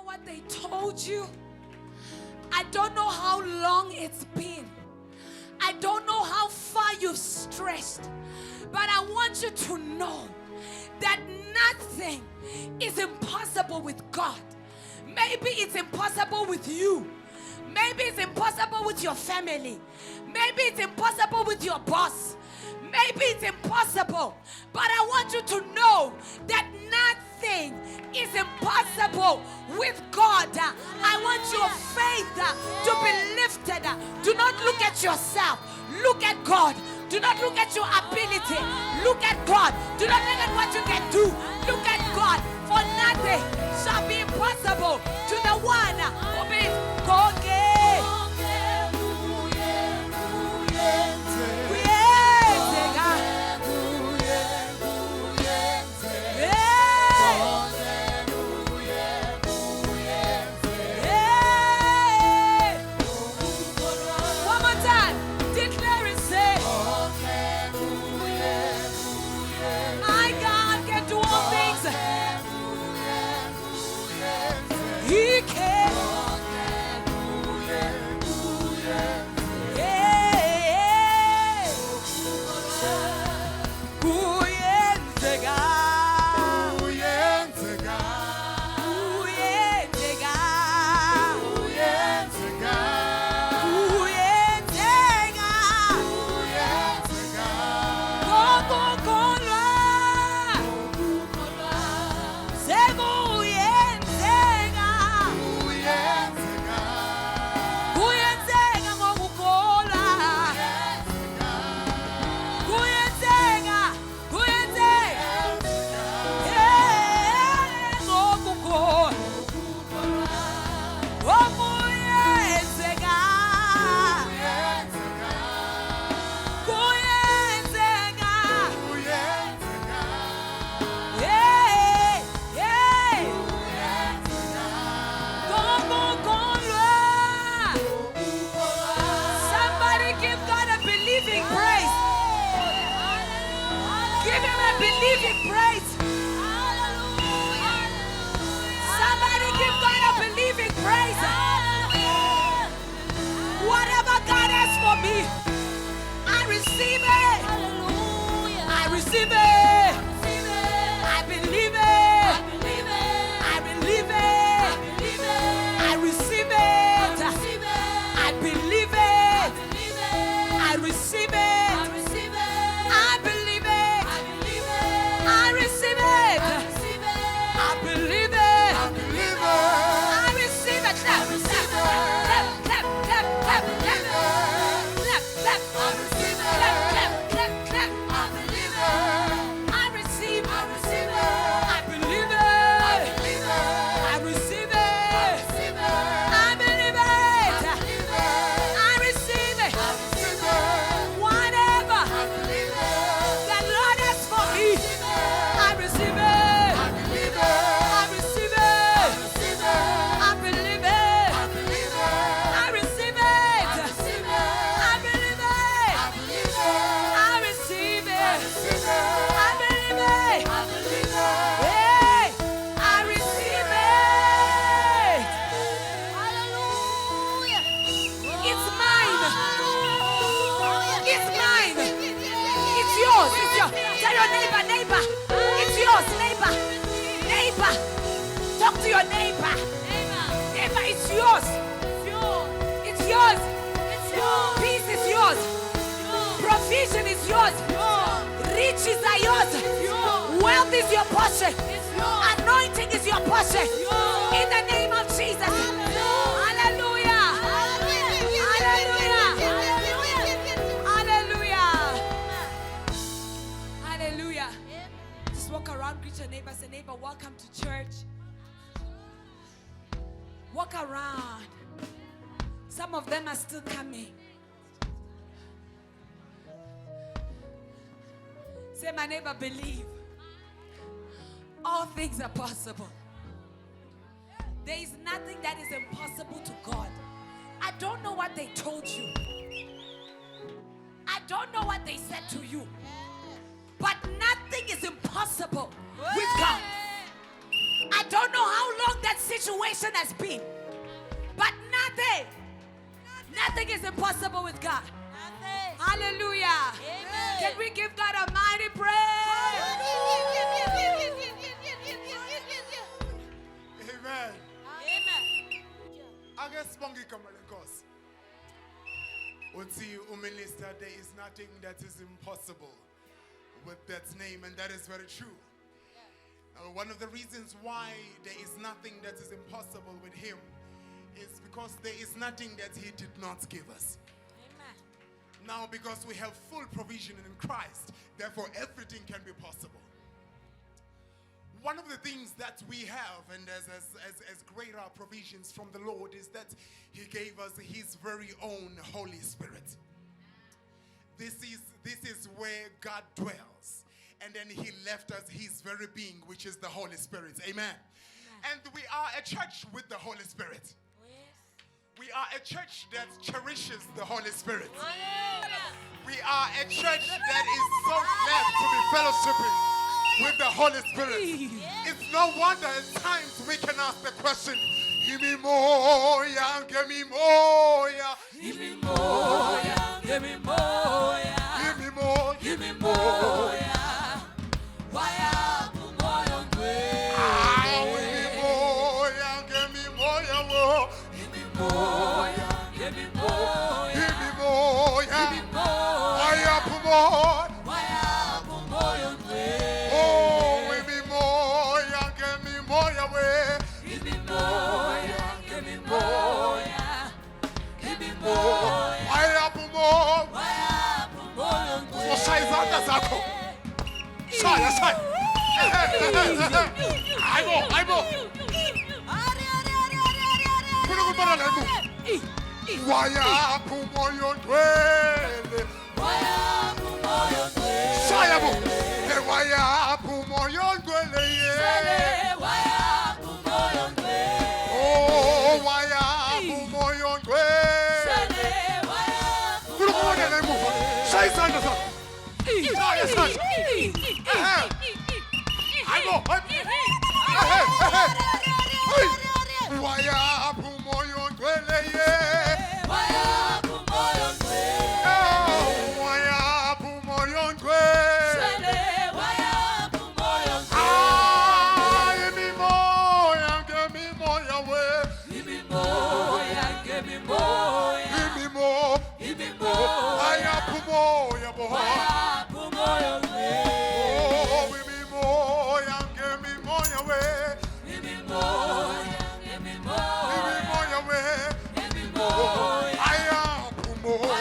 know what they told you. I don't know how long it's been. I don't know how far you've stressed. But I want you to know that nothing is impossible with God. Maybe it's impossible with you. Maybe it's impossible with your family. Maybe it's impossible with your boss. Maybe it's impossible. But I want you to know that nothing is impossible with God. I want your faith to be lifted. Do not look at yourself. Look at God. Do not look at your ability. Look at God. Do not look at what you can do. Look at God. For nothing shall be impossible to the one who believes. God. Say, my neighbor, believe. All things are possible. There is nothing that is impossible to God. I don't know what they told you. I don't know what they said to you. But nothing is impossible with God. I don't know how long that situation situation has been. But nothing is impossible with God. Hallelujah. Can we give God a mighty praise? Amen. Amen. Ake sibonge igama lenkosi. Uthi uminister, there is nothing that is impossible with that name, and that is very true. One of the reasons why there is nothing that is impossible with him is because there is nothing that he did not give us. Amen. Now, because we have full provision in Christ, therefore everything can be possible. One of the things that we have, and as greater provisions from the Lord, is that he gave us his very own Holy Spirit. This is where God dwells. And then he left us his very being, which is the Holy Spirit. Amen. And we are a church with the Holy Spirit. Oh, yes. We are a church that cherishes the Holy Spirit. Hallelujah. We are a church that is so glad to be fellowshipping with the Holy Spirit. It's no wonder at times we can ask the question, give me more, yeah, give me more, yeah. Give me more, yeah. Give me more, yeah. Give me more, Give me more, yeah. Why up, more, ah, give me more, yeah, give me more, yeah, whoa. Give me more, yeah. Give me more, yeah. Give me more, yeah. Give me more, Why up more? why up, more, Oh, give me more, yeah, give me more, yeah, way. Give me more, yeah. Give me more, yeah. Give me more, yeah. Why up more? Why up, more, Ushaya izandla zakho. Shaya, shaya. Aibo. Funa ukubona le nto. Waya kumoyo ndwele. Shaya bo. Le waya kumoyo ndwele ye. Oh, waya kumoyo ndwele. Funa ukubona le muva. Shaya izandla zakho. Shaya. Aibo. Waya kumoyo ndwele ye. Oh, waya kumoyo ndwele. Ah, give me more, yeah, give me more, Yahweh. Give me more. Waya kumoyo, boy. Oh, give me more, yeah, give me more, Yahweh. Give me more, Yahweh. Waya kumoyo.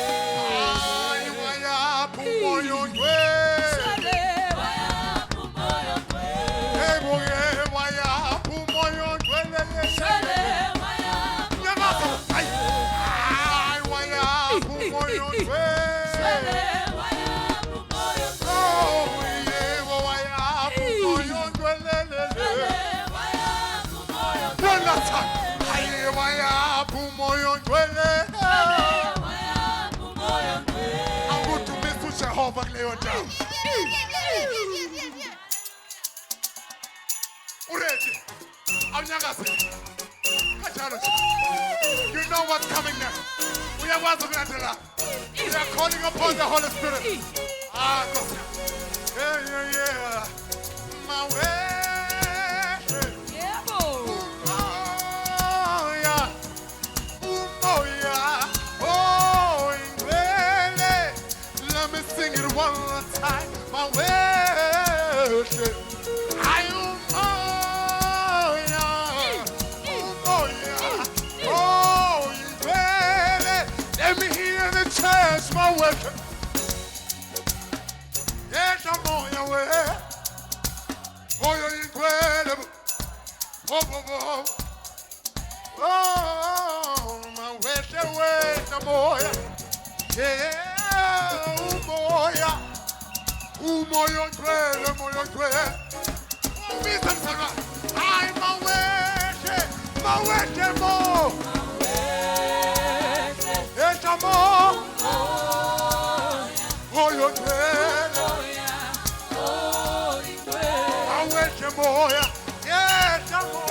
Ay, waya kumoyo ndwele. Hey, boy, waya kumoyo ndwele. Nyamaza. Ay, waya kumoyo ndwele. Oh, yeah, waya kumoyo ndwele. One last time. Ay, waya kumoyo ndwele. Akutumisu Jehova kuleyo ndawo. Uready? Awunyakaze. Kanjalo nje. You know what's coming next. Uyakwazi ukulandela. We are calling upon the Holy Spirit. Ah, Nkosi yami. Yeah. My way. Oh, yeah. Oh, Ingwele. Let me sing it one more time. My way. Oh, Ingwele. Let me hear the church, my worship. Yes, I'm on your way. Oh, you're incredible. Oh. Oh, my way, the boy. Yeah, moyo incredible. I'm my way, more. Yes, I'm more. Oh, you're incredible. I wish you more. Yes, I'm more.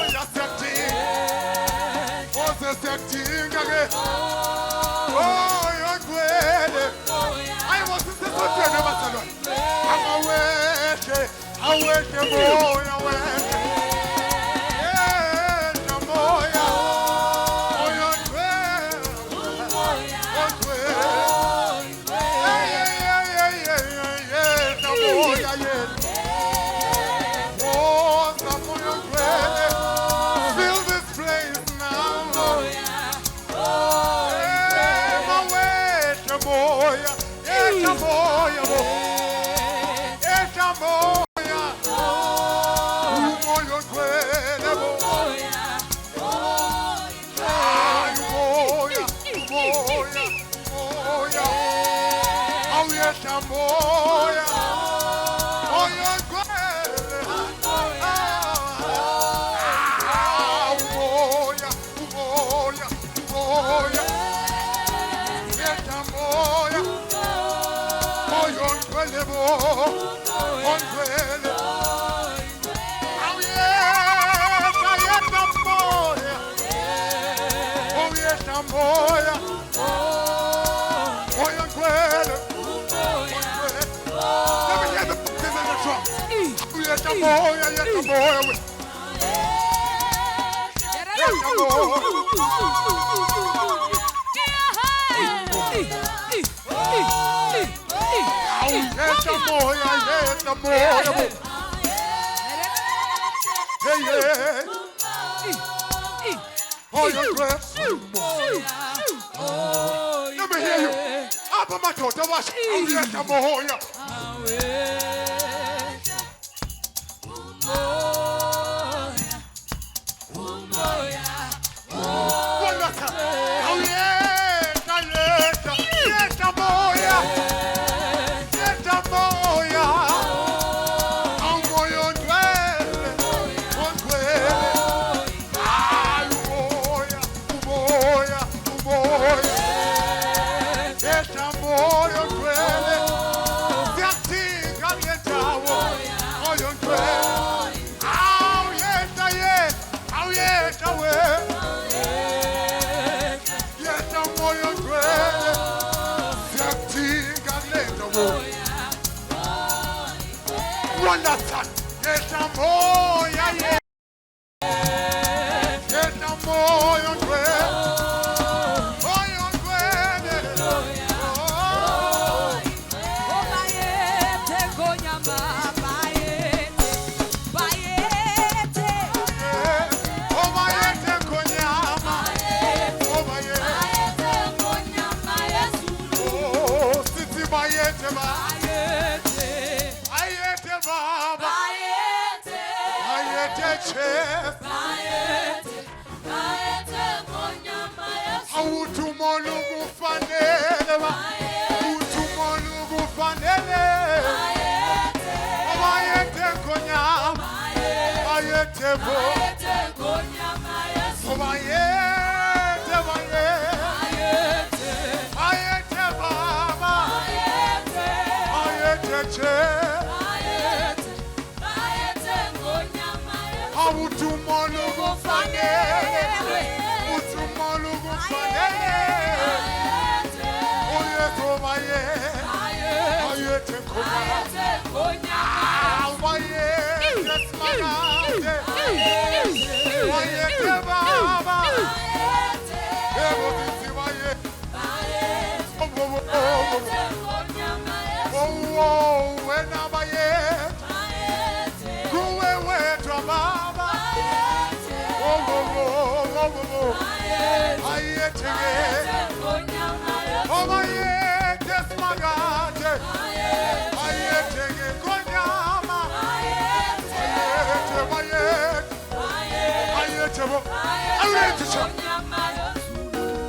Fill this place now. Let me hear you. Abba Matota, watch. Run that son. Yes, I'm more, yeah. Yes, I'm more, you're great. Oh, you're great.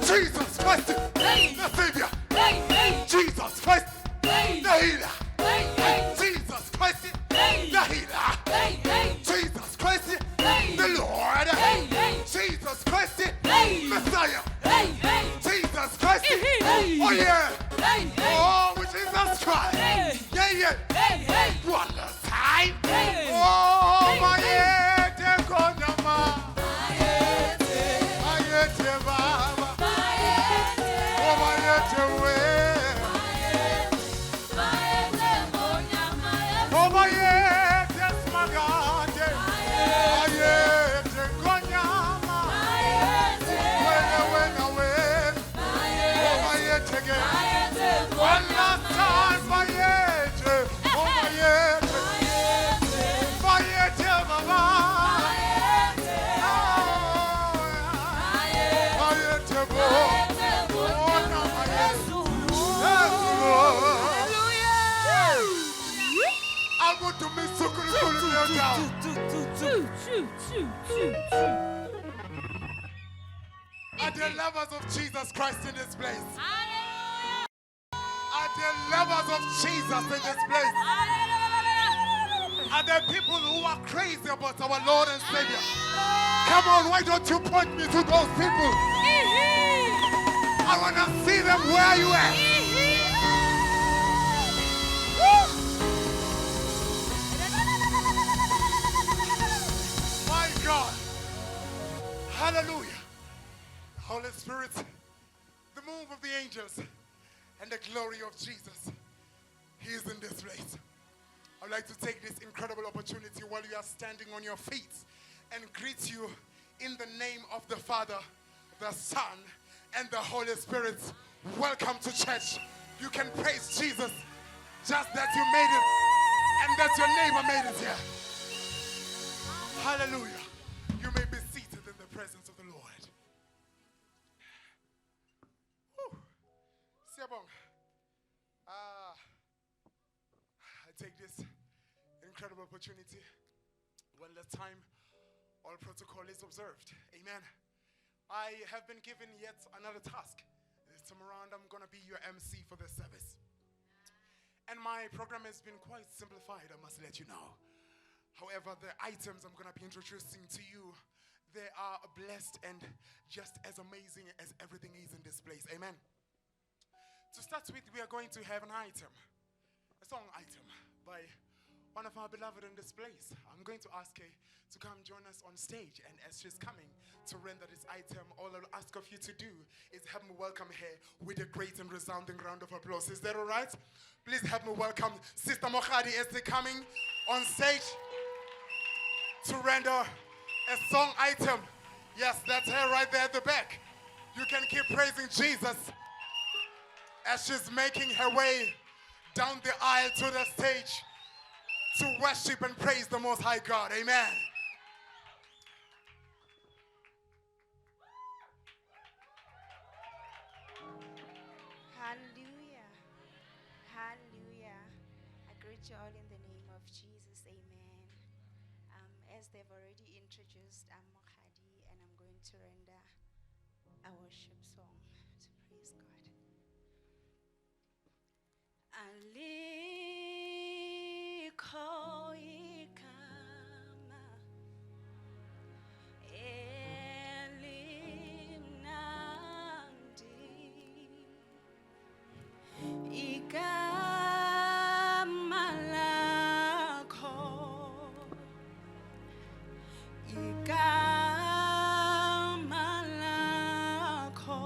Jesus Christ, the Savior. Jesus Christ, the Healer. Jesus Christ, the Healer. Jesus Christ, the Lord. Jesus Christ, Messiah. Jesus Christ, oh yeah. Oh, Jesus Christ. Yeah. One last time. Oh, my head, Baba. Obayete smagande. Ayete konyama. Wena wena wena. Obayete ge. One last time, bayete. Obayete. Bayete baba. Bayete bo. Ona bayete. Yes, Lord. I want to miss so good down. Are there lovers of Jesus Christ in this place? Are there lovers of Jesus in this place? Are there people who are crazy about our Lord and Savior? Come on, why don't you point me to those people? I want to see them where you at. My God. Hallelujah. Holy Spirit, the move of the angels, and the glory of Jesus. He is in this place. I'd like to take this incredible opportunity while you are standing on your feet and greet you in the name of the Father, the Son, and the Holy Spirit. Welcome to church. You can praise Jesus just that you made it and that your neighbor made it here. Hallelujah. You may be seated in the presence of the Lord. Siabong. I take this incredible opportunity when the time all protocol is observed. Amen. I have been given yet another task. This time around, I'm going to be your MC for this service. And my program has been quite simplified, I must let you know. However, the items I'm going to be introducing to you, they are blessed and just as amazing as everything is in this place. Amen. To start with, we are going to have an item, a song item by one of our beloved in this place. I'm going to ask her to come join us on stage, and as she's coming to render this item, all I'll ask of you to do is help me welcome her with a great and resounding round of applause. Is that all right? Please help me welcome Sister Mokhadi as they're coming on stage to render a song item. Yes, that's her right there at the back. You can keep praising Jesus as she's making her way down the aisle to the stage to worship and praise the Most High God. Amen. Hallelujah. Hallelujah. I greet you all in the name of Jesus. Amen. As they've already introduced, I'm Mokhadi, and I'm going to render a worship song to praise God. Alikho igama elimnandi, igama lakho, igama lakho.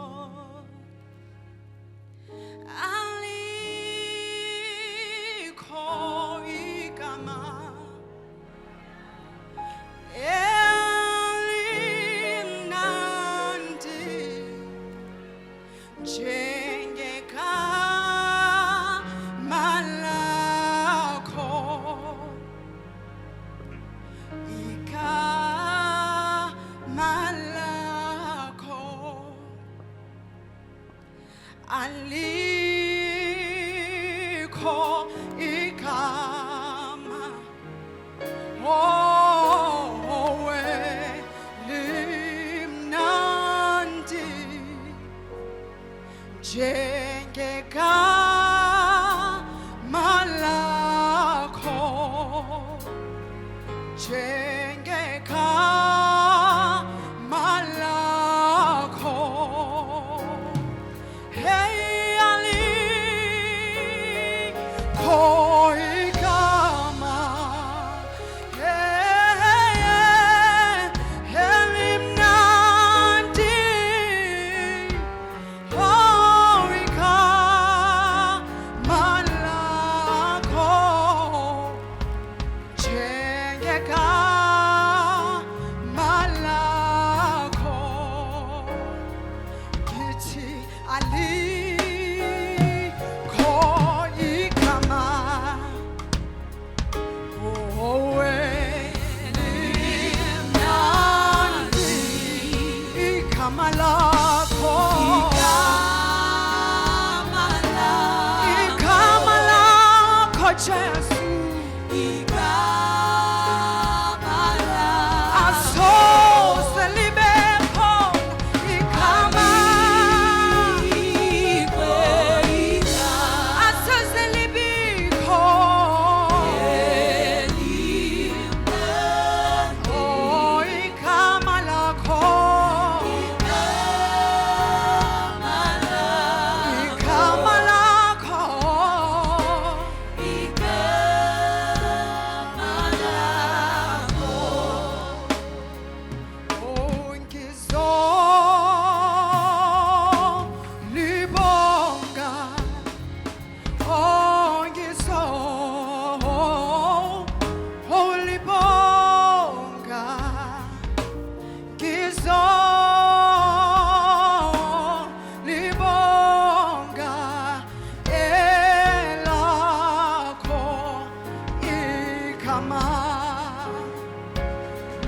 igama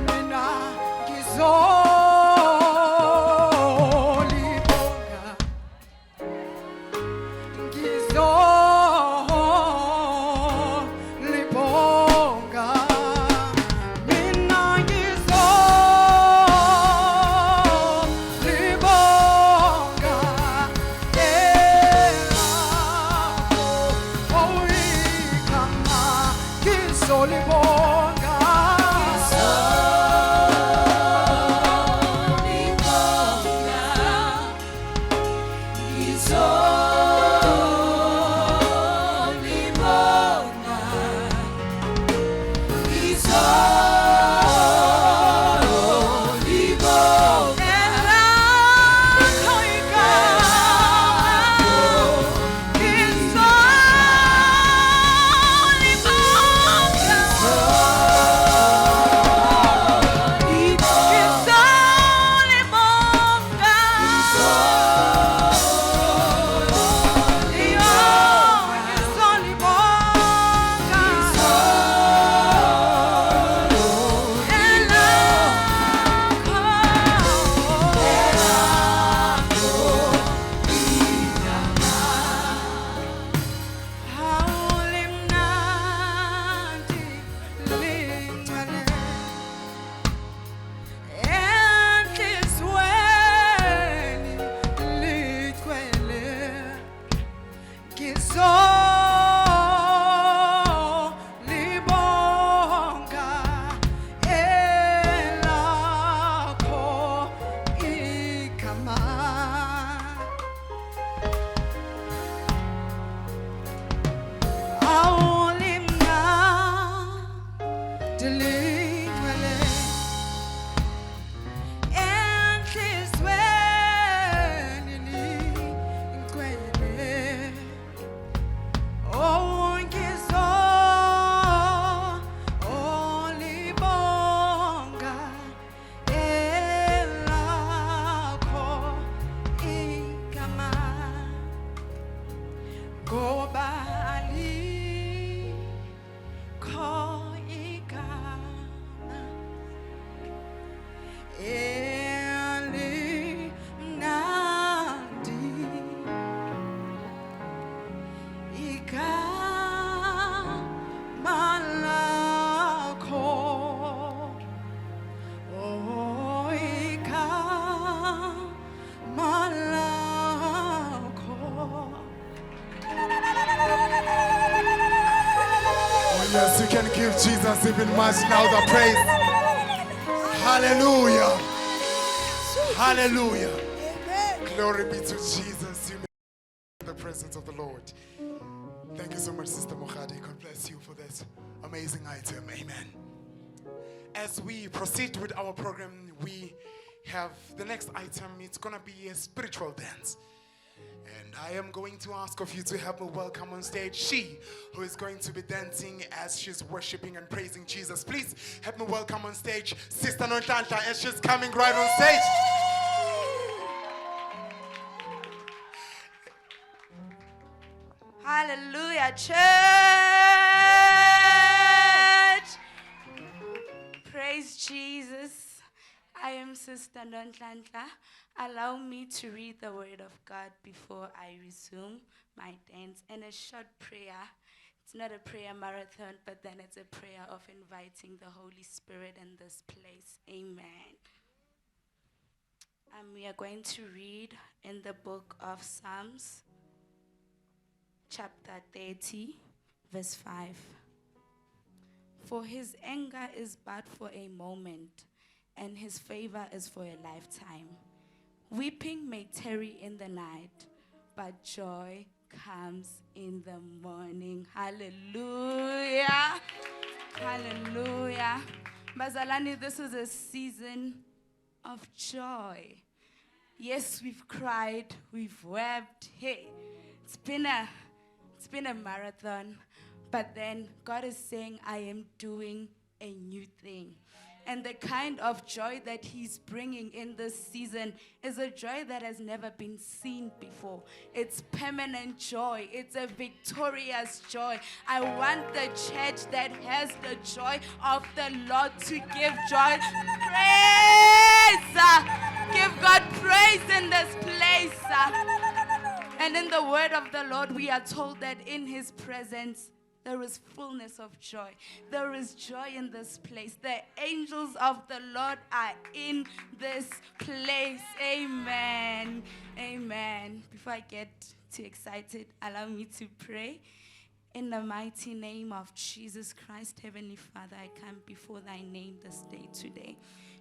mina ngizolibonga ngizolibonga mina ngizolibonga Solibonga, Yes, you can give Jesus even much louder praise. Hallelujah. Hallelujah. Glory be to Jesus. You may be in the presence of the Lord. Thank you so much, Sister Mokhadi. God bless you for that amazing item. Amen. As we proceed with our program, we have the next item. It's going to be a spiritual dance. And I am going to ask of you to help me welcome on stage she who is going to be dancing as she's worshiping and praising Jesus. Please help me welcome on stage Sister Nonhlanhla as she's coming right on stage. Hallelujah, church. Praise Jesus. I am Sister Nonhlanhla. Allow me to read the word of God before I resume my dance and a short prayer. It's not a prayer marathon, but then it's a prayer of inviting the Holy Spirit in this place. Amen. We are going to read in the book of Psalms, chapter 30, verse 5. For his anger is but for a moment, and his favor is for a lifetime. Weeping may tarry in the night, but joy comes in the morning. Hallelujah. Hallelujah. Bazalani, this is a season of joy. Yes, we've cried, we've wept. Hey, it's been a marathon, but then God is saying, I am doing a new thing. And the kind of joy that He's bringing in this season is a joy that has never been seen before. It's permanent joy. It's a victorious joy. I want the church that has the joy of the Lord to give joy. Praise! Give God praise in this place. And in the word of the Lord, we are told that in His presence, there is fullness of joy. There is joy in this place. The angels of the Lord are in this place. Amen. Amen. Before I get too excited, allow me to pray. In the mighty name of Jesus Christ, Heavenly Father, I come before Thy name this day today.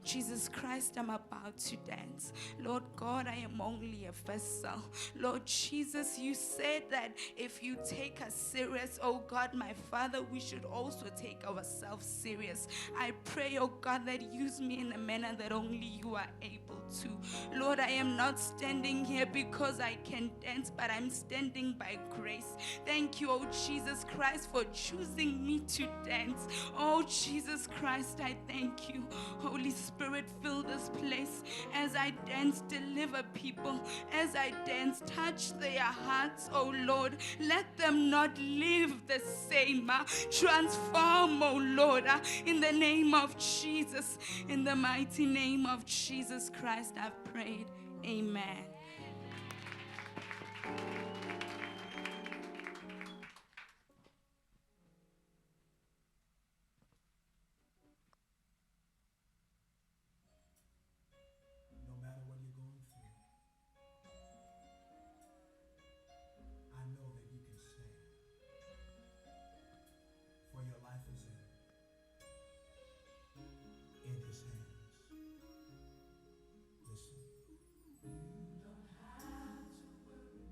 Jesus Christ, I'm about to dance. Lord God, I am only a vessel. Lord Jesus, you said that if you take us serious, oh God, my Father, we should also take ourselves serious. I pray, oh God, that use me in a manner that only you are able to. Lord, I am not standing here because I can dance, but I'm standing by grace. Thank you, oh Jesus Christ, for choosing me to dance. Oh Jesus Christ, I thank you. Holy Spirit, fill this place. As I dance, deliver people. As I dance, touch their hearts, oh Lord. Let them not live the same. Transform, oh Lord, in the name of Jesus. In the mighty name of Jesus Christ, I've prayed. Amen. No matter what you're going through, I know that you can stand. For your life is in His hands. Listen. You don't have to worry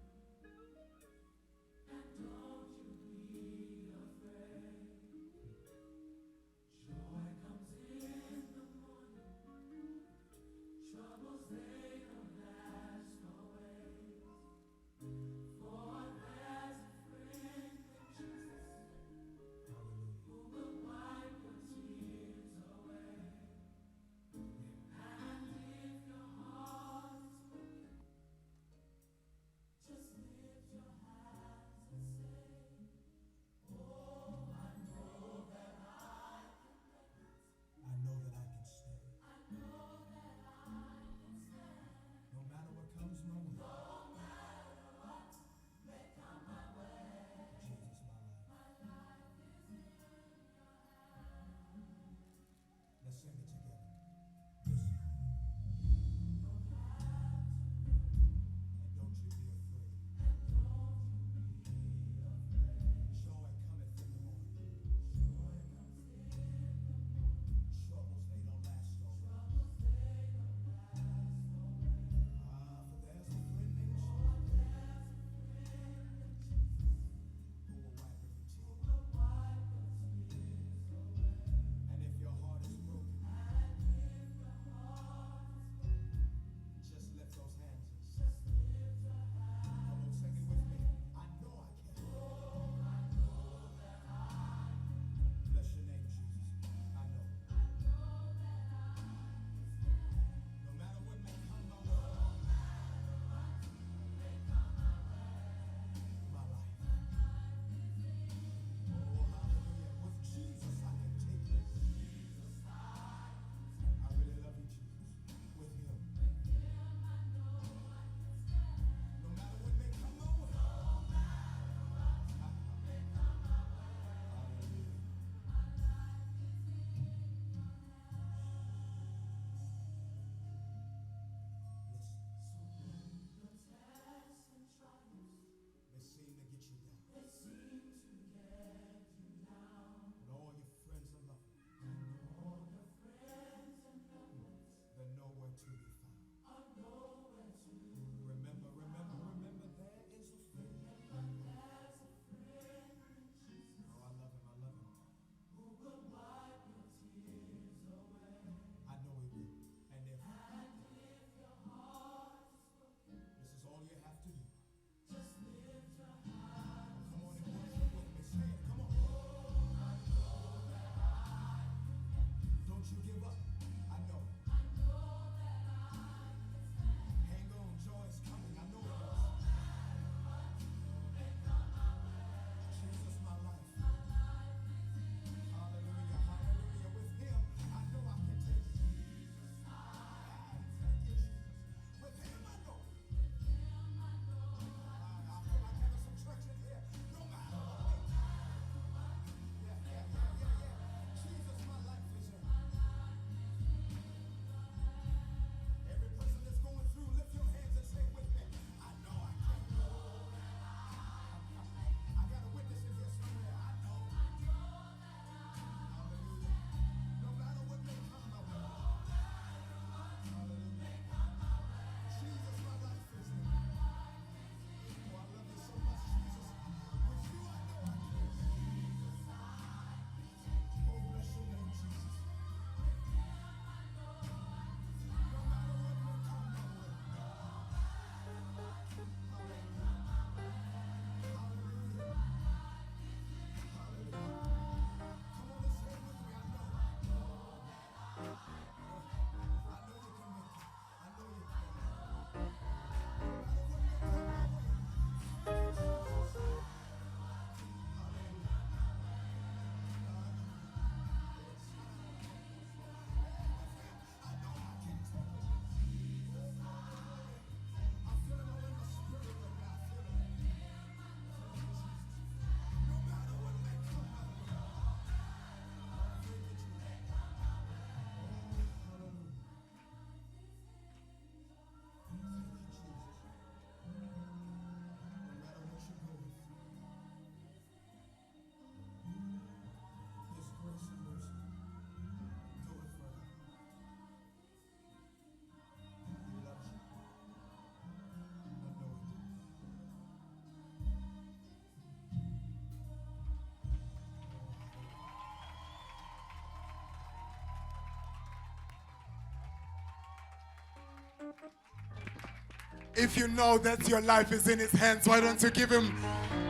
If you know that your life is in his hands, why don't you give him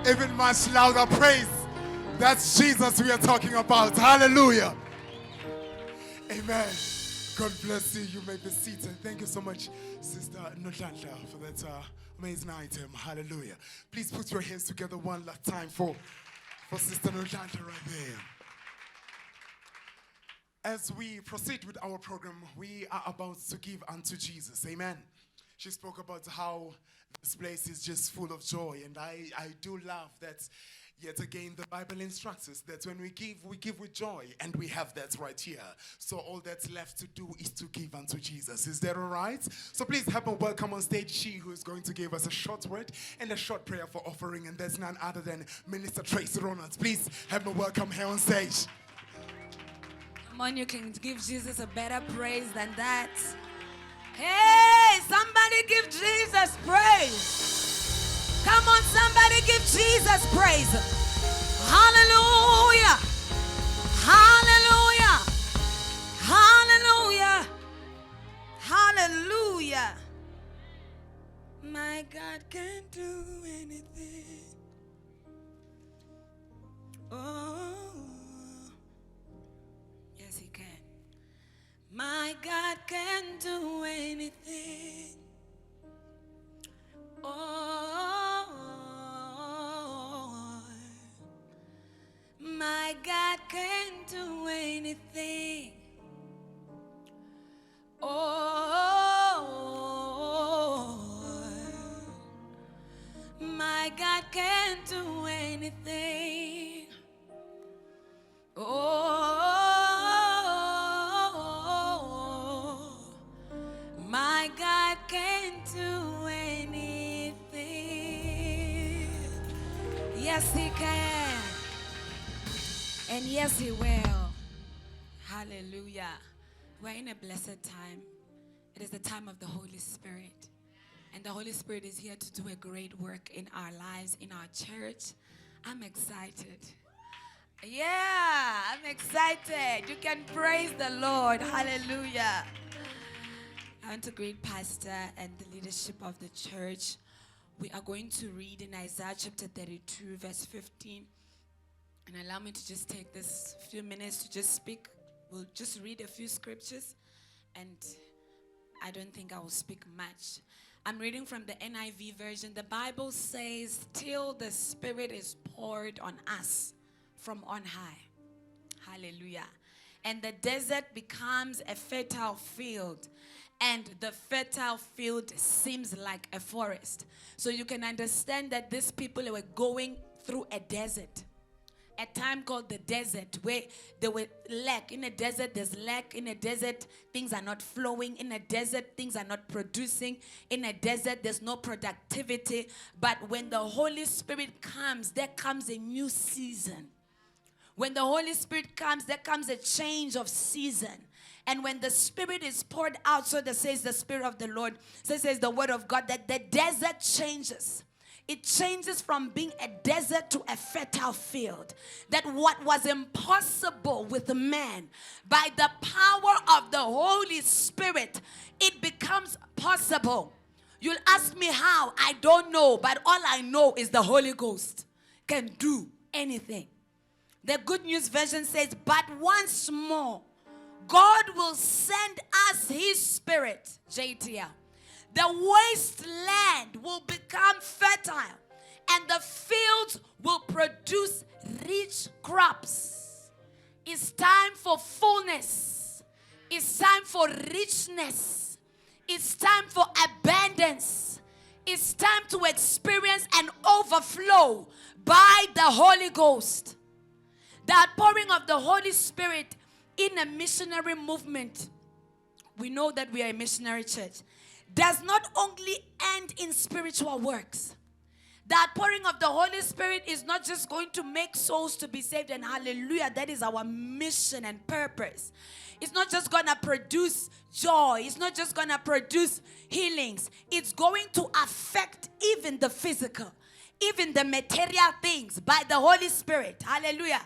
even much louder praise? That's Jesus we are talking about. Hallelujah. Amen. God bless you. You may be seated. Thank you so much, Sister Nodlandla, for that amazing item. Hallelujah. Please put your hands together one last time for Sister Nodlandla right there. As we proceed with our program, we are about to give unto Jesus. Amen. She spoke about how this place is just full of joy. And I do love that, yet again, the Bible instructs us that when we give with joy. And we have that right here. So all that's left to do is to give unto Jesus. Is that all right? So please help and welcome on stage she who is going to give us a short word and a short prayer for offering. And that's none other than Minister Tracy Ronalds. Please help me welcome her on stage. Come on, you can give Jesus a better praise than that. Hey, somebody give Jesus praise. Come on, somebody give Jesus praise. Hallelujah. Hallelujah. Hallelujah. Hallelujah. My God can do anything. Oh. Yes, he can. My God can do anything. Oh, my God can do anything. Oh, my God can do anything. Oh, my God can do anything. Yes, he can. And yes, he will. Hallelujah. We're in a blessed time. It is the time of the Holy Spirit. And the Holy Spirit is here to do a great work in our lives, in our church. I'm excited. Yeah, I'm excited. You can praise the Lord. Hallelujah. I want to greet Pastor and the leadership of the church. We are going to read in Isaiah chapter 32, verse 15. And allow me to just take this few minutes to just speak. We'll just read a few scriptures. And I don't think I will speak much. I'm reading from the NIV version. The Bible says, till the Spirit is poured on us from on high. Hallelujah. And the desert becomes a fertile field. And the fertile field seems like a forest. So you can understand that these people were going through a desert. A time called the desert, where they were lack. In a desert, there's lack. In a desert, things are not flowing. In a desert, things are not producing. In a desert, there's no productivity. But when the Holy Spirit comes, there comes a new season. When the Holy Spirit comes, there comes a change of season. And when the Spirit is poured out, so that says the Spirit of the Lord, so says the Word of God, that the desert changes. It changes from being a desert to a fertile field. That what was impossible with man, by the power of the Holy Spirit, it becomes possible. You'll ask me how. I don't know, but all I know is the Holy Ghost can do anything. The Good News Version says, but once more, God will send us His Spirit, JTL. The wasteland will become fertile, and the fields will produce rich crops. It's time for fullness. It's time for richness. It's time for abundance. It's time to experience an overflow by the Holy Ghost. The outpouring of the Holy Spirit in a missionary movement. We know that we are a missionary church. Does not only end in spiritual works. The outpouring of the Holy Spirit is not just going to make souls to be saved, and hallelujah, that is our mission and purpose. It's not just going to produce joy. It's not just going to produce healings. It's going to affect even the physical, even the material things by the Holy Spirit. Hallelujah.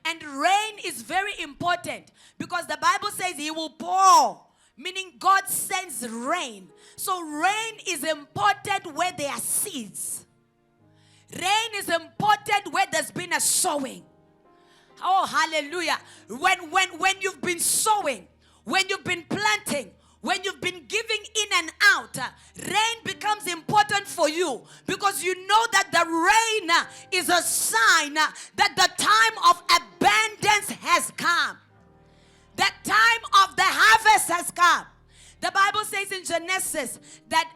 And rain is very important because the Bible says He will pour meaning God sends rain. So rain is important where there are seeds. Rain is important where there's been a sowing. Oh, hallelujah. When you've been sowing, when you've been planting, when you've been giving in and out, rain becomes important for you because you know that the rain is a sign that the time of abundance has come. The time of the harvest has come. The Bible says in Genesis that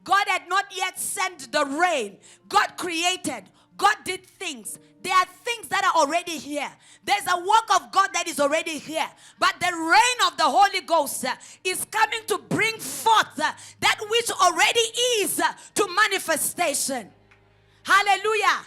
God had not yet sent the rain. God created. God did things. There are things that are already here. There's a work of God that is already here. But the rain of the Holy Ghost is coming to bring forth that which already is to manifestation. Hallelujah.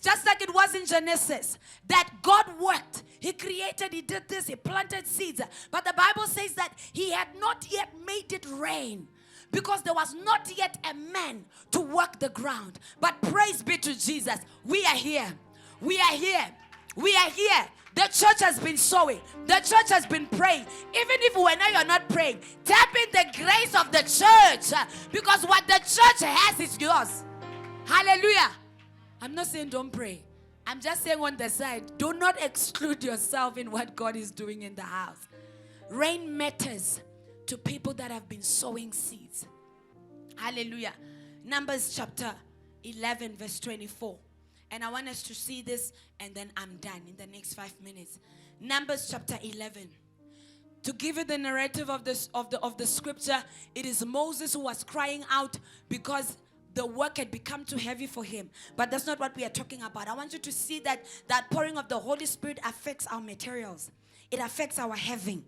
Just like it was in Genesis, that God worked. He created, he did this, he planted seeds. But the Bible says that he had not yet made it rain, because there was not yet a man to work the ground. But praise be to Jesus. We are here. We are here. We are here. The church has been sowing. The church has been praying. Even if when you're not praying, tap in the grace of the church. Because what the church has is yours. Hallelujah. I'm not saying don't pray. I'm just saying on the side, do not exclude yourself in what God is doing in the house. Rain matters to people that have been sowing seeds. Hallelujah. Numbers chapter 11 verse 24. And I want us to see this and then I'm done in the next 5 minutes. Numbers chapter 11. To give you the narrative of the scripture, it is Moses who was crying out because the work had become too heavy for him. But that's not what we are talking about. I want you to see that pouring of the Holy Spirit affects our materials. It affects our having.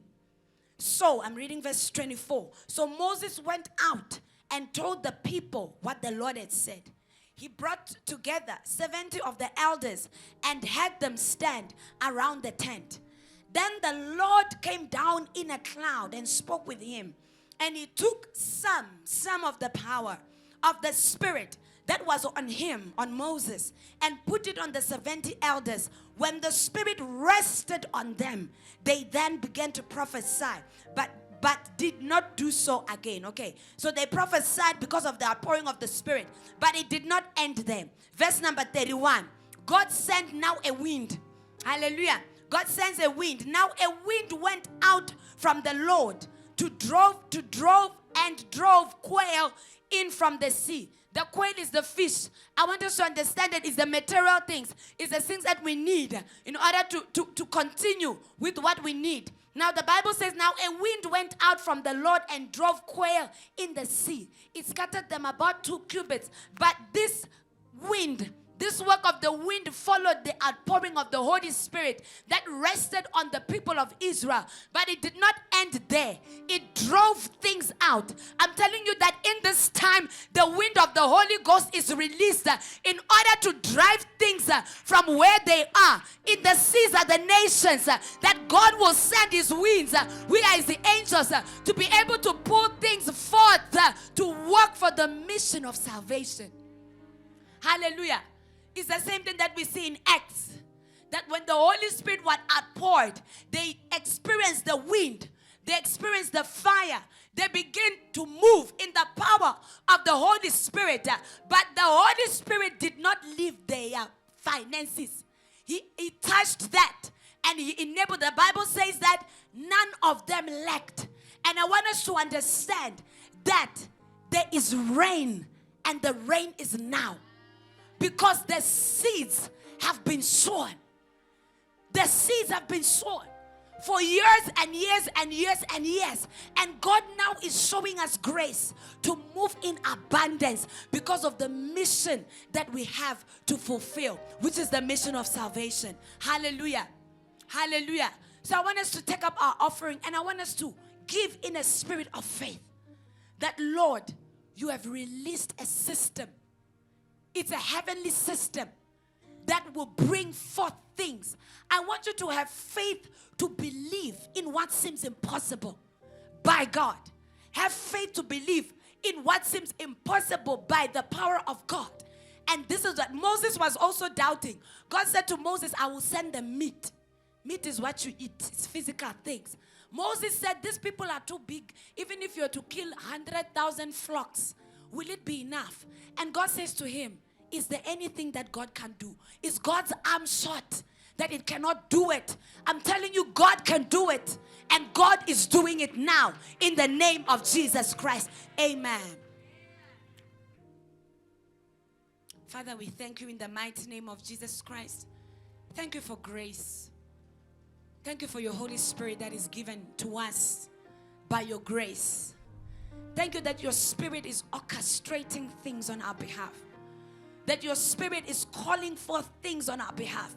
So, I'm reading verse 24. So Moses went out and told the people what the Lord had said. He brought together 70 of the elders and had them stand around the tent. Then the Lord came down in a cloud and spoke with him. And he took some of the power of the Spirit that was on him, on Moses, and put it on the 70 elders. When the Spirit rested on them, they then began to prophesy, but did not do so again. Okay, so they prophesied because of the outpouring of the Spirit, but it did not end there. Verse number 31. God sent now a wind. Hallelujah. God sends a wind. Now a wind went out from the Lord to drove quail in from the sea. The quail is the fish. I want us to understand that it's the material things. It's the things that we need in order to continue with what we need. Now the Bible says, now a wind went out from the Lord and drove quail in the sea. It scattered them about 2 cubits. But this wind, this work of the wind followed the outpouring of the Holy Spirit that rested on the people of Israel. But it did not end there. It drove things out. I'm telling you that in this time, the wind of the Holy Ghost is released in order to drive things from where they are. In the seas are the nations that God will send his winds. We are the angels to be able to pull things forth to work for the mission of salvation. Hallelujah. It's the same thing that we see in Acts. That when the Holy Spirit was outpoured, they experienced the wind. They experienced the fire. They begin to move in the power of the Holy Spirit. But the Holy Spirit did not leave their finances. He touched that and he enabled. The Bible says that none of them lacked. And I want us to understand that there is rain and the rain is now. Because the seeds have been sown. The seeds have been sown for years and years and years and years. And God now is showing us grace to move in abundance because of the mission that we have to fulfill, which is the mission of salvation. Hallelujah. Hallelujah. So I want us to take up our offering and I want us to give in a spirit of faith that, Lord, you have released a system. It's a heavenly system that will bring forth things. I want you to have faith to believe in what seems impossible by God. Have faith to believe in what seems impossible by the power of God. And this is what Moses was also doubting. God said to Moses, I will send the meat. Meat is what you eat. It's physical things. Moses said, these people are too big. Even if you were to kill 100,000 flocks, will it be enough? And God says to him, is there anything that God can do? Is God's arm short that it cannot do it? I'm telling you, God can do it. And God is doing it now in the name of Jesus Christ. Amen. Father, we thank you in the mighty name of Jesus Christ. Thank you for grace. Thank you for your Holy Spirit that is given to us by your grace. Thank you that your Spirit is orchestrating things on our behalf. That your Spirit is calling forth things on our behalf.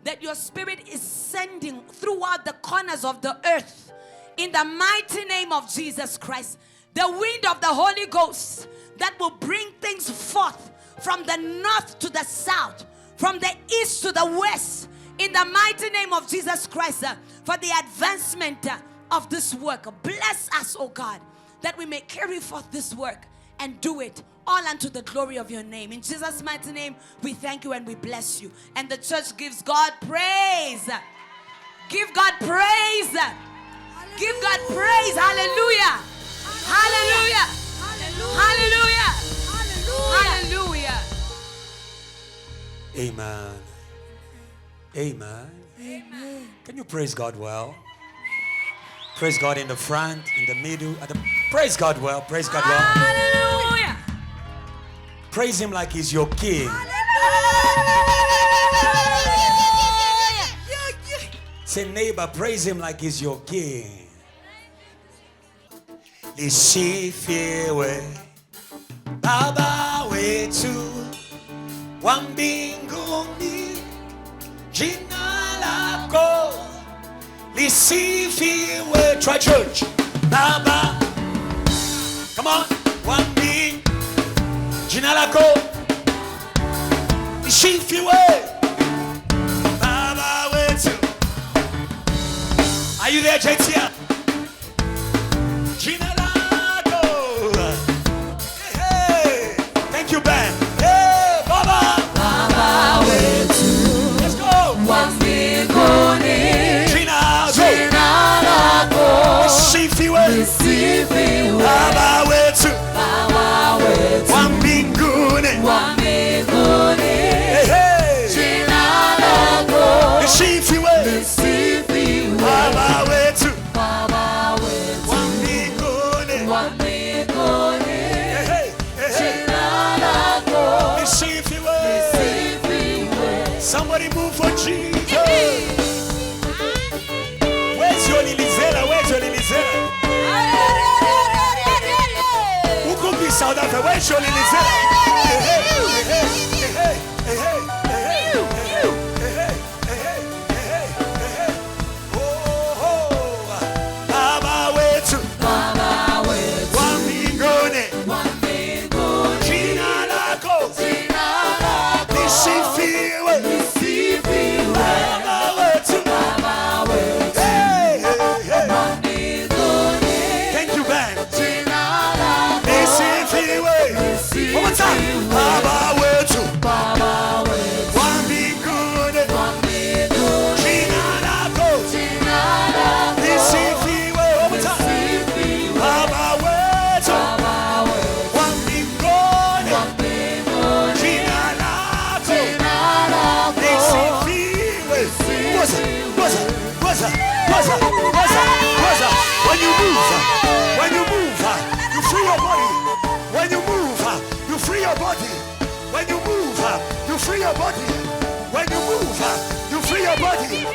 That your Spirit is sending throughout the corners of the earth. In the mighty name of Jesus Christ. The wind of the Holy Ghost that will bring things forth from the north to the south. From the east to the west. In the mighty name of Jesus Christ, for the advancement of this work. Bless us, oh God, that we may carry forth this work and do it all unto the glory of your name. In Jesus' mighty name, we thank you and we bless you. And the church gives God praise. Give God praise. Hallelujah. Give God praise. Hallelujah. Hallelujah. Hallelujah. Hallelujah. Hallelujah. Amen. Amen. Amen. Can you praise God well? Praise God in the front, in the middle. Praise God well. Praise God well. Hallelujah. Praise Him like He's your King. Say, neighbor, praise Him like He's your King. Lisifiwe Baba wetu wa mbinguni. Jina lako lisifiwe. Try church. Baba. Come on. One being. Jina lako lisifiwe. Baba wetu. Are you there, JTL? Jina lako. Hey. Thank you, Ben. Hey, Baba. Baba wetu. Baba wetu wa mbinguni, jina lako lisifiwe. Baba wetu wa mbinguni, jina lako lisifiwe. Somebody move for Jesus. Where's your Lilizela? Where's your Lilizela? South Africa, where's your Lilizela? Baba wetu wa mbinguni, jina lako lisifiwe. Baba wetu. Thank you, Ben. One more time. Baba wetu wa mbinguni, jina lako lisifiwe. One more time. Baba wetu wa mbinguni, jina lako lisifiwe. When you move, you free your body. When you move, you free your body. When you move, you free your body. When you move, you free your body.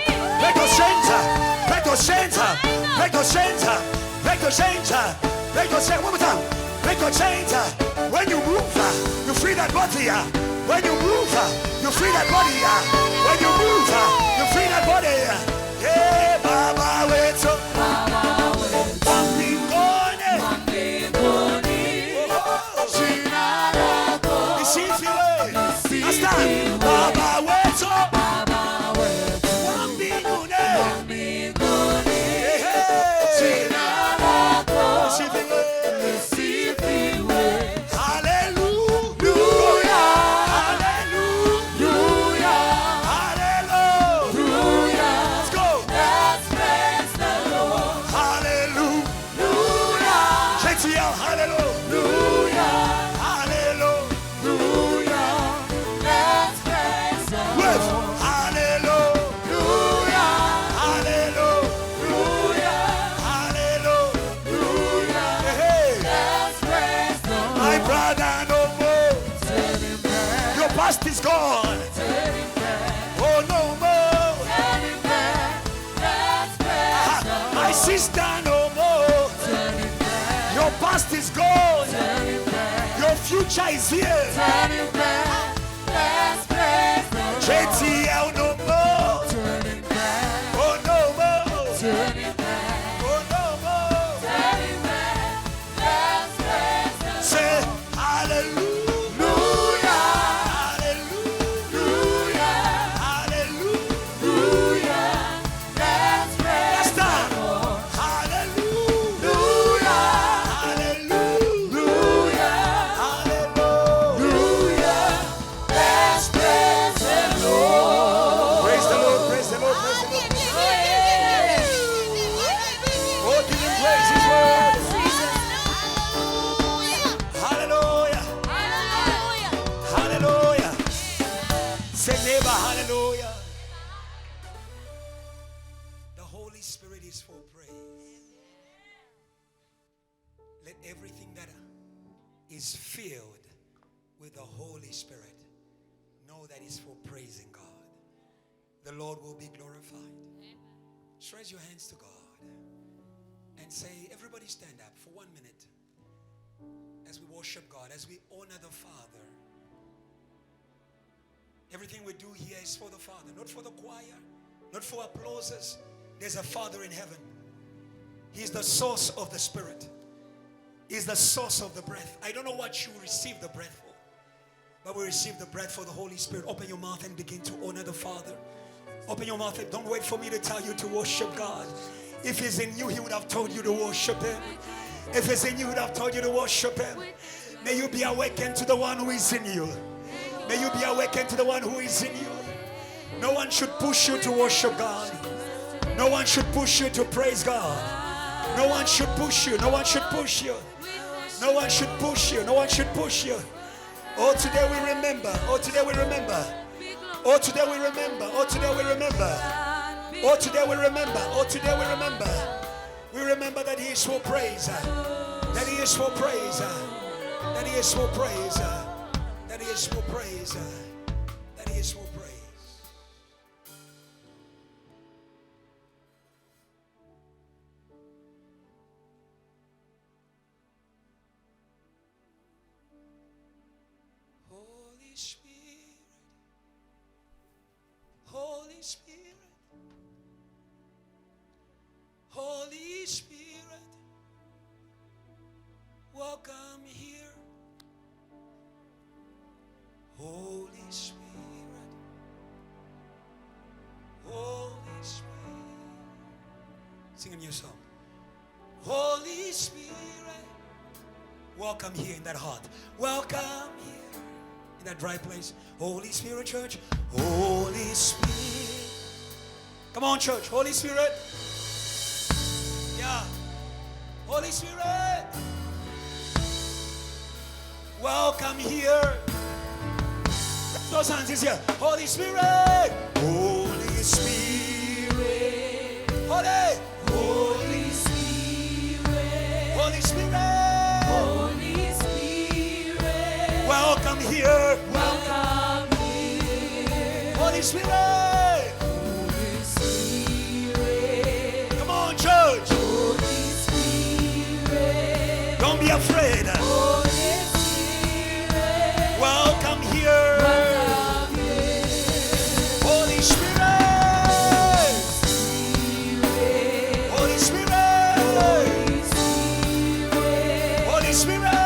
Break your center. Break your center. Break your center. Break your center. Break your center. One more time. Break your center. When you move, you free that body. When you move, you free that body. When you move, you free that body. Hey, Baba wetu. Baba wetu wa mbinguni, jina lako lisifiwe. Hallelujah, hallelujah, hallelujah. Let's go. past is gone. Oh, no more. My sister, no more. Your past is gone. Your future is here. JTL, no more. Oh, no more. Oh, no more. Say hallelujah. Hallelujah. Hallelujah. Let's stand. Hallelujah. Hallelujah. Hallelujah. Let's praise the Lord. Praise the Lord. Praise the Lord. Praise the Lord. Oh, give him praise. His word. Hallelujah. Hallelujah. Say neighbor, hallelujah. The Holy Spirit is for praise. Let everything that is filled with the Holy Spirit know that it's for praising God. The Lord will be glorified. Stretch your hands to God and say, everybody stand up for 1 minute as we worship God, as we honor the Father. Everything we do here is for the Father, not for the choir, not for applauses. There's a Father in heaven. He's the source of the Spirit. He's the source of the breath. I don't know what you receive the breath for, but we receive the breath for the Holy Spirit. Open your mouth and begin to honor the Father. Open your mouth and don't wait for me to tell you to worship God. If He's in you, He would have told you to worship Him. If He's in you, He would have told you to worship Him. May you be awakened to the one who is in you. May you be awakened to the one who is in you. No one should push you to worship God. No one should push you to praise God. No one should push you. No one should push you. No one should push you. No one should push you. Oh, today we remember. Oh, today we remember. Oh, today we remember. Oh, today we remember. Oh, today we remember. Oh, today we remember. We remember that He is for praise. That He is for praise. That He is for praise. That He is for praise. That He is for praise. Holy Spirit, Holy Spirit, Holy Spirit, welcome here. Holy Spirit, Holy Spirit. Sing a new song. Holy Spirit, welcome here in that heart. Welcome here in that dry place. Holy Spirit, church. Holy Spirit. Come on, church. Holy Spirit. Yeah. Holy Spirit. Welcome here. Those hands is here. Holy Spirit. Holy Spirit. Holy. Holy Spirit. Holy Spirit. Holy Spirit. Welcome here. Welcome here. Holy Spirit. Holy Spirit. Come on, church. Holy Spirit. Don't be afraid. Holy Spirit. Welcome here. Holy Spirit. Holy Spirit. Holy Spirit.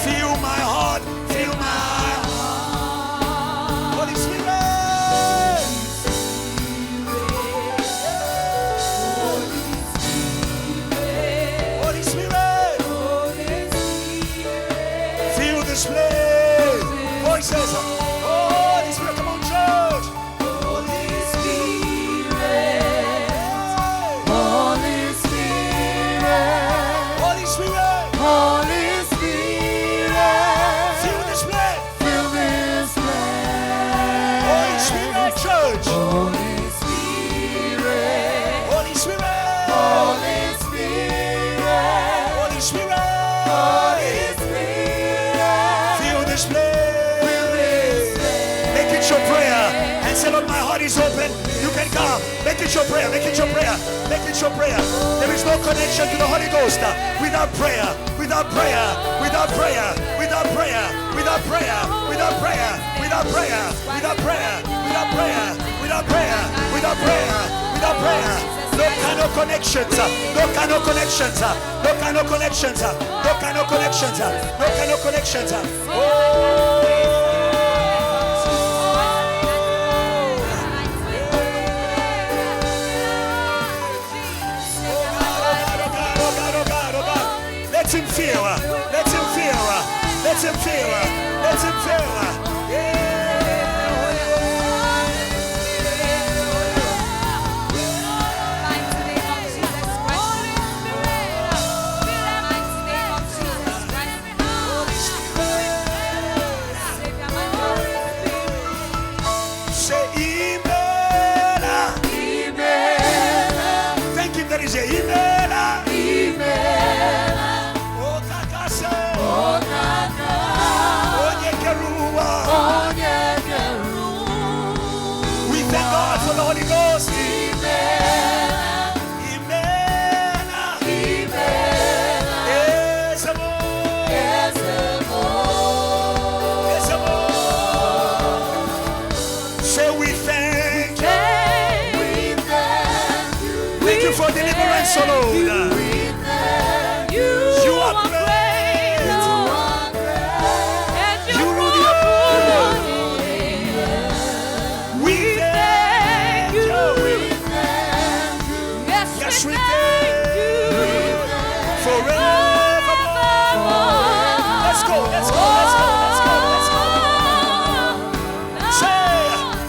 Fill my heart. Fill my heart. Holy Spirit. Holy is open. You can come. Make it your prayer. Make it your prayer. Make it your prayer. There is no connection to the Holy Ghost without prayer. Without prayer. Without prayer. Without prayer. Without prayer. Without prayer. Without prayer. Without prayer. Without prayer. Without prayer. Without prayer. Without prayer. No kind of connections. No kind of connections. No kind of connections. No kind of connections. No kind of connections. Oh. Let him feel. Let him feel. Let him feel. Let him feel. Yeah. Say email. Thank him. There is a email. We thank God for the Holy Ghost. Amen. Say we thank you. Thank you for deliverance, O Lord. You are great. You rule the earth. We thank you. Yes, we thank you. Forevermore. Let's go, let's go, let's go, let's go, let's go. Say,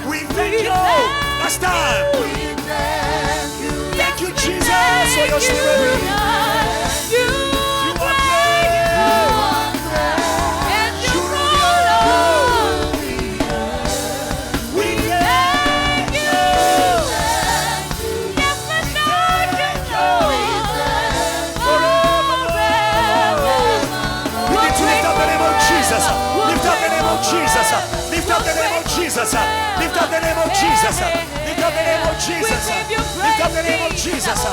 we thank you. Last time. Thank you, Jesus, for your spirit. Jesus, lift up the name of Jesus, lift up the name of Jesus, lift up the name of Jesus, lift up the name of Jesus,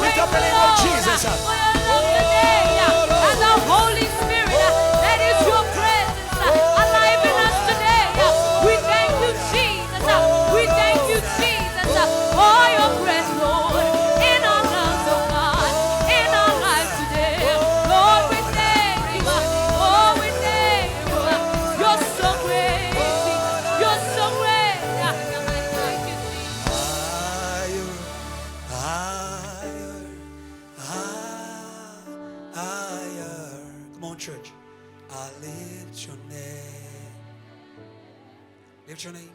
lift up the name of Jesus. And the Holy Spirit, that is your presence alive in us today. We thank you, Jesus. We thank you, Jesus, for your presence, Lord, in our lives, oh God, in our lives today. Lord, we thank you. Oh, we thank you. You're so great. You're so great. Thank you, Jesus. Higher. Come on, church. I lift your name. Lift your name.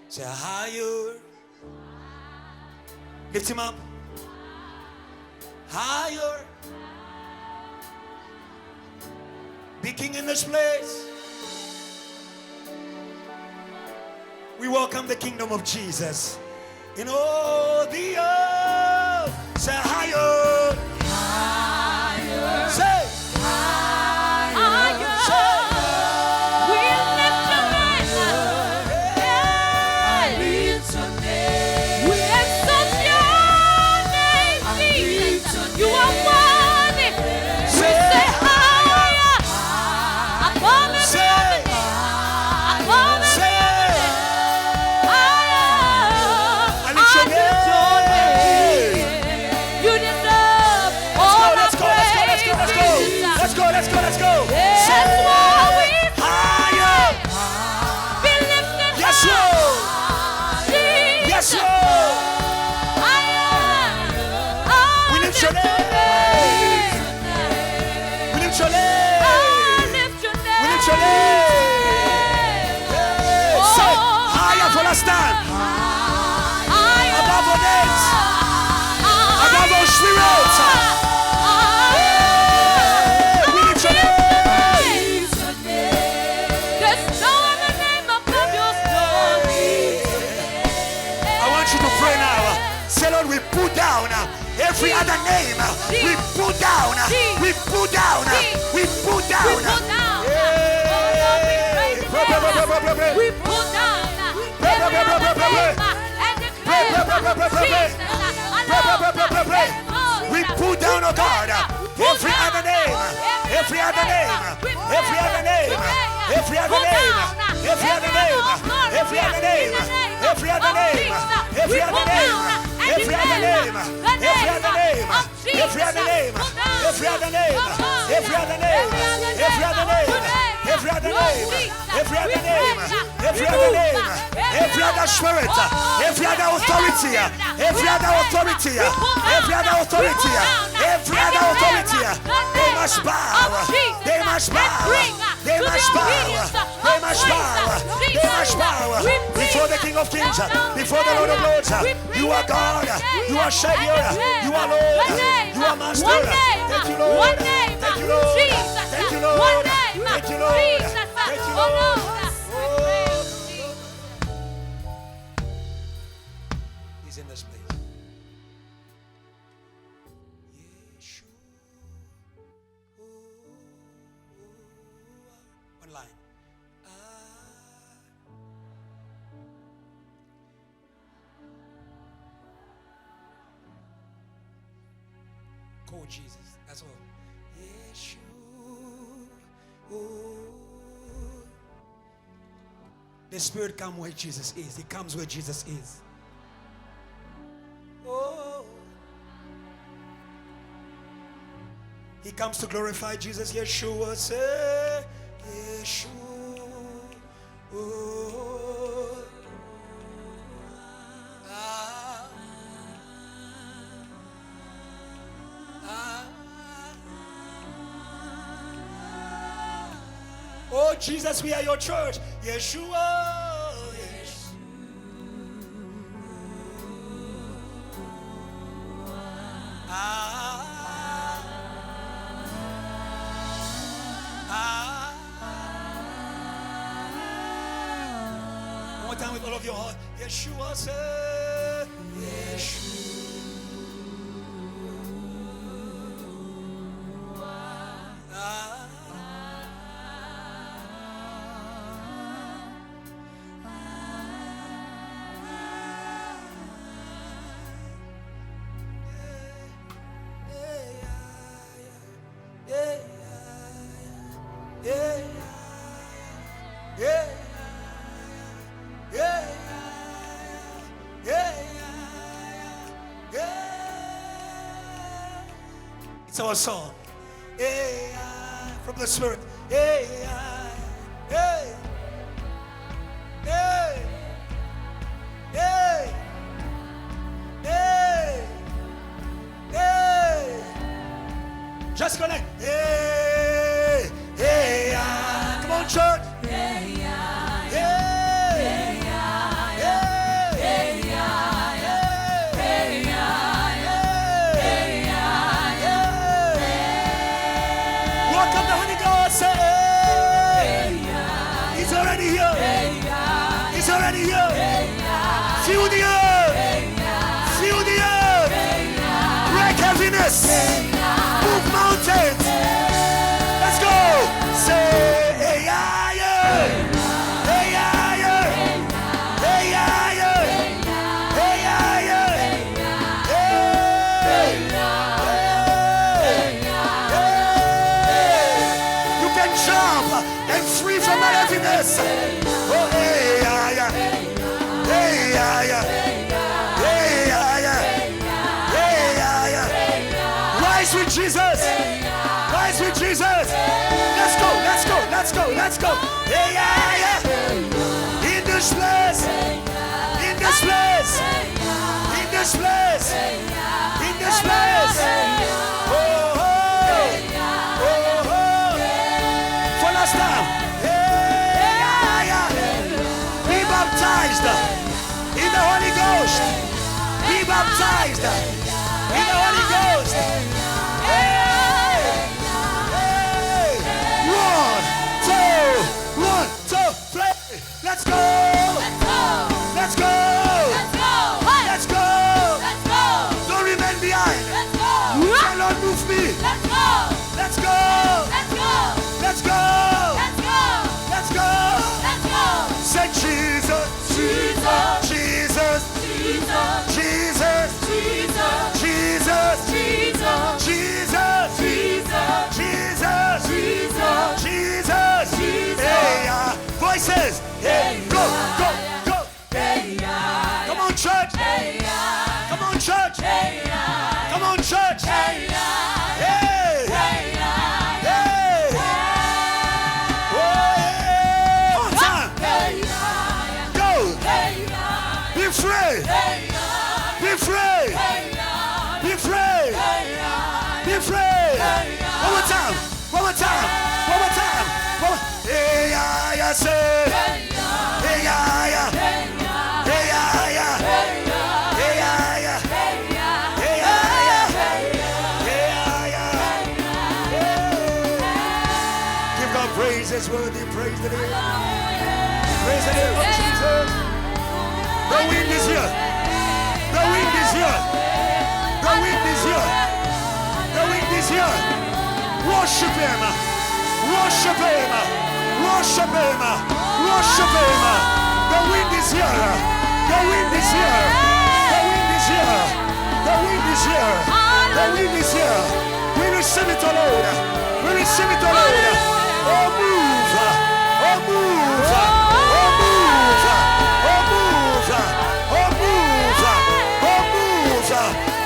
Say higher. Lift him up. Higher. Be king in this place. We welcome the kingdom of Jesus in all the earth. Say higher. Higher. Say Higher. We lift your name. Yeah. We exalt your name, Jesus. You are worthy. We say higher. Above every other name. Above every other name. Higher. I lift your name. You deserve all Let's go, our let's go, let's go, let's go, praise, let's go. Let's go, let's go, let's go. Yes, Say Lord, we higher. be lifted Yes, high. Lord. Jesus. Yes, Lord. Higher. We lift your name. We lift your I name. lift your We name. lift your name. Say higher for last time. Higher. Above all names. Above all spirits. We lift your name. There's no other name above your story. I want you to pray now. Say, Lord, we put down every other name. We put down. We put down. We put down. We put down. Oh, Lord, we praise you. We pull down every other name and declare Jesus. We pull down, oh God, every other name, every other name, every other name, every other name, every other name, every other name, every other name, every other name, every other name, every other name, every other name, every other name, every other name, every other name, every other name, every other name, every other name, every other spirit, every other authority, every other authority, every other authority, every other authority, they must bow, they must bow, they must bow, they must bow, they must bow before the King of Kings, before the Lord of Lords. You are God, you are Savior, you are Lord, you are Master. Thank you, Lord. Thank you, Lord. Thank you, Lord. Thank you, Lord. Thank you, Lord. He's in this place. One line. Call Jesus. That's all. Yeshua. The Spirit comes where Jesus is. He comes where Jesus is. Oh. He comes to glorify Jesus. Yeshua. Say Yeshua. Oh. Ah. Ah. Oh Jesus, we are your church. Yeshua. One more time with all of your heart. Yeshua, say Yeshua. It's our song. From the Spirit. Just connect. Come on, church. Feel the earth. Feel the earth. Break heaviness. Move mountains. Let's go. Say, hey, yeah, yeah. Hey, yeah, yeah. Hey, yeah, yeah. Hey, yeah, yeah. Hey, hey. You can jump and free from that heaviness. Oh, hey, yeah, yeah. Hey, yeah, yeah. Hey, yeah, yeah. Hey, yeah, yeah. Rise with Jesus. Rise with Jesus. Let's go, let's go, let's go, let's go. Hey, yeah, yeah. In this place. In this place. In this place. In this place. Oh, oh. Oh, oh. For last time. Hey, yeah, yeah. Be baptized in the Holy Ghost. Be baptized in the Holy Ghost. Hey, hey. 1, 2, 3. Let's go. Let's go. Let's go. Don't remain behind. Say, Lord, move me. Let's go. Let's go. Let's go. Let's go. Jesus, Jesus, Jesus, Jesus. Hey, voices. Hey, go, go, go. Come on, church. Come on, church. Come on, church. Hey, hey. Oh, yeah. One time. Go. Be free. Be free. Be free. Be free. One more time. One more time. One more time. Hey, yeah, yeah, say. Hey, yeah, yeah. Hey, yeah, yeah. Hey, yeah, yeah. Hey, yeah, yeah. Hey, yeah, yeah. Give God praise. It's worthy. Praise the name. Praise the name of Jesus. The wind is here. The wind is here. The wind is here. The wind is here. Worship him. Worship him. Worship him. Worship him. The wind is here. The wind is here. The wind is here. The wind is here. The wind is here. We receive it, O Lord. We receive it, O Lord. Oh, move. Oh, move. Oh, move. Oh, move. Oh, move. Oh, move.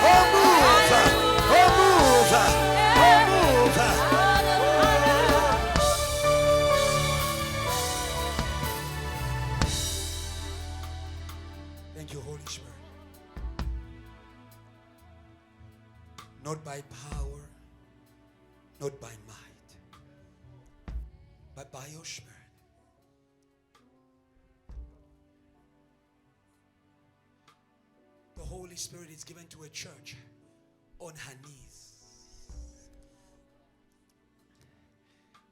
Oh, move. Oh, move. Oh, move. Thank you, Holy Spirit. Not by power, not by might, but by your Spirit. The Holy Spirit is given to a church on her knees.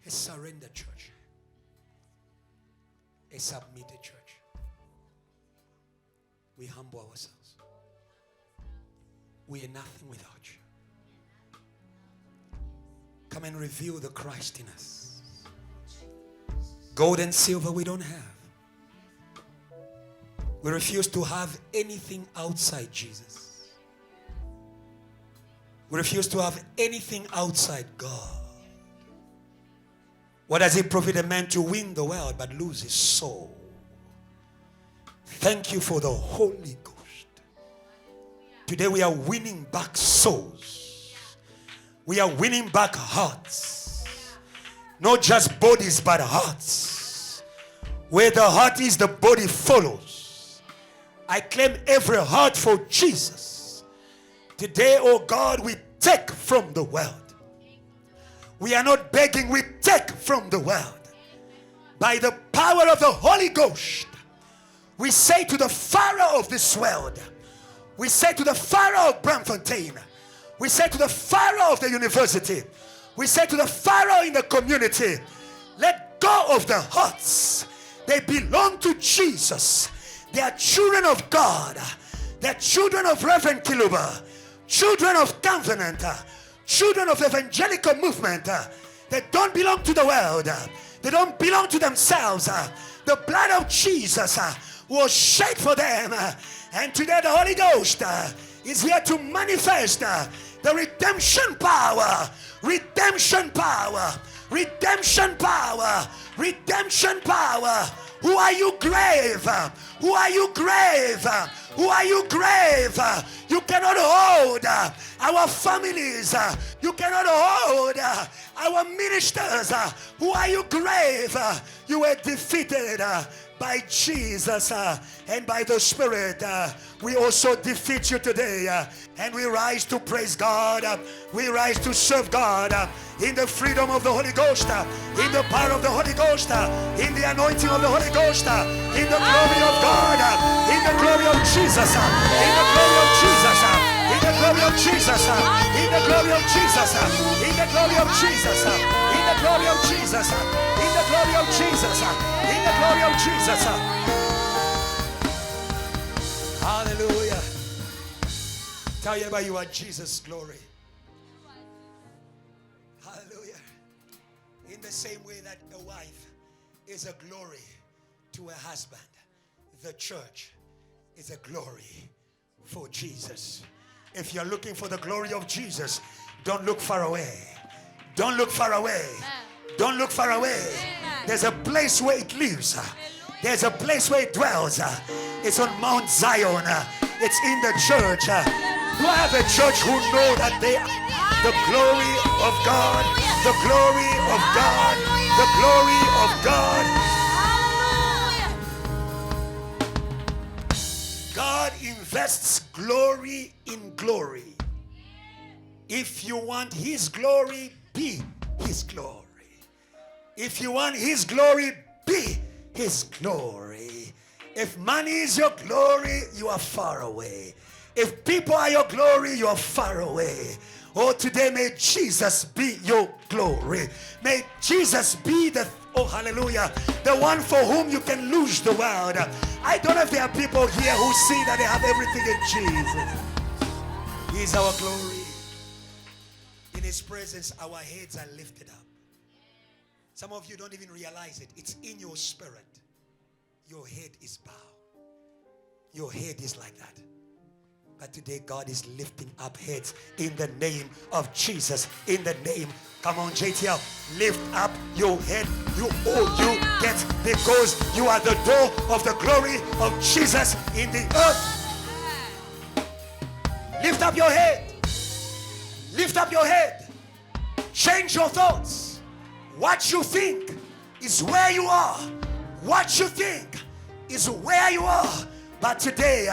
A surrendered church. A submitted church. We humble ourselves. We are nothing without you. Come and reveal the Christ in us. Gold and silver we don't have. We refuse to have anything outside Jesus. We refuse to have anything outside God. What does it profit a man to win the world but lose his soul? Thank you for the Holy Ghost. Today we are winning back souls. We are winning back hearts. Not just bodies but hearts. Where the heart is, the body follows. I claim every heart for Jesus. Today, oh God, we take from the world. We are not begging, we take from the world. By the power of the Holy Ghost, we say to the Pharaoh of this world, we say to the Pharaoh of Braamfontein, we say to the Pharaoh of the university, we say to the Pharaoh in the community, let go of the hearts. They belong to Jesus. They are children of God. They are children of Reverend Kiluba, children of covenant, children of evangelical movement. They don't belong to the world. They don't belong to themselves. The blood of Jesus was shed for them. And today the Holy Ghost is here to manifest the redemption power. Redemption power. Redemption power. Redemption power. Who are you, grave? Who are you, grave? Who are you, grave? You cannot hold our families. You cannot hold our ministers. Who are you, grave? You were defeated by Jesus and by the Spirit. We also defeat you today, and we rise to praise God. We rise to serve God in the freedom of the Holy Ghost, in the power of the Holy Ghost, in the anointing of the Holy Ghost, in the glory of God, in the glory of Jesus, in the glory of Jesus, in the glory of Jesus, in the glory of Jesus, in the glory of Jesus, in the glory of Jesus, in the glory of Jesus, in the glory of Jesus. Hallelujah. Tell you about you are Jesus' glory. Hallelujah. In the same way that a wife is a glory to a husband, the church is a glory for Jesus. If you're looking for the glory of Jesus, don't look far away. Don't look far away. Don't look far away. There's a place where it lives. There's a place where it dwells. It's on Mount Zion. It's in the church. Do I have a church who know that they are the glory of God? The glory of God. The glory of God. God invests glory in glory. If you want his glory, be his glory. If you want his glory, be his glory. If money is your glory, you are far away. If people are your glory, you are far away. Oh, today may Jesus be your glory. May Jesus be the, oh hallelujah, the one for whom you can lose the world. I don't know if there are people here who see that they have everything in Jesus. He is our glory. In his presence, our heads are lifted up. Some of you don't even realize it. It's in your spirit. Your head is bowed. Your head is like that. But today God is lifting up heads in the name of Jesus. In the name. Come on, JTL. Lift up your head. You get, because you are the door of the glory of Jesus in the earth. Lift up your head. Lift up your head. Change your thoughts. What you think is where you are. What you think is where you are. But today,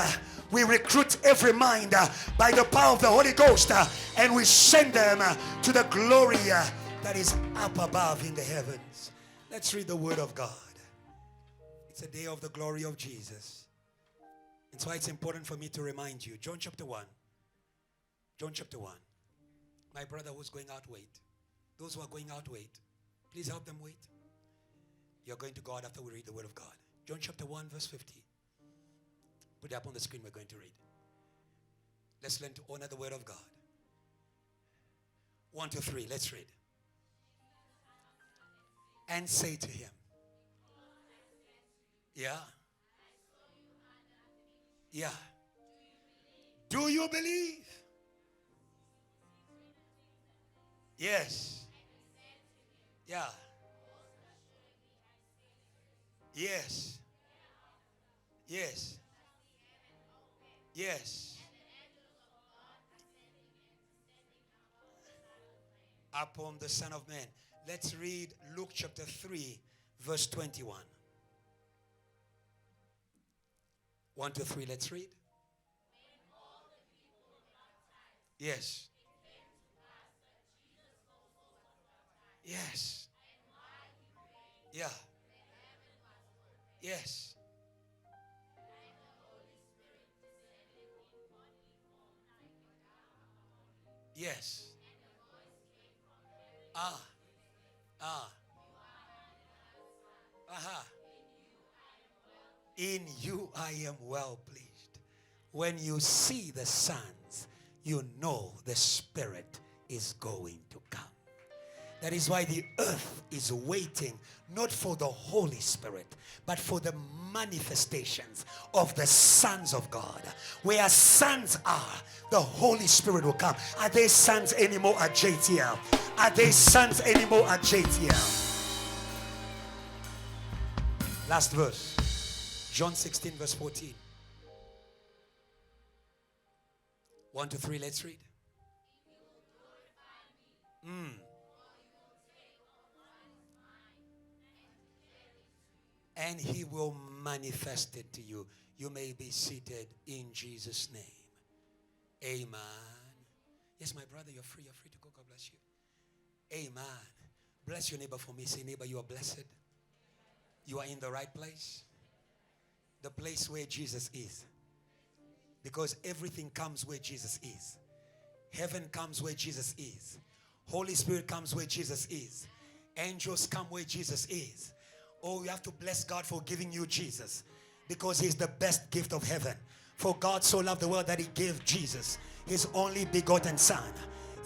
we recruit every mind by the power of the Holy Ghost, and we send them to the glory that is up above in the heavens. Let's read the word of God. It's a day of the glory of Jesus. And so it's important for me to remind you. John chapter 1. John chapter 1. My brother who's going out, wait. Those who are going out, wait. Please help them wait. You're going to God after we read the word of God. John chapter 1 verse 50. Put it up on the screen, we're going to read. Let's learn to honor the word of God. 1, 2, 3, let's read. And say to him. Yeah. Yeah. Do you believe? Yes. Yeah. Yes. Yes. Yes. Upon the Son of Man. Let's read Luke chapter 3, verse 21. 1, 2, 3, let's read. Yes. Yes. Yeah. Yes. Yes. In you I am well pleased. When you see the sons, you know the Spirit is going to come. That is why the earth is waiting, not for the Holy Spirit, but for the manifestations of the sons of God. Where sons are, the Holy Spirit will come. Are they sons anymore at JTL? Are they sons anymore at JTL? Last verse. John 16 verse 14. 1, 2, 3, let's read. And he will manifest it to you. You may be seated in Jesus' name. Amen. Yes, my brother, you're free. You're free to go. God bless you. Amen. Bless your neighbor for me. Say, neighbor, you are blessed. You are in the right place. The place where Jesus is. Because everything comes where Jesus is. Heaven comes where Jesus is. Holy Spirit comes where Jesus is. Angels come where Jesus is. Oh, you have to bless God for giving you Jesus, because he's the best gift of heaven. For God so loved the world that he gave Jesus, his only begotten Son.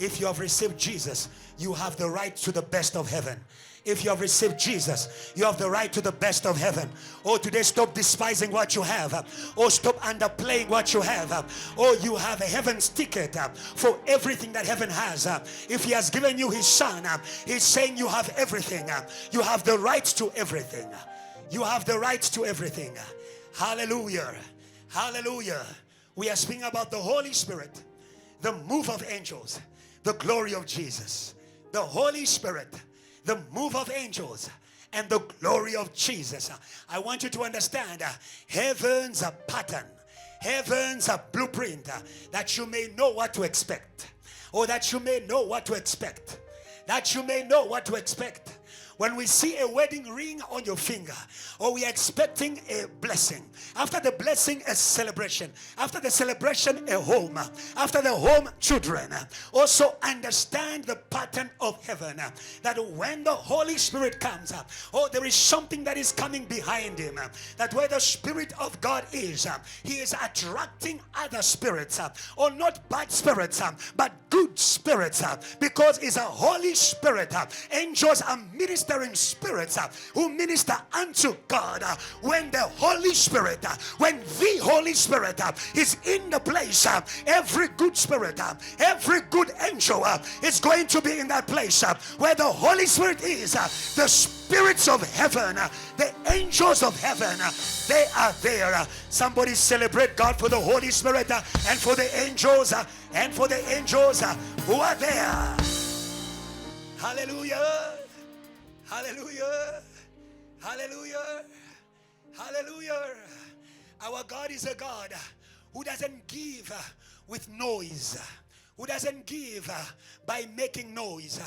If you have received Jesus, you have the right to the best of heaven. If you have received Jesus, you have the right to the best of heaven. Oh, today stop despising what you have. Oh, stop underplaying what you have. Oh, you have a heaven's ticket for everything that heaven has. If he has given you his son, he's saying you have everything. You have the right to everything. You have the right to everything. Hallelujah. Hallelujah. We are speaking about the Holy Spirit, the move of angels, the glory of Jesus. The Holy Spirit, the move of angels, and the glory of Jesus. I want you to understand heaven's a pattern, heaven's a blueprint, that you may know what to expect. Or that you may know what to expect. That you may know what to expect. When we see a wedding ring on your finger, or we are expecting a blessing, after the blessing, a celebration, after the celebration, a home, after the home, children. Also understand the pattern of heaven, that when the Holy Spirit comes, there is something that is coming behind him, that where the Spirit of God is, he is attracting other spirits, or not bad spirits, but good spirits, because it's a Holy Spirit. Angels are ministering spirits who minister unto God. When the Holy Spirit, when the Holy Spirit is in the place, every good spirit, every good angel is going to be in that place. Where the Holy Spirit is, the spirits of heaven, the angels of heaven, they are there. Somebody celebrate God for the Holy Spirit and for the angels who are there. Hallelujah. Hallelujah. Hallelujah. Hallelujah. Our God is a God who doesn't give with noise. Who doesn't give by making noise.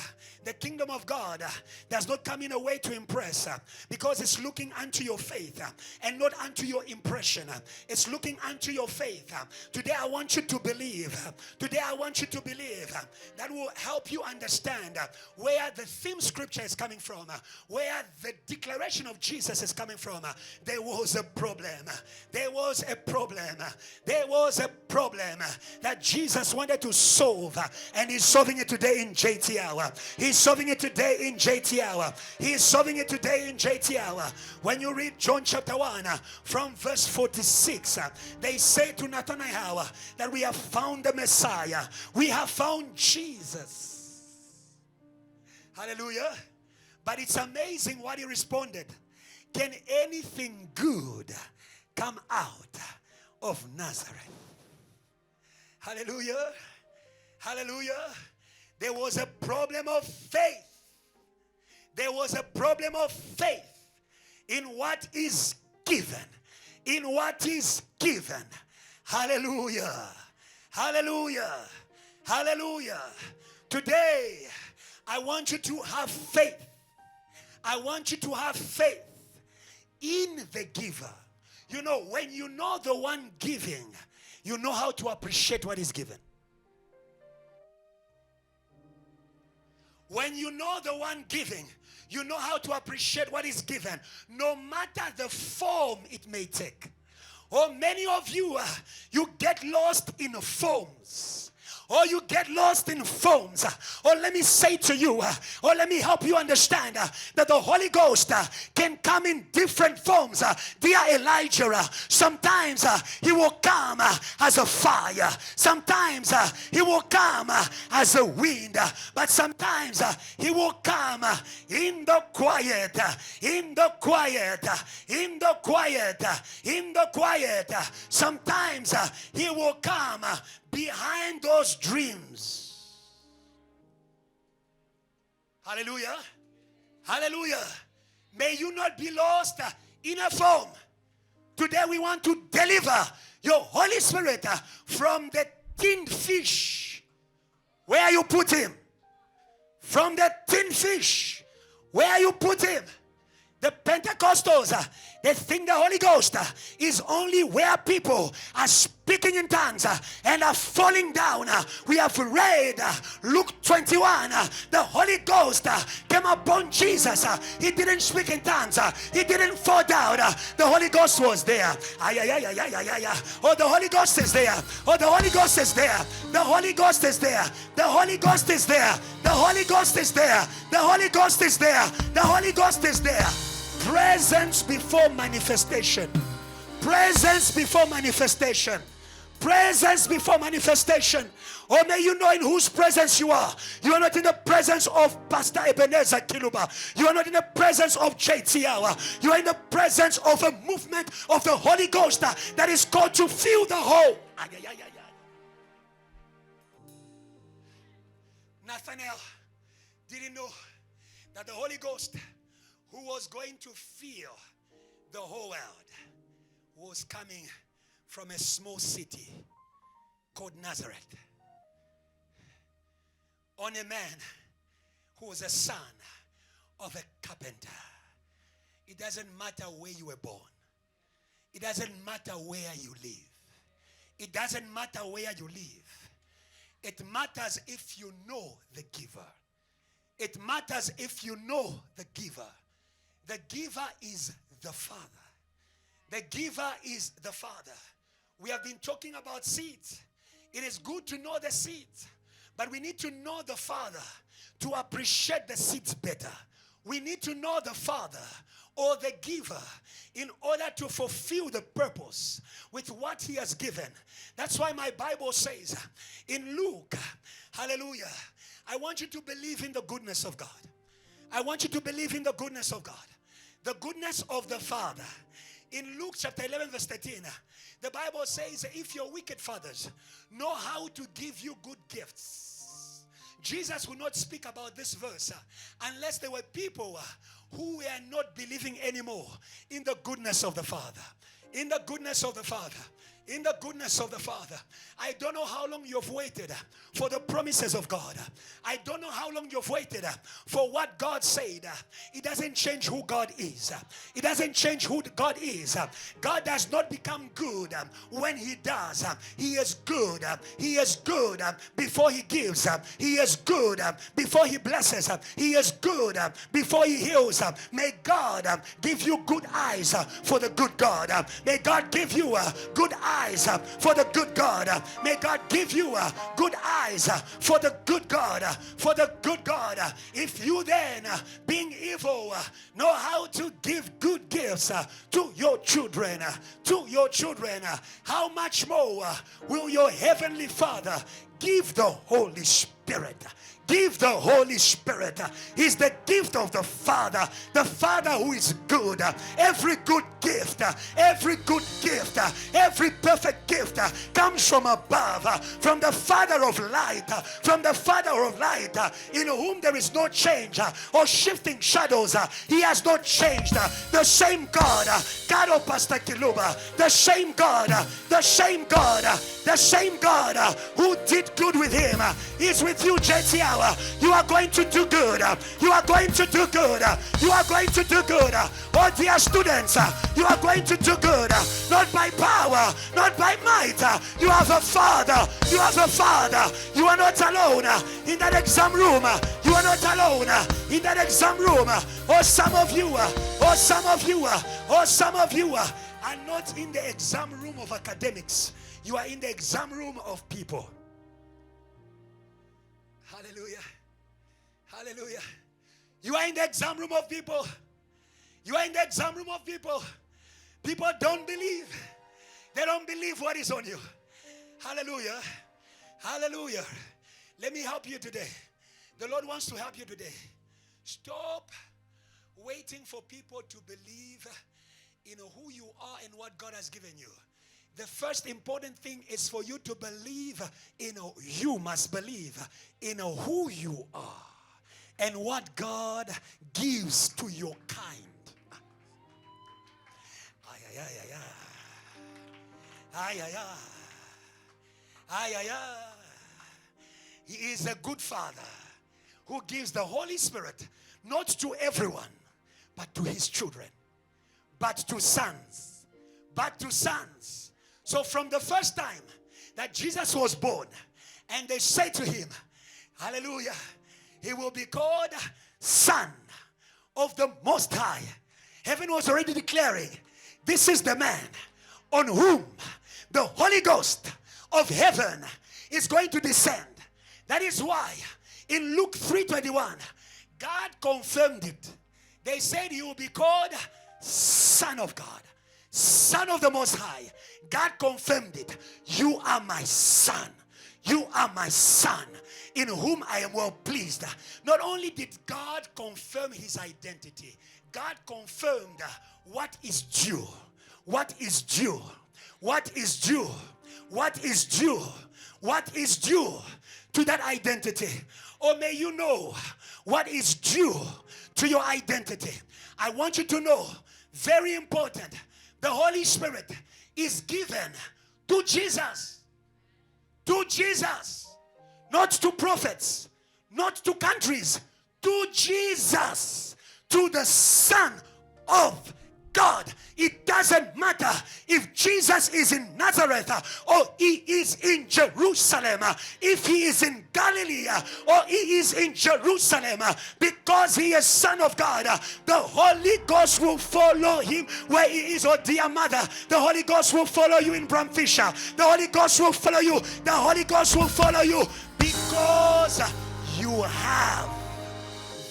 The kingdom of God does not come in a way to impress, because it's looking unto your faith and not unto your impression. It's looking unto your faith. Today I want you to believe. Today I want you to believe. That will help you understand where the theme scripture is coming from, where the declaration of Jesus is coming from. There was a problem. There was a problem. There was a problem that Jesus wanted to solve, and he's solving it today in JT Hour. He's solving it today in JT Hour. He is solving it today in JT Hour. When you read John chapter 1 from verse 46, they say to Nathanael that we have found the Messiah. We have found Jesus. Hallelujah. But it's amazing what he responded. Can anything good come out of Nazareth? Hallelujah. Hallelujah. There was a problem of faith. There was a problem of faith in what is given. In what is given. Hallelujah. Hallelujah. Hallelujah. Today, I want you to have faith. I want you to have faith in the giver. You know, when you know the one giving, you know how to appreciate what is given. When you know the one giving, you know how to appreciate what is given, no matter the form it may take. Oh, many of you, you get lost in forms. Or you get lost in forms. Or let me say to you, or let me help you understand that the Holy Ghost can come in different forms. Dear Elijah, sometimes he will come as a fire. Sometimes he will come as a wind. But sometimes he will come in the quiet. In the quiet. In the quiet. In the quiet. Sometimes he will come behind those dreams. Hallelujah. Hallelujah. May you not be lost in a form. Today we want to deliver your Holy Spirit from the tin fish where you put him. From the tin fish where you put him. The Pentecostals, They think the Holy Ghost is only where people are speaking in tongues and are falling down. We have read Luke 21. The Holy Ghost came upon Jesus. He didn't speak in tongues. He didn't fall down. The Holy Ghost was there. Oh, the Holy Ghost is there. Oh, the Holy Ghost is there. The Holy Ghost is there. The Holy Ghost is there. The Holy Ghost is there. The Holy Ghost is there. The Holy Ghost is there. Presence before manifestation. Presence before manifestation. Presence before manifestation. Or may you know in whose presence you are. You are not in the presence of Pastor Ebenezer Kiluba. You are not in the presence of JTL. You are in the presence of a movement of the Holy Ghost that is called to fill the whole. Nathanael didn't know that the Holy Ghost, who was going to fill the whole world, was coming from a small city called Nazareth, on a man who was a son of a carpenter. It doesn't matter where you were born. It doesn't matter where you live. It doesn't matter where you live. It matters if you know the giver. It matters if you know the giver. The giver is the Father. The giver is the Father. We have been talking about seeds. It is good to know the seeds, but we need to know the Father to appreciate the seeds better. We need to know the Father or the giver in order to fulfill the purpose with what he has given. That's why my Bible says in Luke, hallelujah, I want you to believe in the goodness of God. I want you to believe in the goodness of God. The goodness of the Father. In Luke chapter 11 verse 13, the Bible says, if your wicked fathers know how to give you good gifts. Jesus will not speak about this verse unless there were people who were not believing anymore in the goodness of the Father. In the goodness of the Father. In the goodness of the Father. I don't know how long you've waited for the promises of God. I don't know how long you've waited for what God said. It doesn't change who God is. It doesn't change who God is. God does not become good when he does. He is good. He is good before he gives. He is good before he blesses. He is good before he heals. May God give you good eyes for the good God. May God give you good eyes for the good God. May God give you good eyes for the good God. For the good God. If you then, being evil, know how to give good gifts to your children, how much more will your heavenly Father give the Holy Spirit? Give the Holy Spirit. He's the gift of the Father who is good. Every good gift, every perfect gift comes from above, from the Father of light, in whom there is no change or shifting shadows. He has not changed. The same God, God of Pastor Kiluba, the same God who did good with him is with you, JTL. You are going to do good. You are going to do good. You are going to do good. Oh, dear students, you are going to do good. Not by power, not by might. You have a Father. You have a Father. You are not alone in that exam room. You are not alone in that exam room. Or some of you are not in the exam room of academics. You are in the exam room of people. Hallelujah. Hallelujah. You are in the exam room of people. You are in the exam room of people. People don't believe. They don't believe what is on you. Hallelujah. Hallelujah. Let me help you today. The Lord wants to help you today. Stop waiting for people to believe in who you are and what God has given you. The first important thing is for you to believe in, you must believe in who you are and what God gives to your kind. He is a good Father who gives the Holy Spirit not to everyone, but to his children. but to sons. But to sons. So from the first time that Jesus was born, and they said to him, hallelujah, he will be called Son of the Most High. Heaven was already declaring, this is the man on whom the Holy Ghost of heaven is going to descend. That is why in Luke 3:21, God confirmed it. They said he will be called Son of God, Son of the Most High. God confirmed it. You are my son. You are my son, in whom I am well pleased. Not only did God confirm his identity, God confirmed what is due. What is due? What is due? What is due? What is due to that identity? Or may you know what is due to your identity. I want you to know, very important, the Holy Spirit is given to Jesus. To Jesus. Not to prophets. Not to countries. To Jesus. To the Son of God. It doesn't matter if Jesus is in Nazareth or he is in Jerusalem, if he is in Galilee or he is in Jerusalem, because he is Son of God, the Holy Ghost will follow him where he is. Oh dear mother, the Holy Ghost will follow you in Bramfisher. The Holy Ghost will follow you. The Holy Ghost will follow you because you have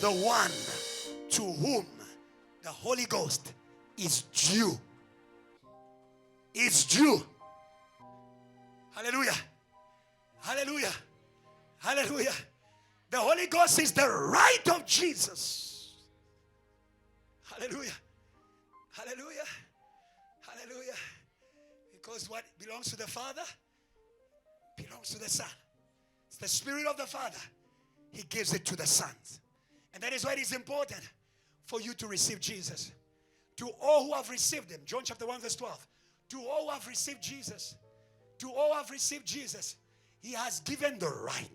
the one to whom the Holy Ghost is due. It's due. Hallelujah. Hallelujah. Hallelujah. The Holy Ghost is the right of Jesus. Hallelujah. Hallelujah. Hallelujah. Because what belongs to the Father belongs to the Son. It's the Spirit of the Father. He gives it to the sons. And that is why it is important for you to receive Jesus. To all who have received him, John chapter 1 verse 12. To all who have received Jesus, to all who have received Jesus, he has given the right.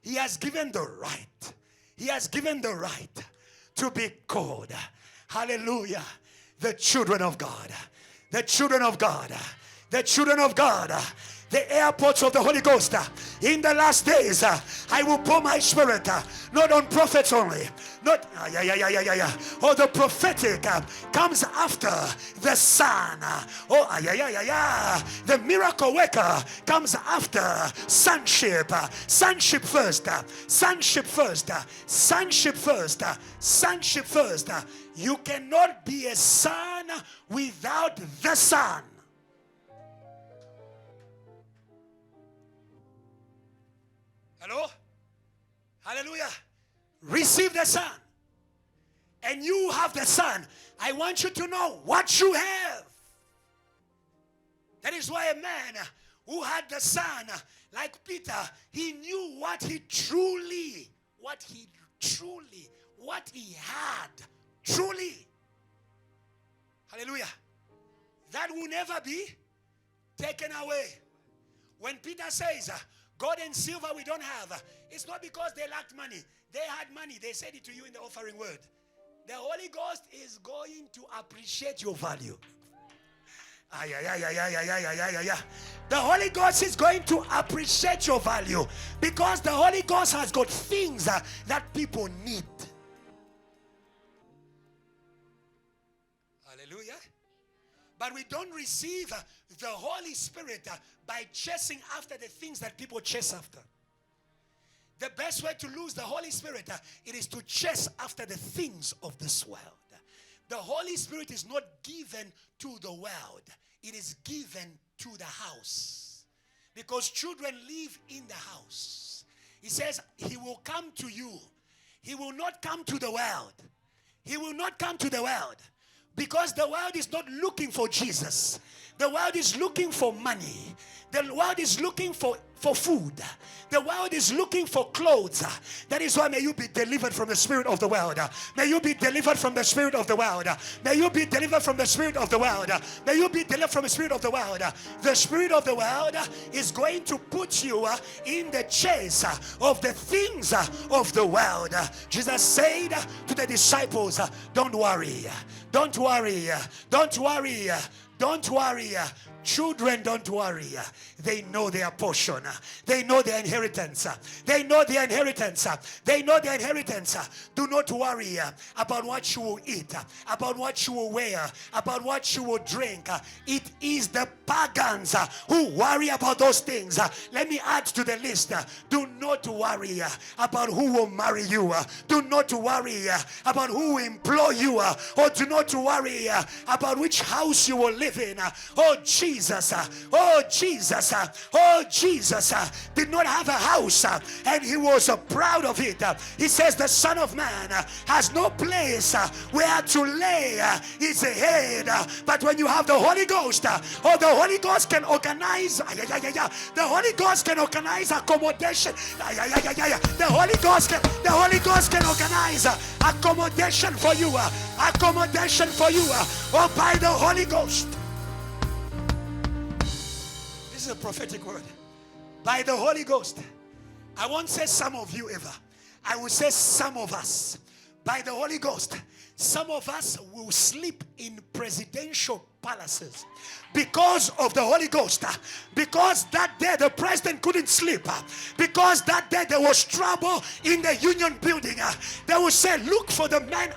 He has given the right. He has given the right to be called, hallelujah, the children of God. The children of God. The children of God. The airports of the Holy Ghost. In the last days, I will pour my spirit not on prophets only. Not or the prophetic comes after the Son. The miracle worker comes after sonship. Sonship first. Sonship first. Sonship first. Sonship first. You cannot be a son without the Son. Hello? Hallelujah. Receive the Son. And you have the Son. I want you to know what you have. That is why a man who had the Son, like Peter, he knew what he had. Truly. Hallelujah. That will never be taken away. When Peter says, gold and silver we don't have, it's not because they lacked money. They had money. They said it to you in the offering word. The Holy Ghost is going to appreciate your value. The Holy Ghost is going to appreciate your value because the Holy Ghost has got things that people need. Hallelujah. But we don't receive the Holy Spirit by chasing after the things that people chase after. The best way to lose the Holy Spirit, it is to chase after the things of this world. The Holy Spirit is not given to the world. It is given to the house. Because children live in the house. He says he will come to you. He will not come to the world. He will not come to the world. Because the world is not looking for Jesus. The world is looking for money. The world is looking for for food. The world is looking for clothes. That is why may you be delivered from the spirit of the world. May you be delivered from the spirit of the world. May you be delivered from the spirit of the world. May you be delivered from the spirit of the world. The spirit of the world is going to put you in the chase of the things of the world. Jesus said to the disciples, don't worry, don't worry, don't worry, don't worry. Children, don't worry. They know their portion. They know their inheritance. They know their inheritance. They know their inheritance. Do not worry about what you will eat, about what you will wear, about what you will drink. It is the pagans who worry about those things. Let me add to the list. Do not worry about who will marry you. Do not worry about who will employ you. Or do not worry about which house you will live in. Oh, Jesus, oh Jesus, oh Jesus did not have a house and he was proud of it. He says the Son of Man has no place where to lay his head. But when you have the Holy Ghost, oh, the Holy Ghost can organize, the Holy Ghost can organize accommodation. The Holy Ghost can organize accommodation for you, accommodation for you, oh, by the Holy Ghost. This is a prophetic word. By the Holy Ghost. I won't say some of you ever. I will say some of us. By the Holy Ghost. Some of us will sleep in presidential palaces because of the Holy Ghost. Because that day the president couldn't sleep. Because that day there was trouble in the Union building. They will say, look for the man.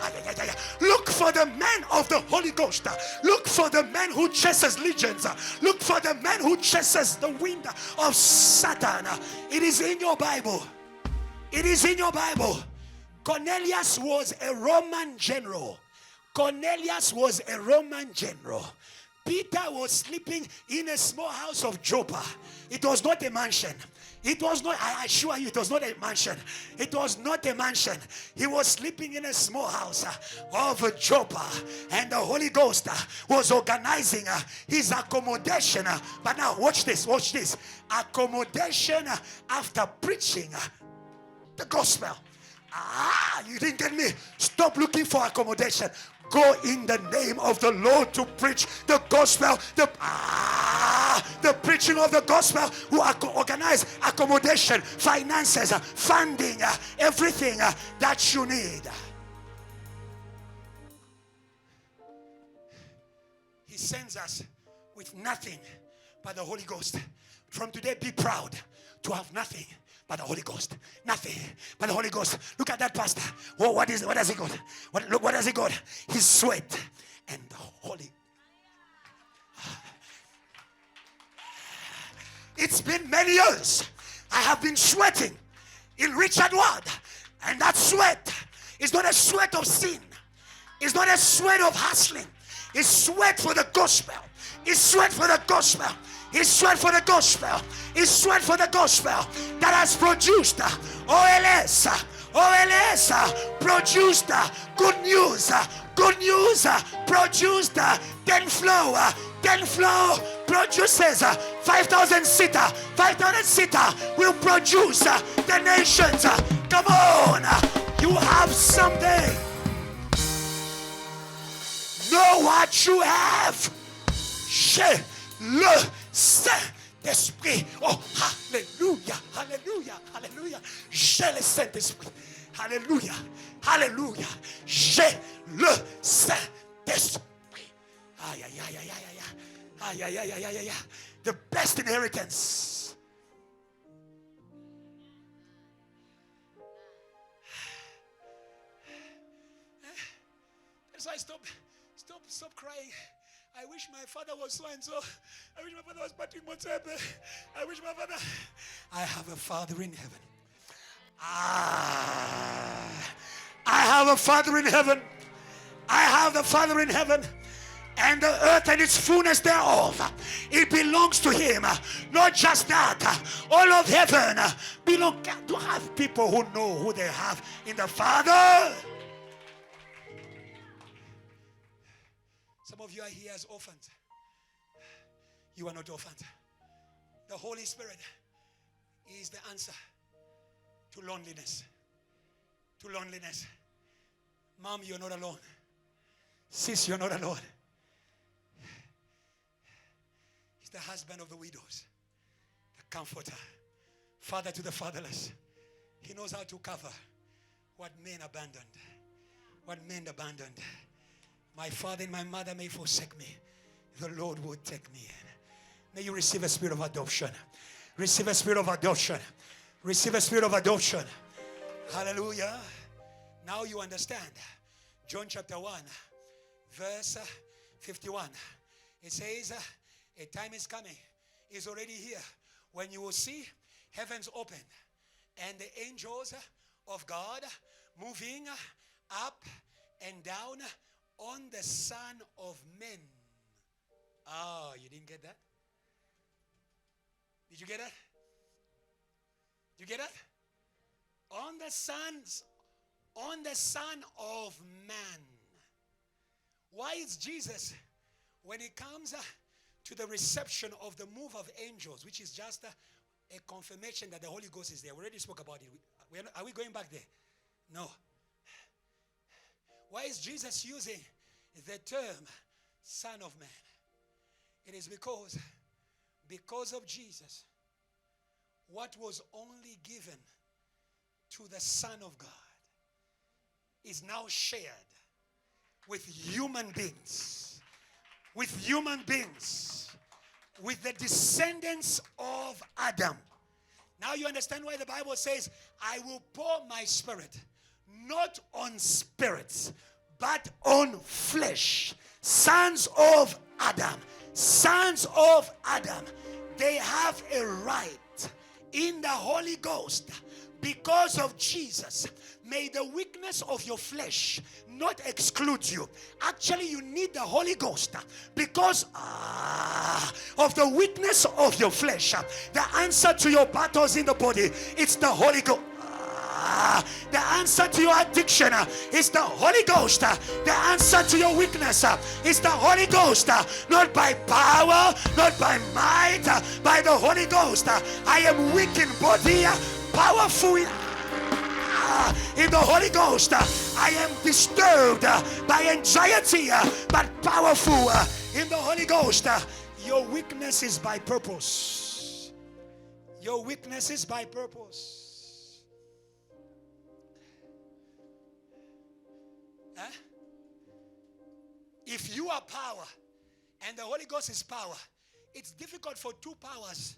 Look for the man of the Holy Ghost. Look for the man who chases legions. Look for the man who chases the wind of Satan. It is in your Bible. It is in your Bible. Cornelius was a Roman general. Cornelius was a Roman general. Peter was sleeping in a small house of Joppa. It was not a mansion. It was not, I assure you, it was not a mansion. It was not a mansion. He was sleeping in a small house of Joppa. And the Holy Ghost was organizing his accommodation. But now watch this, watch this. Accommodation after preaching the gospel. You didn't get me. Stop looking for accommodation. Go in the name of the Lord to preach the gospel. The preaching of the gospel. Who organize accommodation, finances, funding, everything that you need. He sends us with nothing but the Holy Ghost. From today, be proud to have nothing but the Holy Ghost. Nothing but the Holy Ghost. Look at that pastor. Oh, what has he got? Look, what has he got? His sweat and the Holy. It's been many years. I have been sweating in Richard Ward. And that sweat is not a sweat of sin. It's not a sweat of hustling. It's sweat for the gospel. It's sweat for the gospel. It's sweat for the gospel. It's sweat for the gospel that has produced OLS. OLS produced good news. Good news produced 10 flow. 10 flow produces 5,000 seater. 5,000 seater will produce the nations. Come on. You have something. Know what you have. Share. Le Saint-Esprit. Oh, hallelujah, hallelujah, hallelujah. J'ai le Saint-Esprit. Hallelujah, hallelujah. J'ai le Saint-Esprit. Aïe, aïe, aïe, aïe, aïe, aïe, aïe, aïe, aïe, aïe, aïe. The best inheritance. That's why stop crying. I wish my father was so and so. I wish my father was Patrick Motsepe. I wish my father. I have a Father in heaven. I have a Father in heaven. I have the Father in heaven. And the earth and its fullness thereof, it belongs to him. Not just that, all of heaven belongs to have people who know who they have in the Father. Some of you are here as orphans. You are not orphans. The Holy Spirit He is the answer to loneliness. To loneliness. Mom, you're not alone. Sis, you're not alone. He's the husband of the widows, the comforter, father to the fatherless. He knows how to cover what men abandoned. What men abandoned. My father and my mother may forsake me. The Lord will take me in. May you receive a spirit of adoption. Receive a spirit of adoption. Receive a spirit of adoption. Hallelujah. Now you understand. John chapter 1, verse 51. It says, a time is coming, is already here, when you will see heavens open and the angels of God moving up and down on the Son of Men. Oh, you didn't get that? Did you get that? Did you get that? On the Son of Man. Why is Jesus, when it comes to the reception of the move of angels, which is just a confirmation that the Holy Ghost is there. We already spoke about it. Are we going back there? No. Why is Jesus using the term Son of Man? It is because of Jesus, what was only given to the Son of God is now shared with human beings. With human beings. With the descendants of Adam. Now you understand why the Bible says, I will pour my spirit not on spirits, but on flesh. Sons of Adam. Sons of Adam. They have a right in the Holy Ghost because of Jesus. May the weakness of your flesh not exclude you. Actually, you need the Holy Ghost because of the weakness of your flesh. The answer to your battles in the body, it's the Holy Ghost. The answer to your addiction is the Holy Ghost. The answer to your weakness is the Holy Ghost. Not by power, not by might, by the Holy Ghost. I am weak in body, powerful in the Holy Ghost. I am disturbed by anxiety, but powerful in the Holy Ghost. Your weakness is by purpose. Your weakness is by purpose. Huh? If you are power and the Holy Ghost is power, it's difficult for two powers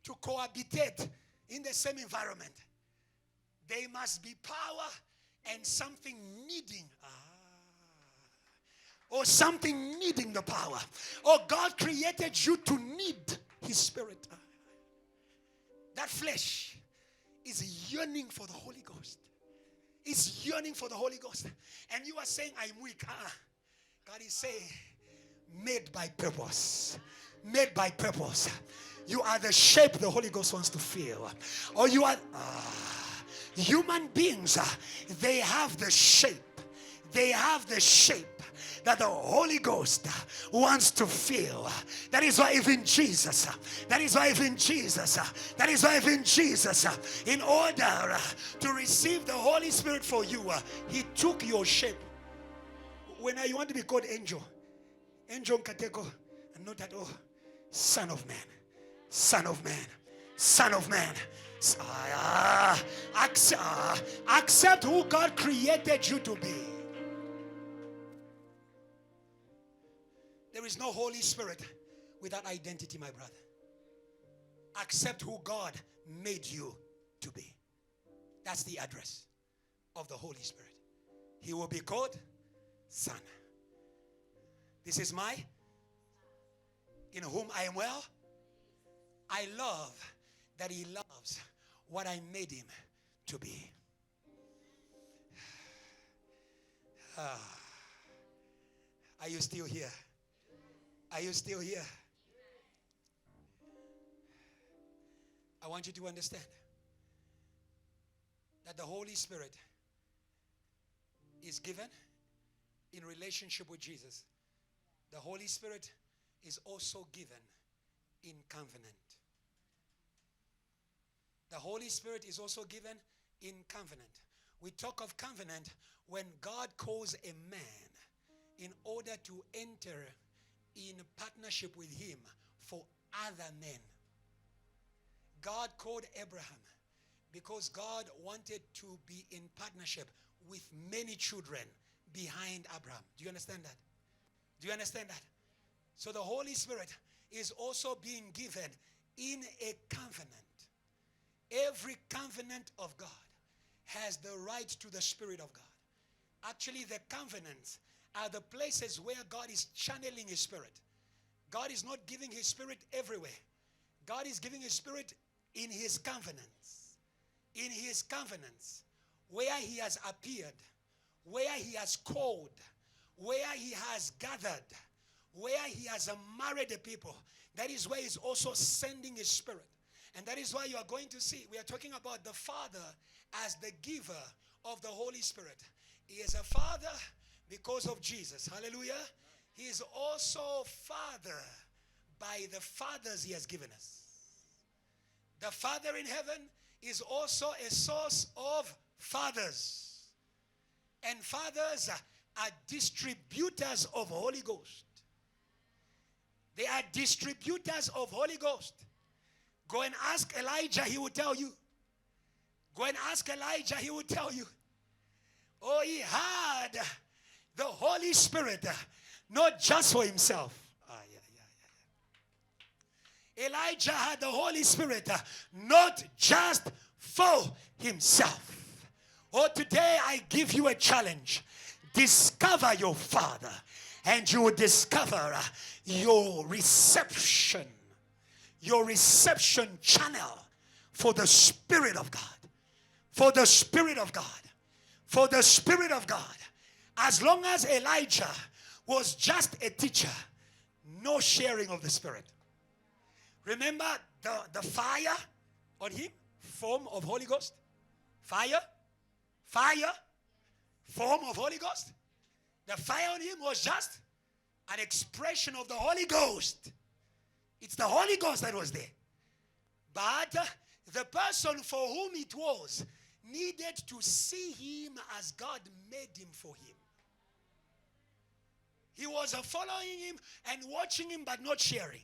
to cohabitate in the same environment. They must be power and something needing. Or something needing the power. Or God created you to need His Spirit. That flesh is yearning for the Holy Ghost. It's yearning for the Holy Ghost. And you are saying, I'm weak. God is saying, made by purpose. Made by purpose. You are the shape the Holy Ghost wants to fill. Or you are... human beings, they have the shape. They have the shape that the Holy Ghost wants to fill. That is why even Jesus, in order to receive the Holy Spirit for you, He took your shape. When you want to be called angel Nkateko, and not at all, Son of Man, Son of Man, Son of Man. Accept who God created you to be. There is no Holy Spirit without identity, my brother. Accept who God made you to be. That's the address of the Holy Spirit. He will be called Son. This is my, in whom I am well. I love that He loves what I made Him to be. Are you still here? Are you still here? I want you to understand that the Holy Spirit is given in relationship with Jesus. The Holy Spirit is also given in covenant. The Holy Spirit is also given in covenant. We talk of covenant when God calls a man in order to enter in partnership with him for other men. God called Abraham because God wanted to be in partnership with many children behind Abraham. Do you understand that? Do you understand that? So the Holy Spirit is also being given in a covenant. Every covenant of God has the right to the Spirit of God. Actually, the covenants are the places where God is channeling his Spirit. God is not giving his Spirit everywhere. God is giving his Spirit in his covenants. In his covenants, where he has appeared, where he has called, where he has gathered, where he has married the people. That is where he's also sending his Spirit. And that is why you are going to see, we are talking about the Father as the giver of the Holy Spirit. He is a Father because of Jesus. Hallelujah. He is also Father by the fathers he has given us. The Father in heaven is also a source of fathers. And fathers are distributors of Holy Ghost. They are distributors of Holy Ghost. Go and ask Elijah, he will tell you. Go and ask Elijah, he will tell you. Oh, he had the Holy Spirit, not just for himself. Elijah had the Holy Spirit, not just for himself. Oh, today I give you a challenge. Discover your Father, and you will discover your reception channel for the Spirit of God. For the Spirit of God. For the Spirit of God. As long as Elijah was just a teacher, no sharing of the Spirit. Remember the fire on him? Form of Holy Ghost? Fire? Form of Holy Ghost? The fire on him was just an expression of the Holy Ghost. It's the Holy Ghost that was there. But the person for whom it was needed to see him as God made him for him. He was following him and watching him but not sharing.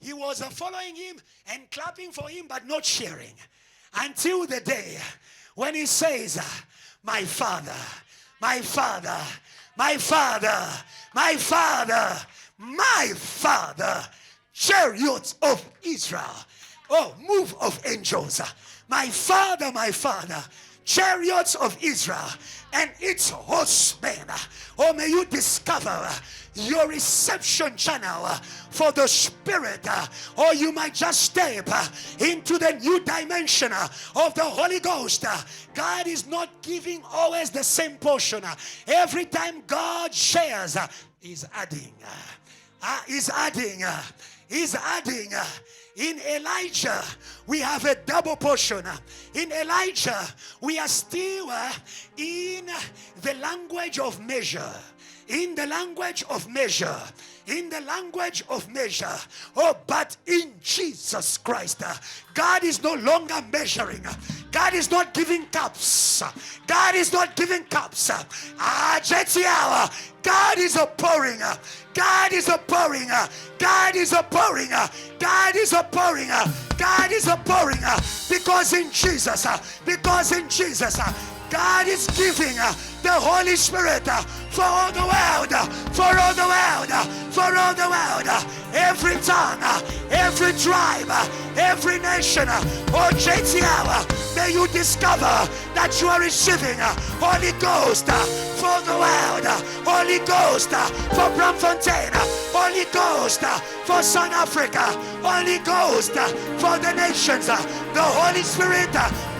He was following him and clapping for him but not sharing. Until the day when he says, my Father, my Father, my Father, my Father, my Father, chariots of Israel, oh, move of angels, my Father, chariots of Israel and its horsemen. Oh, may you discover your reception channel for the Spirit, or you might just step into the new dimension of the Holy Ghost. God is not giving always the same portion. Every time God shares, he's adding. He's adding. In Elijah, we have a double portion. In Elijah, we are still in the language of measure. In the language of measure. In the language of measure. Oh, but in Jesus Christ, God is no longer measuring. God is not giving cups. God is not giving cups. God is a pouring. God is a pouring. God is a pouring. God is a pouring. God is a pouring. Because in Jesus, God is giving the Holy Spirit for all the world, for all the world, for all the world. Every tongue, every tribe, every nation. Oh, JTL, may you discover that you are receiving Holy Ghost for the world, Holy Ghost for Braamfontein, Holy Ghost for South Africa, Holy Ghost for the nations. The Holy Spirit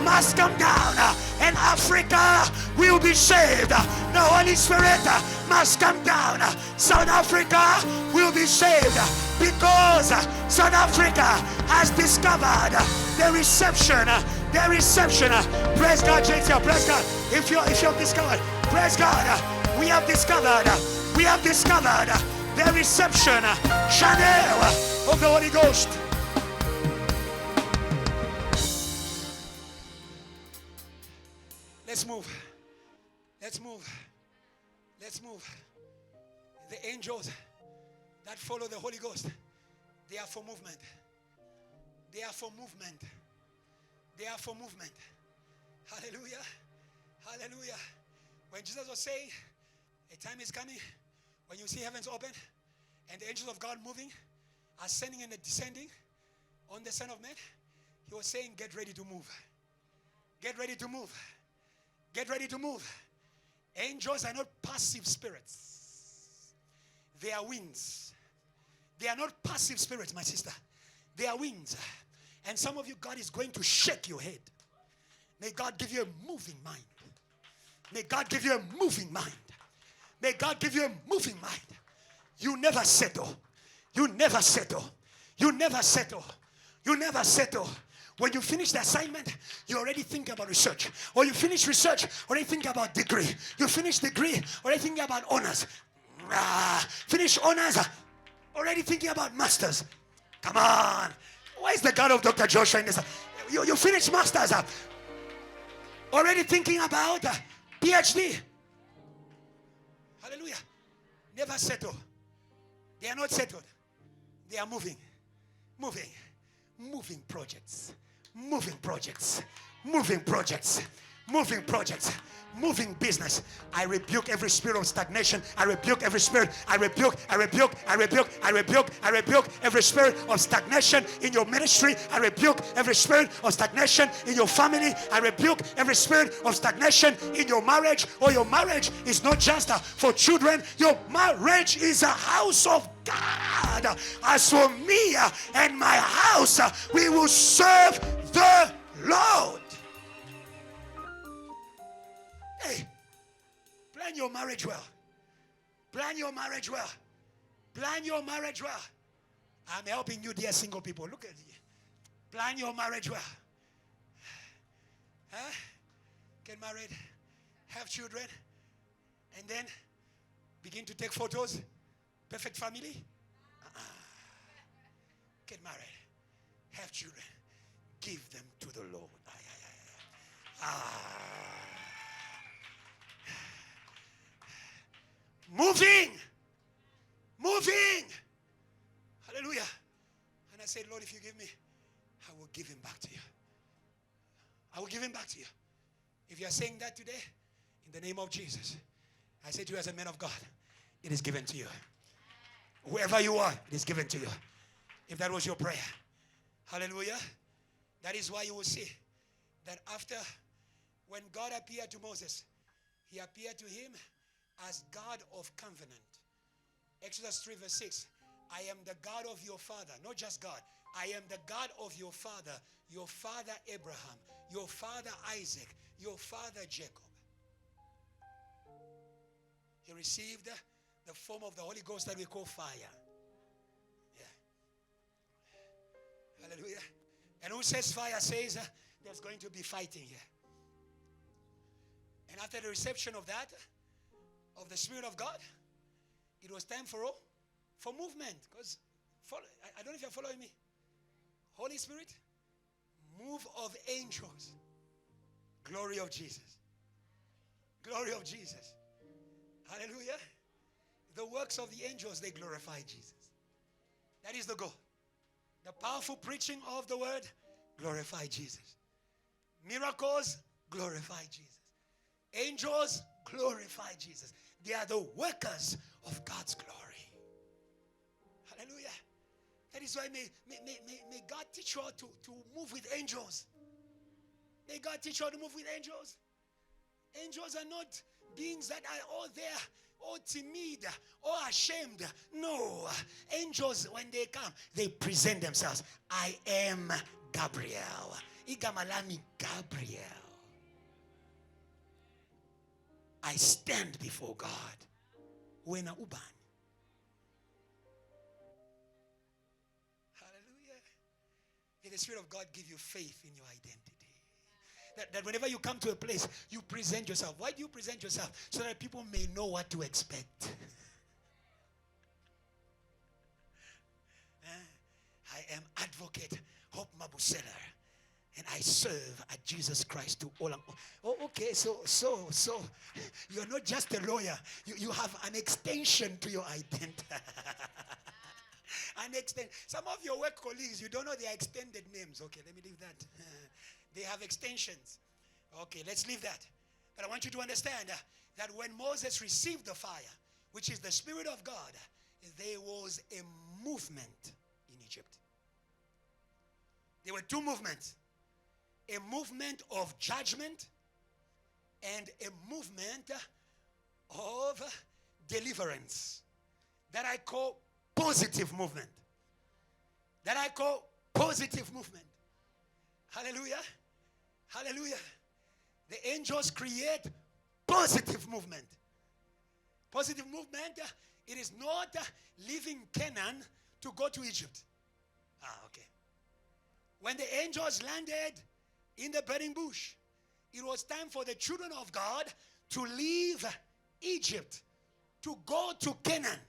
must come down and Africa will be saved. The Holy Spirit must come down. South Africa will be saved because South Africa has discovered the reception. Praise God, JTL, praise God. If you have discovered, praise God, we have discovered the reception channel of the Holy Ghost. Let's move. Let's move. Let's move. The angels that follow the Holy Ghost, they are for movement. They are for movement. They are for movement. Hallelujah. Hallelujah. When Jesus was saying, a time is coming when you see heavens open and the angels of God moving, ascending and descending on the Son of Man, he was saying, get ready to move. Get ready to move. Get ready to move. Angels are not passive spirits. They are winds. They are not passive spirits, my sister. They are winds. And some of you, God is going to shake your head. May God give you a moving mind. May God give you a moving mind. May God give you a moving mind. You never settle. You never settle. You never settle. You never settle. When you finish the assignment, you already think about research. Or you finish research, already think about degree. You finish degree, already thinking about honors. Finish honors, already thinking about masters. Come on. Why is the God of Dr. Joshua in this? You finish masters, already thinking about PhD. Hallelujah. Never settle. They are not settled. They are moving. Moving. Moving projects. Moving projects. Moving projects. Moving projects. Moving business. I rebuke every spirit of stagnation. I rebuke every spirit. I rebuke every spirit of stagnation in your ministry. I rebuke every spirit of stagnation in your family. I rebuke every spirit of stagnation in your marriage. Or your marriage is not just for children. Your marriage is a house of God. As for me and my house, we will serve the Lord. Hey, plan your marriage well. Plan your marriage well. Plan your marriage well. I'm helping you, dear single people. Look at you. Plan your marriage well. Huh? Get married, have children, and then begin to take photos. Perfect family. Get married, have children, give them to the Lord. Moving. Hallelujah. And I said, Lord, if you give me, I will give him back to you. I will give him back to you. If you are saying that today, in the name of Jesus, I say to you as a man of God, it is given to you. Whoever you are, it is given to you. If that was your prayer. Hallelujah. That is why you will see that after, when God appeared to Moses, he appeared to him as God of covenant. Exodus 3 verse 6. I am the God of your father. Not just God. I am the God of your father Abraham, your father Isaac, your father Jacob. He received the form of the Holy Ghost that we call fire. Yeah. Hallelujah. And who says fire says there's going to be fighting here. And after the reception of that, of the Spirit of God, it was time for movement. Because I don't know if you're following me. Holy Spirit, move of angels. Glory of Jesus. Glory of Jesus. Hallelujah. The works of the angels, they glorify Jesus. That is the goal. The powerful preaching of the word, glorify Jesus. Miracles, glorify Jesus. Angels, glorify Jesus. They are the workers of God's glory. Hallelujah. That is why may God teach you how to move with angels. May God teach you how to move with angels. Angels are not beings that are all there, all timid, or ashamed. No. Angels, when they come, they present themselves. I am Gabriel. Igamalami Gabriel. I stand before God. Wena uban. Hallelujah. May the Spirit of God give you faith in your identity. That whenever you come to a place, you present yourself. Why do you present yourself? So that people may know what to expect. I am Advocate Hope Mabuseller. and I serve a Jesus Christ to all. Oh, okay, so you're not just a lawyer. You have an extension to your identity. Some of your work colleagues, you don't know their extended names. Okay, let me leave that. They have extensions. Okay, let's leave that. But I want you to understand that when Moses received the fire, which is the Spirit of God, there was a movement in Egypt. There were two movements. A movement of judgment and a movement of deliverance that I call positive movement. That I call positive movement. Hallelujah. Hallelujah. The angels create positive movement. Positive movement, it is not leaving Canaan to go to Egypt. Okay. When the angels landed in the burning bush, it was time for the children of God to leave Egypt, to go to Canaan,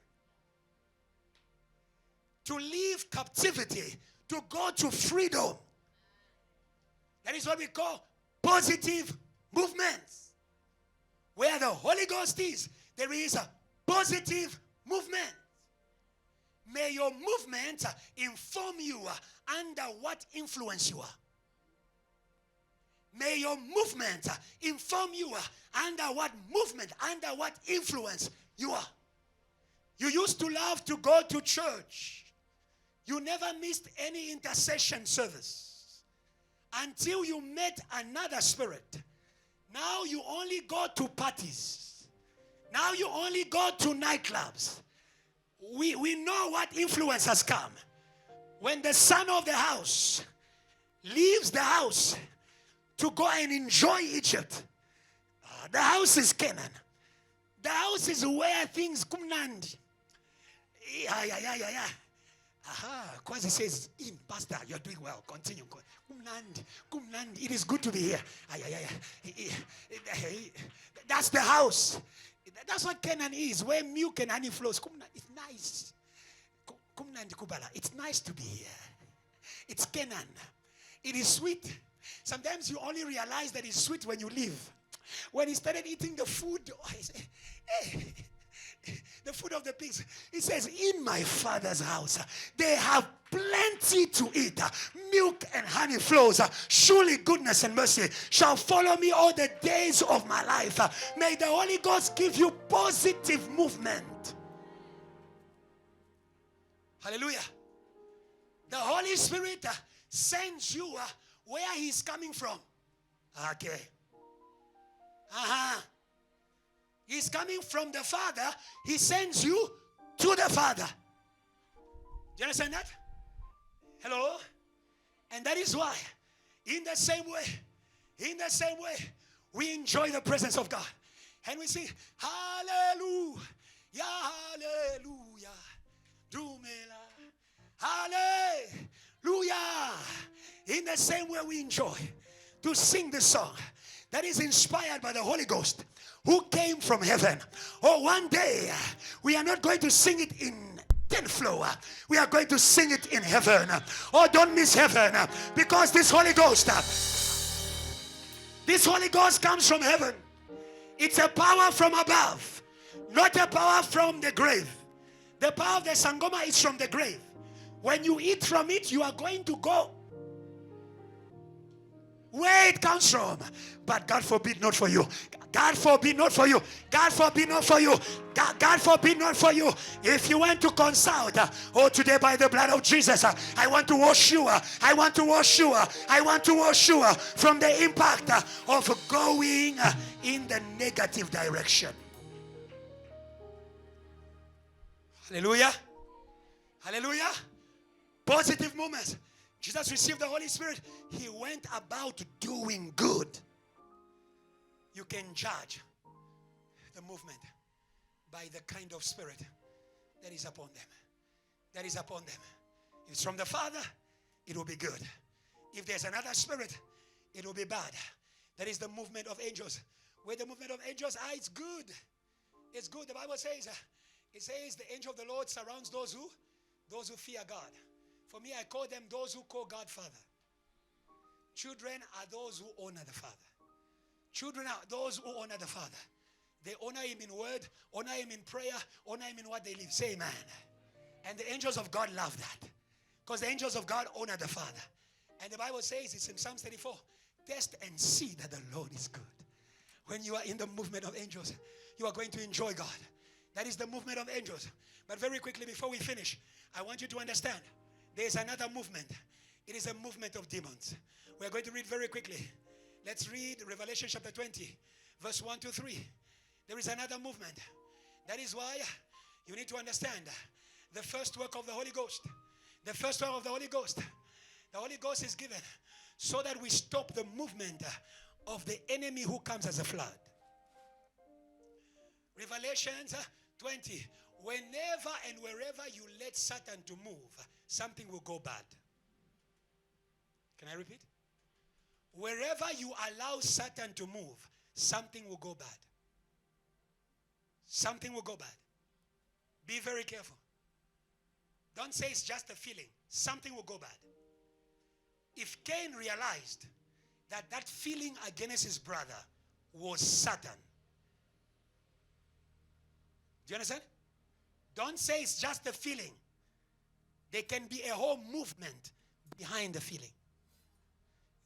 to leave captivity, to go to freedom. That is what we call positive movements. Where the Holy Ghost is, there is a positive movement. May your movement inform you under what influence you are. May your movement inform you under what movement, under what influence you are. You used to love to go to church. You never missed any intercession service until you met another spirit. Now you only go to parties. Now you only go to nightclubs. We know what influence has come. When the son of the house leaves the house to go and enjoy Egypt, the house is Canaan. The house is where things kumnandi. Yeah. Aha, Kwasi says, Pastor, you're doing well. Continue. Kumnandi. It is good to be here. That's the house. That's what Canaan is, where milk and honey flows. It's nice. Kumnandi Kubala. It's nice to be here. It's Canaan. It is sweet. Sometimes you only realize that it's sweet when you leave. When he started eating the food, he said, hey, the food of the pigs. He says, in my Father's house, they have plenty to eat. Milk and honey flows. Surely goodness and mercy shall follow me all the days of my life. May the Holy Ghost give you positive movement. Hallelujah. The Holy Spirit sends you where he's coming from. Okay. He's coming from the Father. He sends you to the Father. Do you understand that? Hello? And that is why, in the same way, we enjoy the presence of God. And we sing, hallelujah, hallelujah, dumela, hallelujah. In the same way we enjoy to sing this song that is inspired by the Holy Ghost who came from heaven. Oh, one day we are not going to sing it in 10th floor. We are going to sing it in heaven. Oh, don't miss heaven, because this Holy Ghost comes from heaven. It's a power from above, not a power from the grave. The power of the Sangoma is from the grave. When you eat from it, you are going to go where it comes from. But God forbid not for you. God forbid not for you. God forbid not for you. God forbid not for you. If you want to consult, today by the blood of Jesus, I want to wash you. I want to wash you. I want to wash you from the impact of going in the negative direction. Hallelujah. Hallelujah. Positive moments. Jesus received the Holy Spirit. He went about doing good. You can judge the movement by the kind of spirit that is upon them. That is upon them. If it's from the Father, it will be good. If there's another spirit, it will be bad. That is the movement of angels. Where the movement of angels are, it's good. It's good. The Bible says, it says the angel of the Lord surrounds those who fear God. For me, I call them those who call God Father. Children are those who honor the Father. Children are those who honor the Father. They honor him in word, honor him in prayer, honor him in what they live. Say amen. And the angels of God love that. Because the angels of God honor the Father. And the Bible says, it's in Psalms 34, test and see that the Lord is good. When you are in the movement of angels, you are going to enjoy God. That is the movement of angels. But very quickly before we finish, I want you to understand, there is another movement. It is a movement of demons. We are going to read very quickly. Let's read Revelation chapter 20, verse 1 to 3. There is another movement. That is why you need to understand the first work of the Holy Ghost. The first work of the Holy Ghost. The Holy Ghost is given so that we stop the movement of the enemy who comes as a flood. Revelation 20. Whenever and wherever you let Satan to move, something will go bad. Can I repeat? Wherever you allow Satan to move, something will go bad. Something will go bad. Be very careful. Don't say it's just a feeling. Something will go bad. If Cain realized that that feeling against his brother was Satan. Do you understand? Don't say it's just a feeling. There can be a whole movement behind the feeling.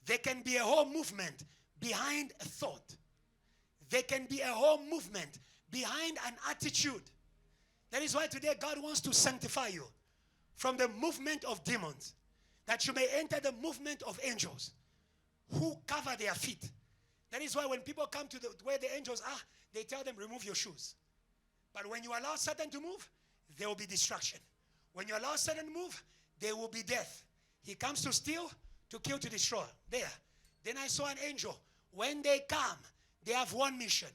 There can be a whole movement behind a thought. There can be a whole movement behind an attitude. That is why today God wants to sanctify you from the movement of demons, that you may enter the movement of angels who cover their feet. That is why when people come to where the angels are, they tell them, remove your shoes. But when you allow Satan to move, there will be destruction. When you allow Satan to move, there will be death. He comes to steal, to kill, to destroy. There. Then I saw an angel. When they come, they have one mission.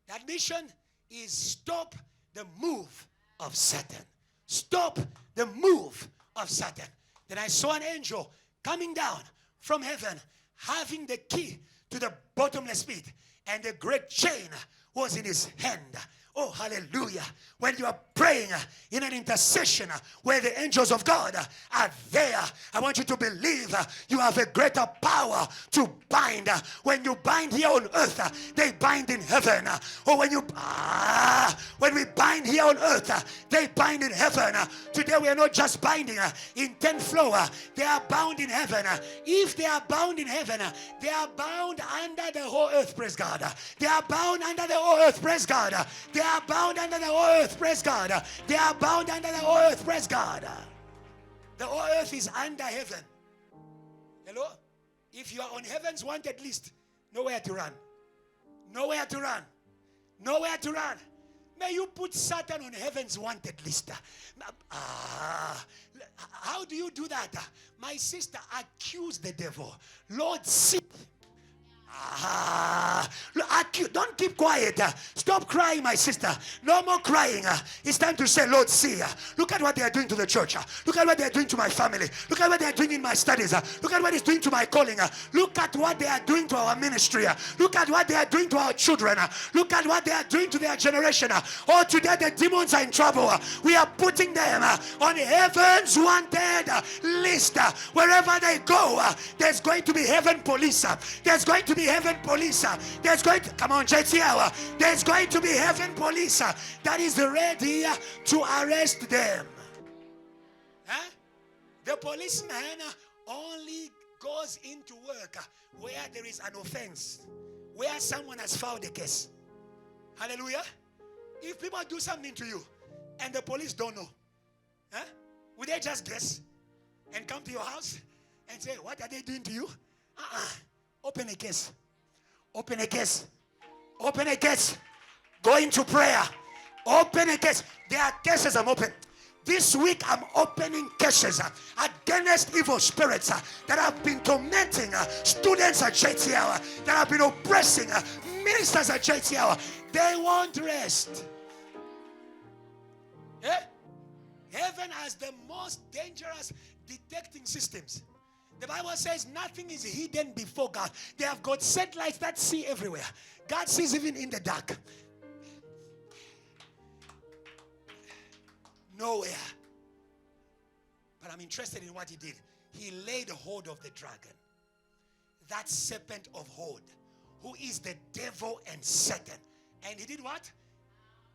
That mission is stop the move of Satan. Stop the move of Satan. Then I saw an angel coming down from heaven, having the key to the bottomless pit, and the great chain was in his hand. Oh, hallelujah. When you are praying in an intercession where the angels of God are there, I want you to believe you have a greater power to bind. When you bind here on earth, they bind in heaven. Or when we bind here on earth, they bind in heaven. Today we are not just binding in 10th floor. They are bound in heaven. If they are bound in heaven, they are bound under the whole earth, praise God. They are bound under the whole earth, praise God. They are bound under the whole earth, praise God. They are bound under the whole earth, praise God. The whole earth is under heaven. Hello? If you are on heaven's wanted list, nowhere to run. Nowhere to run. Nowhere to run. May you put Satan on heaven's wanted list. How do you do that? My sister, accuse the devil. Lord, see. Don't keep quiet. Stop crying, my sister. No more crying. It's time to say, Lord, see. Look at what they are doing to the church. Look at what they are doing to my family. Look at what they are doing in my studies. Look at what it's doing to my calling. Look at what they are doing to our ministry. Look at what they are doing to our children. Look at what they are doing to their generation. Oh, today the demons are in trouble. We are putting them on heaven's wanted list. Wherever they go, there's going to be heaven police. There's going to be heaven police. There's going to, come on, JTL. There's going to be heaven police that is ready to arrest them. Huh? The policeman only goes into work where there is an offense, where someone has filed a case. Hallelujah. If people do something to you and the police don't know, huh? Would they just guess and come to your house and say, what are they doing to you? Open a case. Open a case. Open a case. Go into prayer. Open a case. There are cases I'm open. This week I'm opening cases against evil spirits that have been tormenting students at JTL, that have been oppressing ministers at JTL. They won't rest. Yeah? Heaven has the most dangerous detecting systems. The Bible says nothing is hidden before God. They have got satellites that see everywhere. God sees even in the dark. Nowhere. But I'm interested in what he did. He laid hold of the dragon. that serpent of old, who is the devil and Satan. And he did what?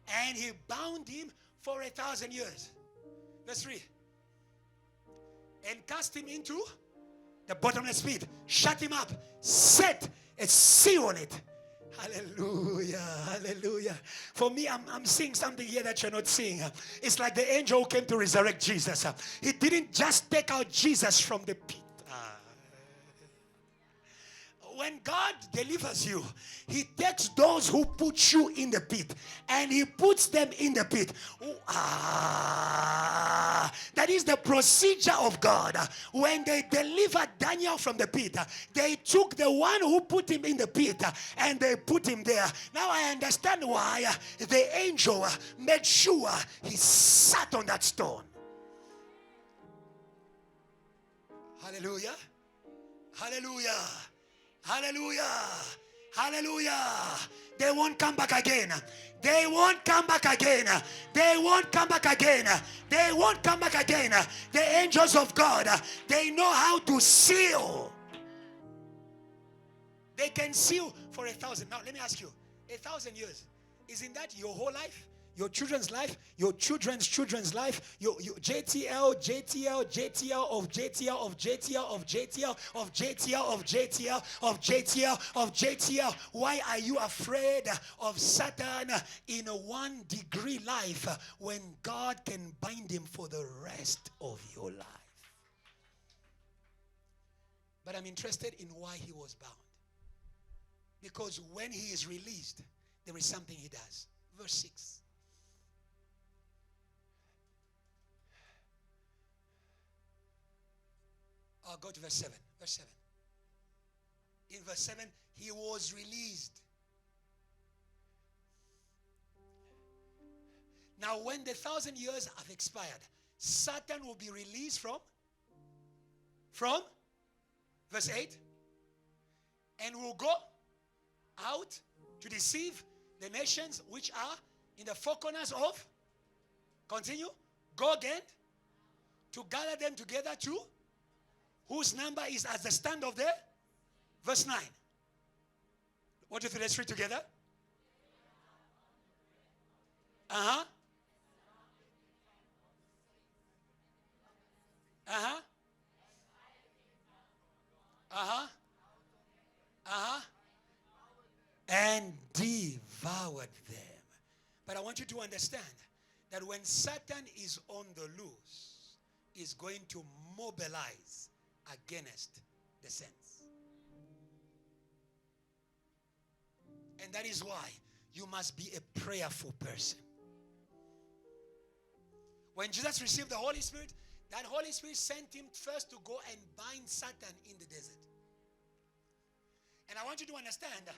And he bound him for 1,000 years. Verse 3. And cast him into the bottomless pit. Shut him up. Set a seal on it. Hallelujah. Hallelujah. For me, I'm seeing something here that you're not seeing. It's like the angel who came to resurrect Jesus. He didn't just take out Jesus from the pit. When God delivers you, he takes those who put you in the pit and he puts them in the pit. That is the procedure of God. When they delivered Daniel from the pit, they took the one who put him in the pit and they put him there. Now I understand why the angel made sure he sat on that stone. Hallelujah. Hallelujah. Hallelujah. Hallelujah. They won't come back again. They won't come back again. They won't come back again. They won't come back again. The angels of God, they know how to seal. They can seal for 1,000. Now let me ask you, 1,000 years, isn't that your whole life? Your children's life, your children's life, your JTL of JTL of JTL of JTL of JTL of JTL of JTL. Why are you afraid of Satan in a 1 degree life when God can bind him for the rest of your life? But I'm interested in why he was bound. Because when he is released, there is something he does. Verse 6. Go to verse 7. Verse 7. In verse 7, he was released. Now, when the 1,000 years have expired, Satan will be released from verse 8, and will go out to deceive the nations which are in the four corners of, continue, go again, to gather them together to, whose number is as the stand of the, verse 9. What if let's read together? Uh-huh. Uh-huh. Uh-huh. Uh-huh. And devoured them. But I want you to understand that when Satan is on the loose, he's going to mobilize against the saints. And that is why you must be a prayerful person. When Jesus received the Holy Spirit, that Holy Spirit sent him first to go and bind Satan in the desert. And I want you to understand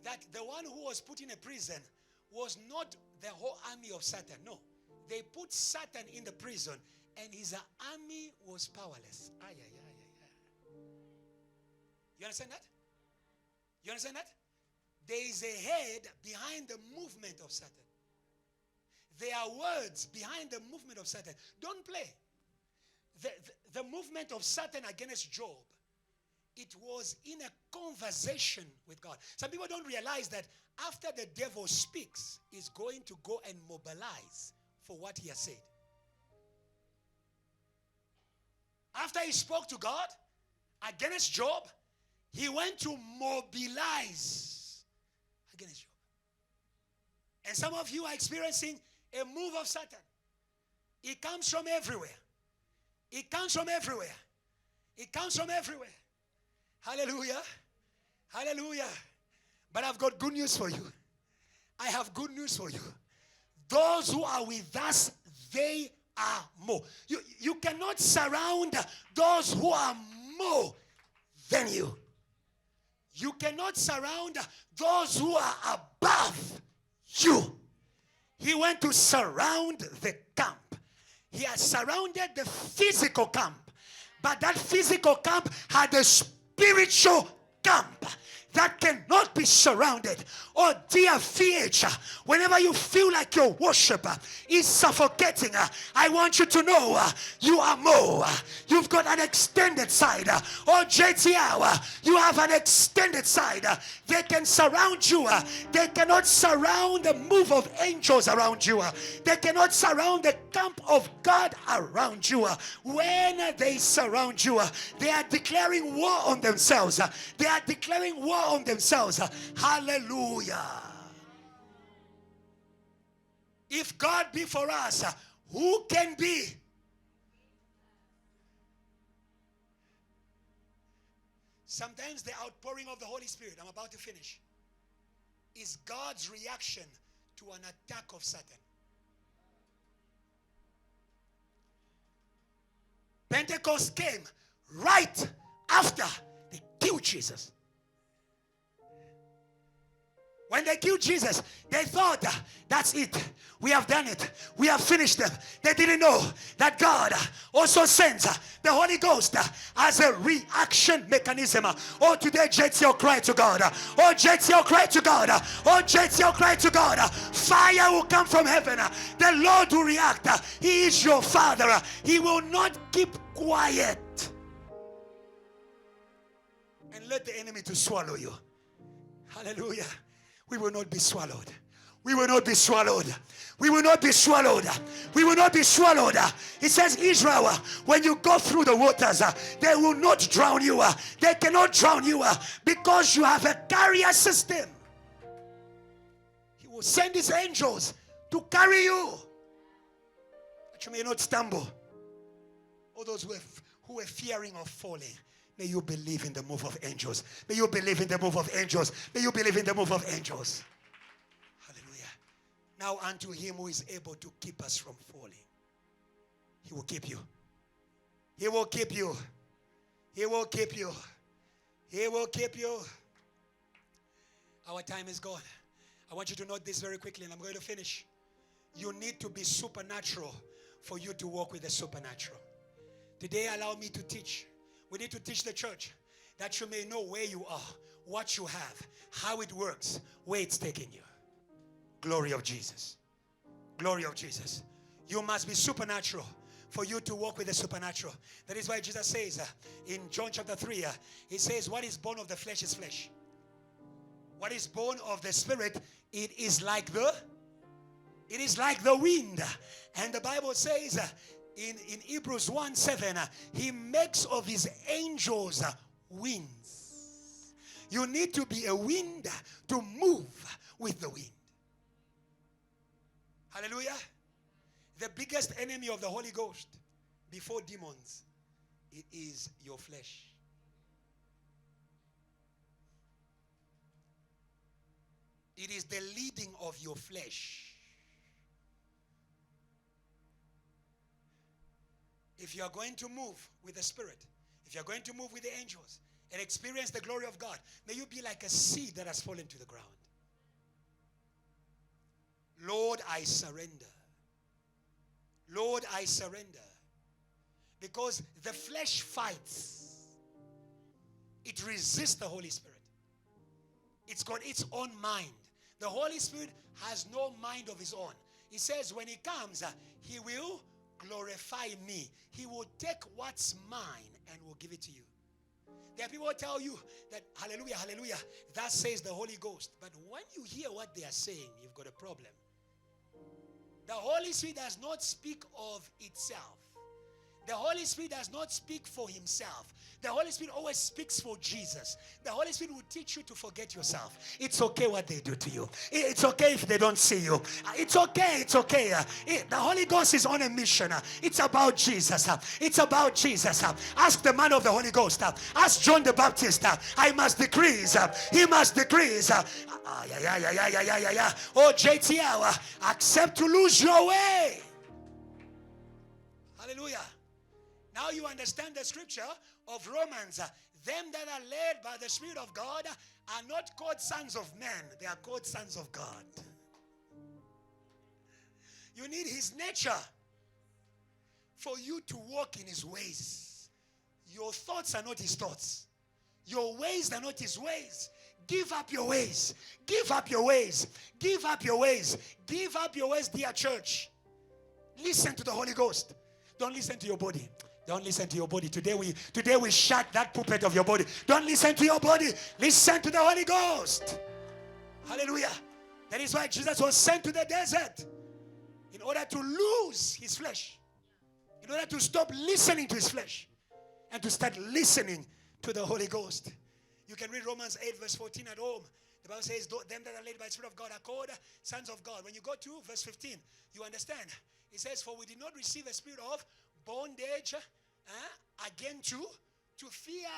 that the one who was put in a prison was not the whole army of Satan. No. They put Satan in the prison and his army was powerless. You understand that? You understand that? There is a head behind the movement of Satan. There are words behind the movement of Satan. Don't play. The movement of Satan against Job, it was in a conversation with God. Some people don't realize that after the devil speaks, he's going to go and mobilize for what he has said. After he spoke to God against Job, he went to mobilize against Job. And some of you are experiencing a move of Satan. It comes from everywhere. It comes from everywhere. It comes from everywhere. Hallelujah. Hallelujah. But I've got good news for you. I have good news for you. Those who are with us, they are more. You cannot surround those who are more than you. You cannot surround those who are above you. He went to surround the camp. He has surrounded the physical camp. But that physical camp had a spiritual camp. that cannot be surrounded. Oh dear VH, whenever you feel like your worship is suffocating, I want you to know you are more. You've got an extended side. Oh JTL, you have an extended side. They can surround you. They cannot surround the move of angels around you. They cannot surround the camp of God around you. When they surround you, they are declaring war on themselves. They are declaring war on themselves. Hallelujah. If God be for us, who can be? Sometimes the outpouring of the Holy Spirit, I'm about to finish, is God's reaction to an attack of Satan. Pentecost came right after they killed Jesus. When they killed Jesus, they thought, that's it. We have done it. We have finished them. They didn't know that God also sends the Holy Ghost as a reaction mechanism. Oh, today, JTL, cry to God. Oh, JTL, cry to God. Oh, JTL, cry to God. Fire will come from heaven. The Lord will react. He is your Father. He will not keep quiet and let the enemy to swallow you. Hallelujah. We will not be swallowed. We will not be swallowed. We will not be swallowed. We will not be swallowed. It says, Israel, when you go through the waters, they will not drown you. They cannot drown you because you have a carrier system. He will send his angels to carry you, that you may not stumble. All those who were fearing of falling, may you believe in the move of angels. May you believe in the move of angels. May you believe in the move of angels. Hallelujah. Now unto him who is able to keep us from falling. He will keep you. He will keep you. He will keep you. He will keep you. Our time is gone. I want you to note this very quickly, and I'm going to finish. You need to be supernatural for you to walk with the supernatural. Today, allow me to teach. We need to teach the church that you may know where you are, what you have, how it works, where it's taking you. Glory of Jesus. Glory of Jesus. You must be supernatural for you to walk with the supernatural. That is why Jesus says in John chapter 3, he says, what is born of the flesh is flesh. What is born of the spirit, it is like the wind. And the Bible says in Hebrews 1:7, he makes of his angels winds. You need to be a wind to move with the wind. Hallelujah. The biggest enemy of the Holy Ghost before demons, it is your flesh. It is the leading of your flesh. If you are going to move with the Spirit, if you are going to move with the angels and experience the glory of God, may you be like a seed that has fallen to the ground. Lord, I surrender. Lord, I surrender. Because the flesh fights. It resists the Holy Spirit. It's got its own mind. The Holy Spirit has no mind of his own. He says when he comes, he will glorify me. He will take what's mine and will give it to you. There are people who tell you that, hallelujah, hallelujah, that says the Holy Ghost. But when you hear what they are saying, you've got a problem. The Holy Spirit does not speak of itself. The Holy Spirit does not speak for himself. The Holy Spirit always speaks for Jesus. The Holy Spirit will teach you to forget yourself. It's okay what they do to you. It's okay if they don't see you. It's okay. It's okay. The Holy Ghost is on a mission. It's about Jesus. It's about Jesus. Ask the man of the Holy Ghost. Ask John the Baptist. I must decrease. He must decrease. Oh, JTL, accept to lose your way. Hallelujah. Now you understand the scripture of Romans. Them that are led by the Spirit of God are not called sons of men. They are called sons of God. You need his nature for you to walk in his ways. Your thoughts are not his thoughts. Your ways are not his ways. Give up your ways. Give up your ways. Give up your ways. Give up your ways, dear church. Listen to the Holy Ghost. Don't listen to your body. Don't listen to your body. Today we shut that pulpit of your body. Don't listen to your body. Listen to the Holy Ghost. Hallelujah. That is why Jesus was sent to the desert. In order to lose his flesh. In order to stop listening to his flesh. And to start listening to the Holy Ghost. You can read Romans 8 verse 14 at home. The Bible says, them that are led by the Spirit of God are called sons of God. When you go to verse 15, you understand. It says, for we did not receive a spirit of bondage again to fear.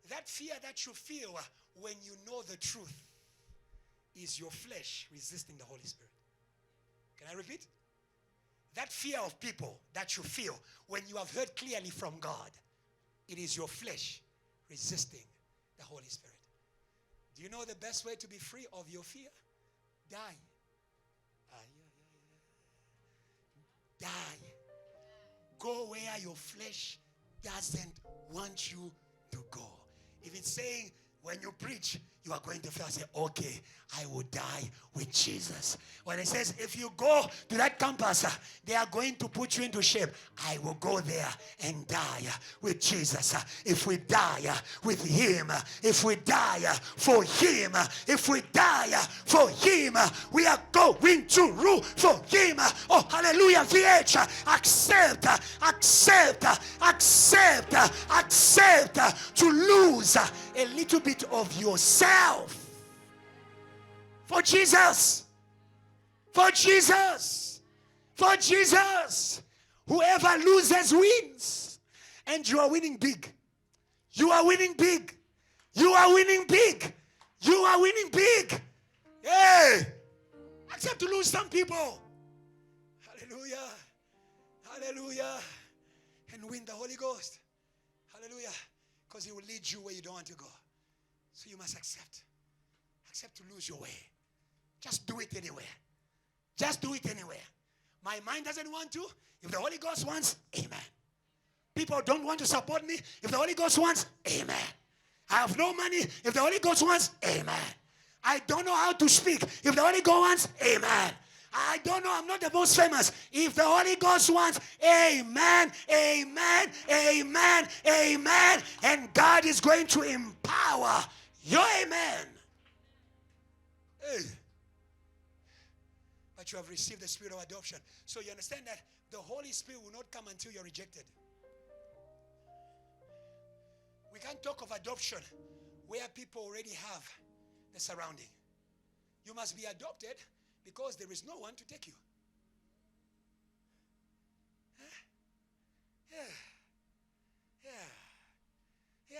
That fear that you feel when you know the truth is your flesh resisting the Holy Spirit. Can I repeat? That fear of people that you feel when you have heard clearly from God, it is your flesh resisting the Holy Spirit. Do you know the best way to be free of your fear? Die. Die. Go where your flesh doesn't want you to go. If it's saying when you preach, you are going to feel, say, okay, I will die with Jesus. When it says, if you go to that campus, they are going to put you into shape. I will go there and die with Jesus. If we die with him, if we die for him, if we die for him, we are going to rule for him. Oh, hallelujah, VH. Accept to lose a little bit of yourself. For Jesus. For Jesus. For Jesus. Whoever loses wins. And you are winning big. You are winning big. You are winning big. You are winning big. Hey. Except to lose some people. Hallelujah. Hallelujah. And win the Holy Ghost. Hallelujah. Because he will lead you where you don't want to go. So you must accept. Accept to lose your way. Just do it anywhere. Just do it anywhere. My mind doesn't want to. If the Holy Ghost wants, amen. People don't want to support me. If the Holy Ghost wants, amen. I have no money. If the Holy Ghost wants, amen. I don't know how to speak. If the Holy Ghost wants, amen. I don't know. I'm not the most famous. If the Holy Ghost wants, amen, amen, amen, amen. And God is going to empower your amen. Hey. But you have received the spirit of adoption. So you understand that the Holy Spirit will not come until you're rejected. We can't talk of adoption where people already have the surrounding. You must be adopted because there is no one to take you. Yeah.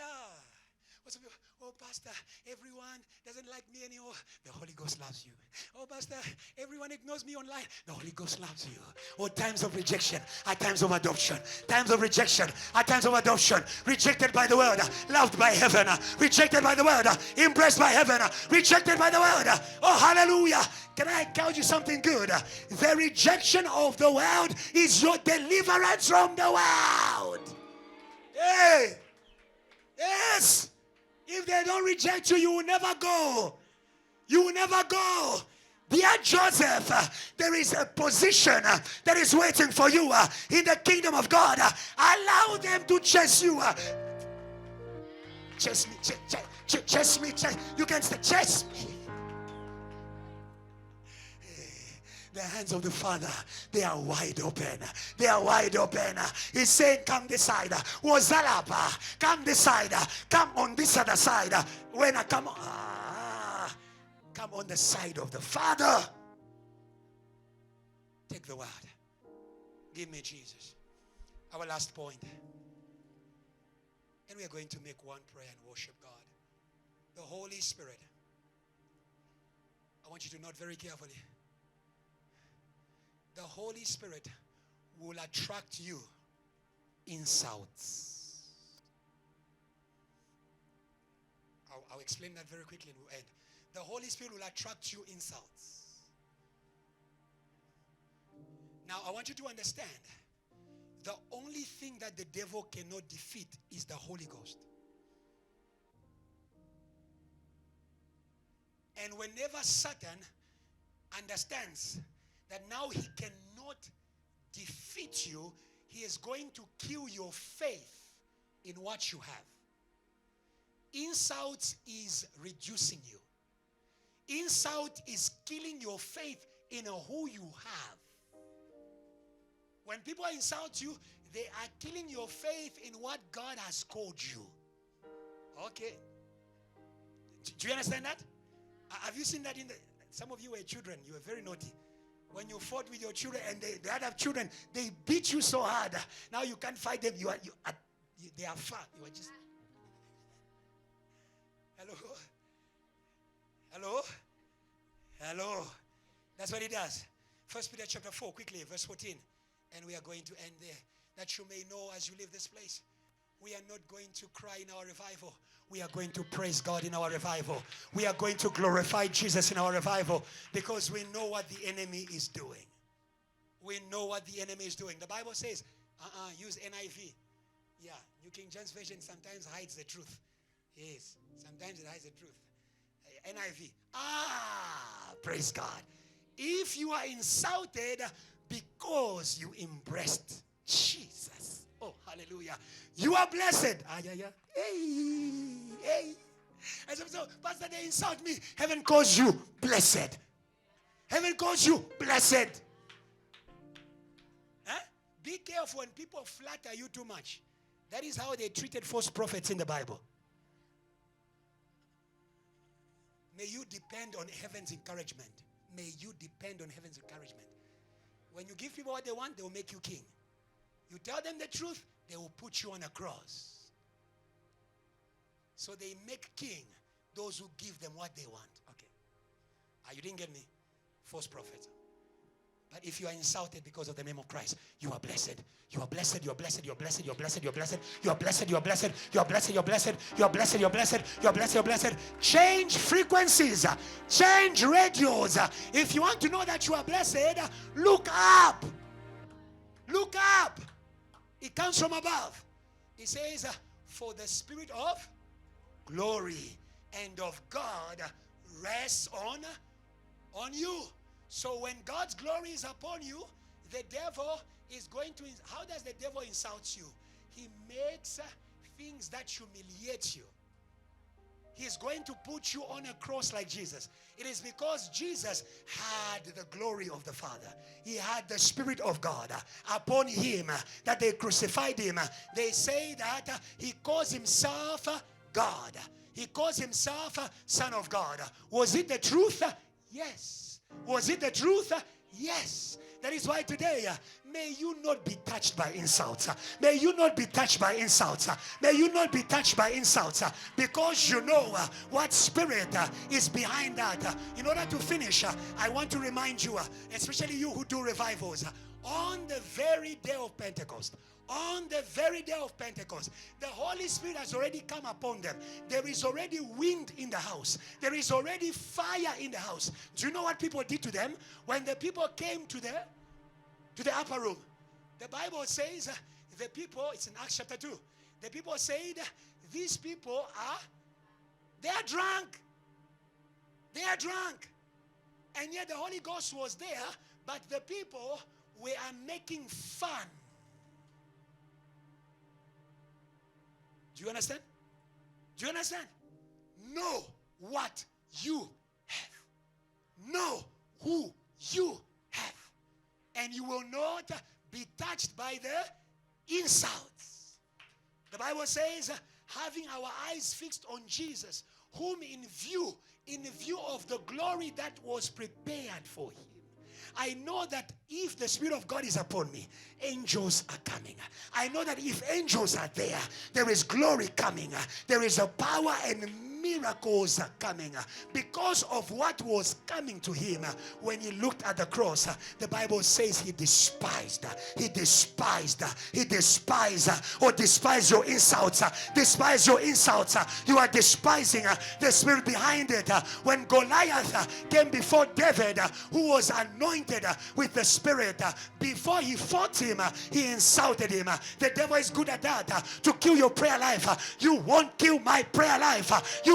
What's up? Oh, Pastor, everyone doesn't like me anymore. The Holy Ghost loves you. Oh, Pastor, everyone ignores me online. The Holy Ghost loves you. Oh, times of rejection are times of adoption. Times of rejection are times of adoption. Rejected by the world, loved by heaven. Rejected by the world, embraced by heaven. Rejected by the world. Oh, hallelujah. Can I tell you something good? The rejection of the world is your deliverance from the world. Hey. Yes. If they don't reject you, you will never go. You will never go. Dear Joseph, there is a position that is waiting for you in the kingdom of God. Allow them to chase you. Chase me, chase me. You can say, chase me. The hands of the Father, they are wide open. They are wide open. He's saying, come this side. Wazalapa, come this side. Come on this other side. When I come on the side of the Father. Take the word. Give me Jesus. Our last point. And we are going to make one prayer and worship God. The Holy Spirit. I want you to note very carefully. The Holy Spirit will attract you insults. I'll explain that very quickly and we'll end. The Holy Spirit will attract you insults. Now, I want you to understand, the only thing that the devil cannot defeat is the Holy Ghost. And whenever Satan understands that now he cannot defeat you, he is going to kill your faith in what you have. Insult is reducing you. Insult is killing your faith in who you have. When people insult you, they are killing your faith in what God has called you. Okay. Do you understand that? Have you seen that some of you were children, you were very naughty. When you fought with your children and the other children, they beat you so hard. Now you can't fight them. They are far. You are just... Hello? Hello? Hello? That's what he does. 1 Peter chapter 4, quickly, verse 14. And we are going to end there. That you may know as you leave this place, we are not going to cry in our revival. We are going to praise God in our revival. We are going to glorify Jesus in our revival because we know what the enemy is doing. We know what the enemy is doing. The Bible says, use NIV. Yeah, New King James Version sometimes hides the truth. Yes, sometimes it hides the truth. NIV. Praise God. If you are insulted because you embraced Jesus. Oh, hallelujah. You are blessed. Hey. And so, Pastor, they insult me. Heaven calls you blessed. Heaven calls you blessed. Huh? Be careful when people flatter you too much. That is how they treated false prophets in the Bible. May you depend on heaven's encouragement. May you depend on heaven's encouragement. When you give people what they want, they will make you king. You tell them the truth, they will put you on a cross. So they make king those who give them what they want. Okay. You didn't get me? False prophets. But if you are insulted because of the name of Christ, you are blessed. You are blessed. You are blessed. You are blessed. You are blessed. You are blessed. You are blessed. You are blessed. You are blessed. You are blessed. You are blessed. You are blessed. You are blessed. You are blessed. Change frequencies. Change radios. If you want to know that you are blessed, look up. Look up. It comes from above. It says, for the spirit of glory and of God rests on you. So when God's glory is upon you, the devil is going to... How does the devil insult you? He makes things that humiliate you. He's going to put you on a cross like Jesus. It is because Jesus had the glory of the Father. He had the Spirit of God upon him that they crucified him. They say that he calls himself God. He calls himself Son of God. Was it the truth? Yes. Was it the truth? Yes. That is why today, may you not be touched by insults. May you not be touched by insults. May you not be touched by insults because you know what spirit is behind that. In order to finish, I want to remind you, especially you who do revivals, on the very day of Pentecost, on the very day of Pentecost, the Holy Spirit has already come upon them. There is already wind in the house. There is already fire in the house. Do you know what people did to them? When the people came to the upper room, the Bible says the people, it's in Acts chapter 2, the people said, these people they are drunk. They are drunk. And yet the Holy Ghost was there, but the people were making fun. Do you understand? Do you understand? Know what you have. Know who you have. And you will not be touched by the insults. The Bible says, having our eyes fixed on Jesus, whom in view of the glory that was prepared for him. I know that if the Spirit of God is upon me, angels are coming. I know that if angels are there, there is glory coming. There is a power and miracles are coming because of what was coming to him when he looked at the cross. The Bible says he despised or despise your insults. Despise your insults. You are despising the spirit behind it. When Goliath came before David, who was anointed with the Spirit, before he fought him, he insulted him. The devil is good at that, to kill your prayer life. You won't kill my prayer life. You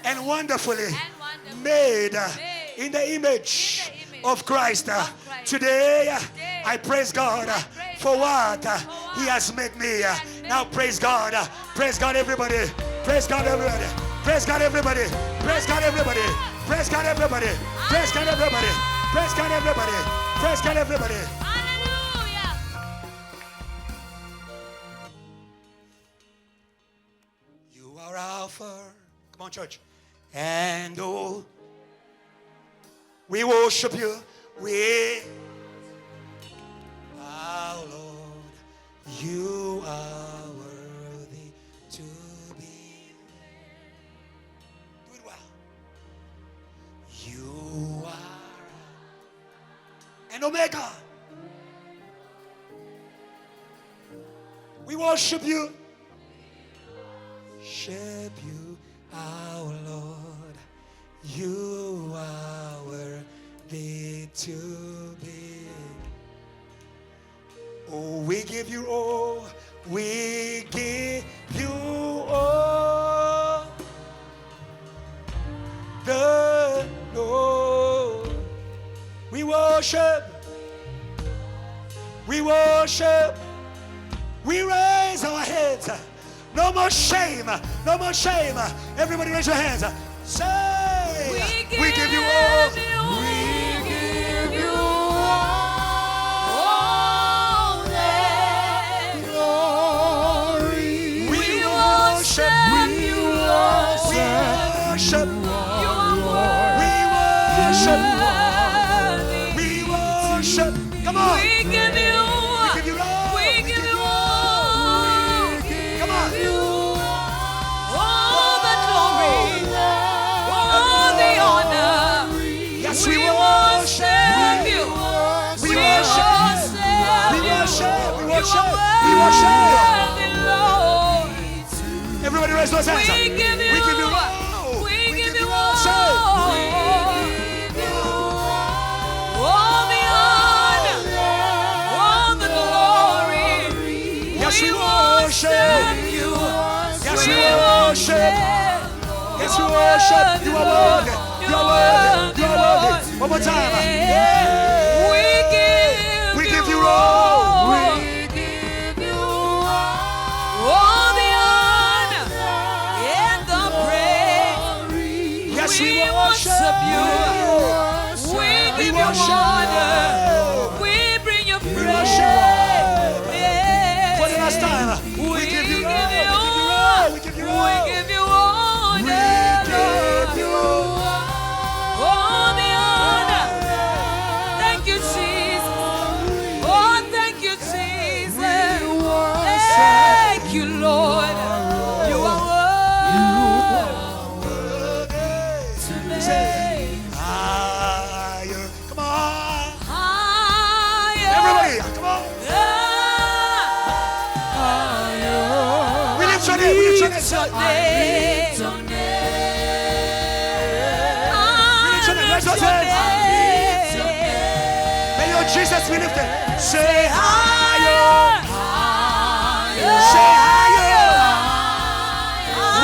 and wonderfully made in the image of Christ. Today, I praise God for what He has made me. Now praise God. Praise God, everybody. Praise God, everybody. Praise God, everybody. Praise God, everybody. Praise God, everybody. Praise God, everybody. Praise God, everybody. Praise God, everybody. Hallelujah. You are Alpha. Come on, church. And oh, we worship you. We, our Lord, you are worthy to be. Do it well. You are and Omega. We worship you. Worship you, our Lord. You are worthy to be. Oh, we give you all. We give you all the Lord. We worship. We worship. We raise our heads. No more shame. No more shame. Everybody raise your hands. Say, we give you all. We give you all the glory. We worship. We worship. We worship. We worship. Come on. We give you all. We give you all. We give you all. Come on. All the glory. All the honor. Yes, We we worship you. We worship. We worship. We worship. We worship. Lord. Everybody raise those hands. We give you. We give you all. We give you all. all the honor, all the glory. Yes, we We worship. you. Yes, we worship. Yes, we worship. You are worthy. You are worthy. You are worthy. One more time. We give you all. We give you all the honor and the praise. Yes, we we worship you. We give you worship. honor. We bring you worship. praise. For the last time. We give you all. We give you all. We give you all We the give you all the honor. Thank you, Jesus. Oh, thank you, Jesus. Thank you, Lord. You are worthy. higher. Come on. Higher. Everybody, come on. We lift your name. We lift your name. Raise those hands. May your Jesus be lifted. Say higher. Say higher.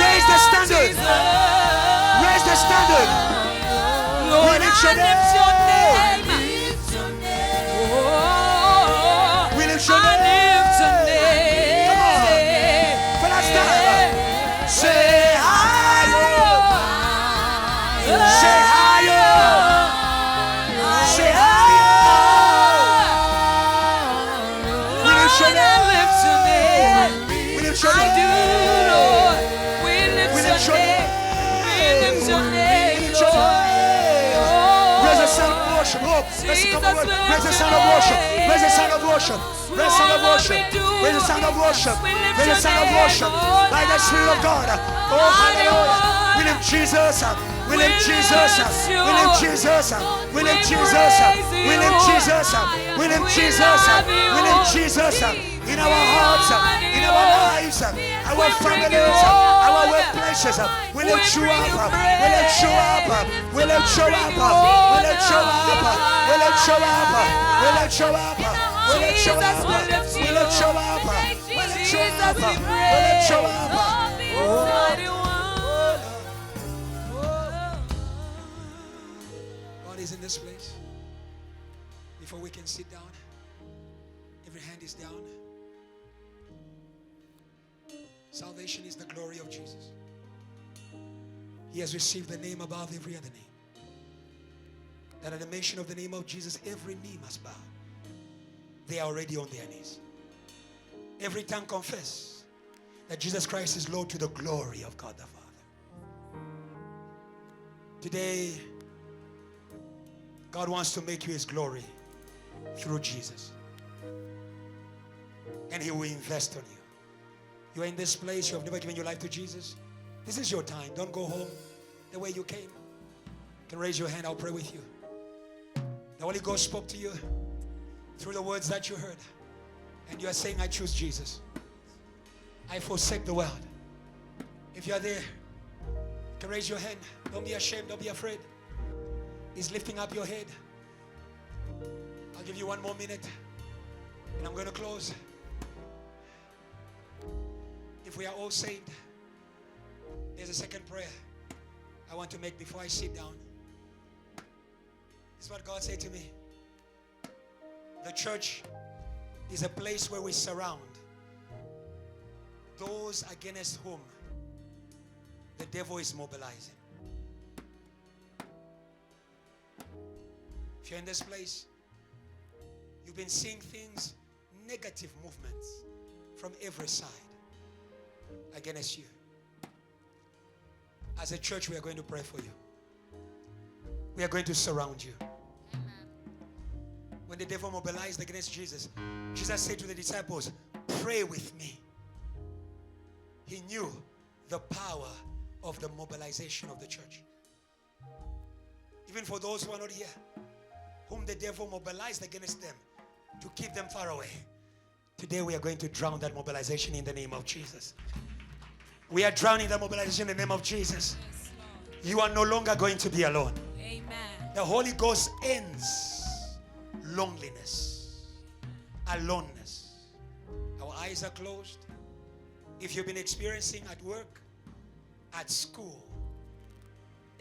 Raise the standard. Raise the standard. Lord, We lift your I lift your name. We lift your I name. lift your name. Come on. For last time. Say higher. Say higher. Say higher. We lift your Lord, I lift your name. We lift your I name. do, Lord. We lift We your lift your name. We lift your name, lift your Lord. Raise the sound of worship. Hope. Let's come on. Raise the sound of worship. Raise the sound of worship. Raise the sound of worship. Raise the sound of worship. Raise the sound of worship. By the Spirit of God. Oh, hallelujah. We lift Jesus. We lift Jesus. We lift Jesus. We lift Jesus. We lift Jesus. We lift Jesus. We lift Jesus. In our hearts, in our lives, our families, our workplaces. We lift you up. We lift you up. We lift you up. We lift you up. We lift you up. We lift you up. We lift you up. We lift you up. We lift you up. We lift you up. this place? Before we can sit down, every hand is down. Salvation is the glory of Jesus. He has received the name above every other name. That at the mention of the name of Jesus, every knee must bow. They are already on their knees. Every tongue confess that Jesus Christ is Lord to the glory of God the Father. Today, God wants to make you His glory through Jesus. And He will invest on you. You are in this place, you have never given your life to Jesus. This is your time. Don't go home the way you came. You can raise your hand, I'll pray with you. The Holy Ghost spoke to you through the words that you heard. And you are saying, I choose Jesus. I forsake the world. If you are there, you can raise your hand. Don't be ashamed, don't be afraid. He's lifting up your head. I'll give you 1 more minute and I'm going to close. If we are all saved, there's a second prayer I want to make before I sit down. This is what God said to me. The church is a place where we surround those against whom the devil is mobilizing. If you're in this place, you've been seeing things, negative movements from every side against you. As a church, we are going to pray for you. We are going to surround you. When the devil mobilized against Jesus, Jesus said to the disciples, pray with me. He knew the power of the mobilization of the church. Even for those who are not here, whom the devil mobilized against them to keep them far away, today we are going to drown that mobilization in the name of Jesus. We are drowning that mobilization in the name of Jesus. Yes, Lord. You are no longer going to be alone. Amen. The Holy Ghost ends loneliness, aloneness. Our eyes are closed. If you've been experiencing at work, at school,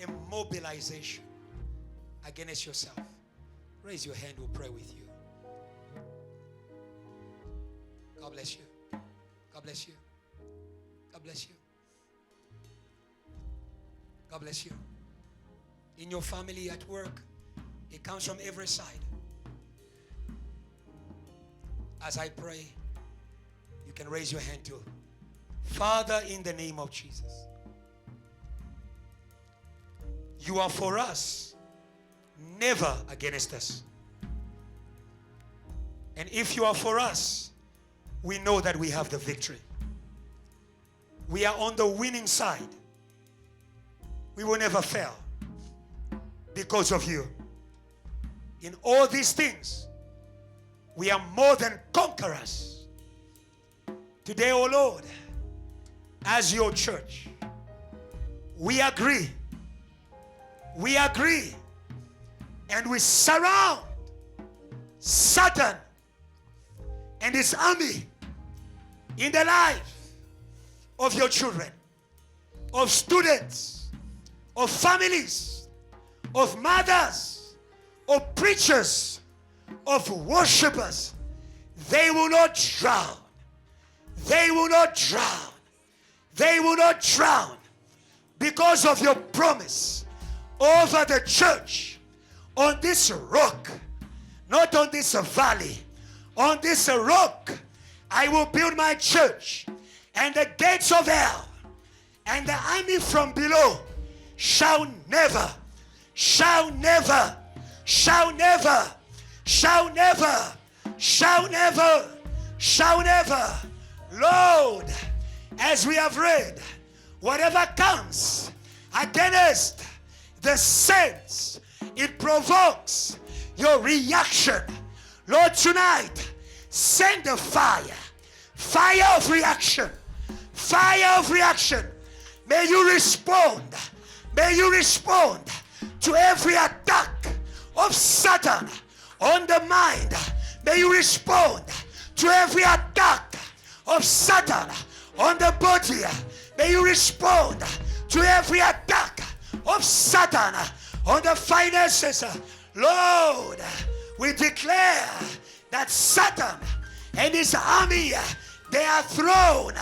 a mobilization against yourself, raise your hand, we'll pray with you. God bless you. God bless you. God bless you. God bless you. In your family, at work, it comes from every side. As I pray, you can raise your hand too. Father, in the name of Jesus, you are for us, never against us. And if you are for us, we know that we have the victory. We are on the winning side. We will never fail because of you. In all these things, we are more than conquerors. Today, oh Lord, as your church, we agree, and we surround Satan and his army in the life of your children, of students, of families, of mothers, of preachers, of worshipers. They will not drown. They will not drown. They will not drown because of your promise over the church on this rock, not on this valley. On this rock, I will build my church, and the gates of hell and the army from below shall never, shall never, shall never, shall never, shall never, shall never. Lord, as we have read, whatever comes against the saints, it provokes your reaction. Lord, tonight, send the fire of reaction, fire of reaction. May you respond to every attack of Satan on the mind. May you respond to every attack of Satan on the body. May you respond to every attack of Satan on the finances. Lord, we declare that Satan and his army, they are thrown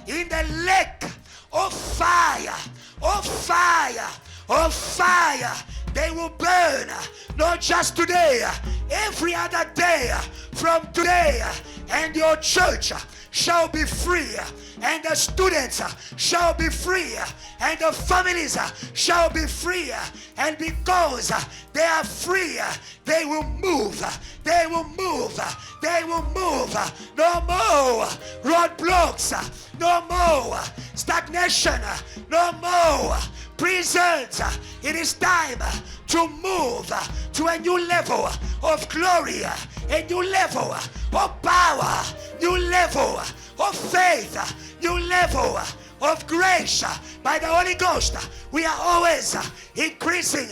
in the lake of fire, of fire, of fire. They will burn, not just today, every other day from today. And your church shall be free, and the students shall be free, and the families shall be free. And because they are free, they will move, they will move, they will move. No more roadblocks, no more stagnation, no more prisons. It is time to move to a new level of glory, a new level of power, new level of faith, new level of grace. By the Holy Ghost, we are always increasing.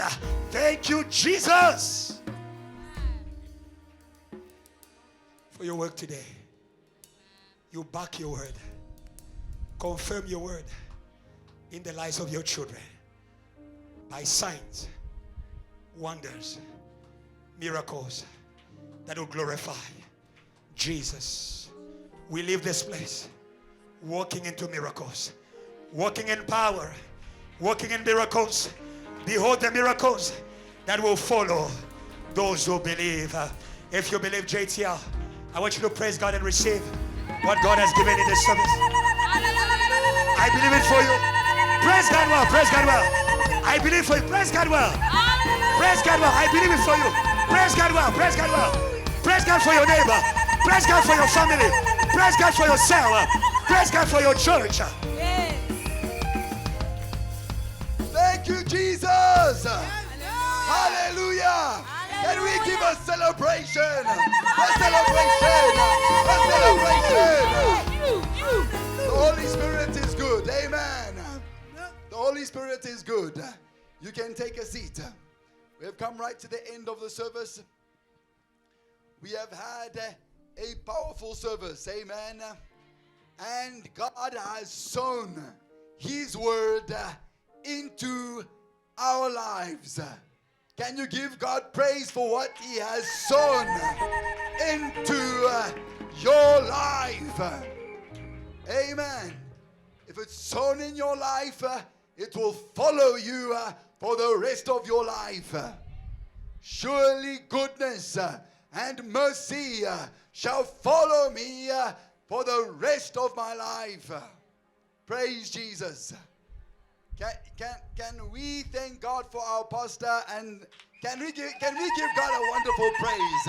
Thank you, Jesus, for your work today. You back your word, confirm your word in the lives of your children by signs, wonders, miracles that will glorify Jesus. We leave this place walking into miracles, walking in power, walking in miracles. Behold the miracles that will follow those who believe. If you believe, JTL, I want you to praise God and receive what God has given in this service. I believe it for you. Praise God well, praise God well. I believe for you. Praise God well. Praise God well. I believe it for you. Praise God well, praise God well. Praise God for your neighbor. Praise God for your family. Praise God for yourself. Praise God for your church. Thank you, Jesus. Hallelujah. Can we give a celebration? A celebration. A celebration. The Holy Spirit is good. Amen. The Holy Spirit is good. You can take a seat. We have come right to the end of the service. We have had a powerful service. Amen. And God has sown His word into our lives. Can you give God praise for what He has sown into your life? Amen. If it's sown in your life, it will follow you for the rest of your life. Surely goodness and mercy shall follow me for the rest of my life. Praise Jesus. Can we thank God for our pastor, and can we give God a wonderful praise?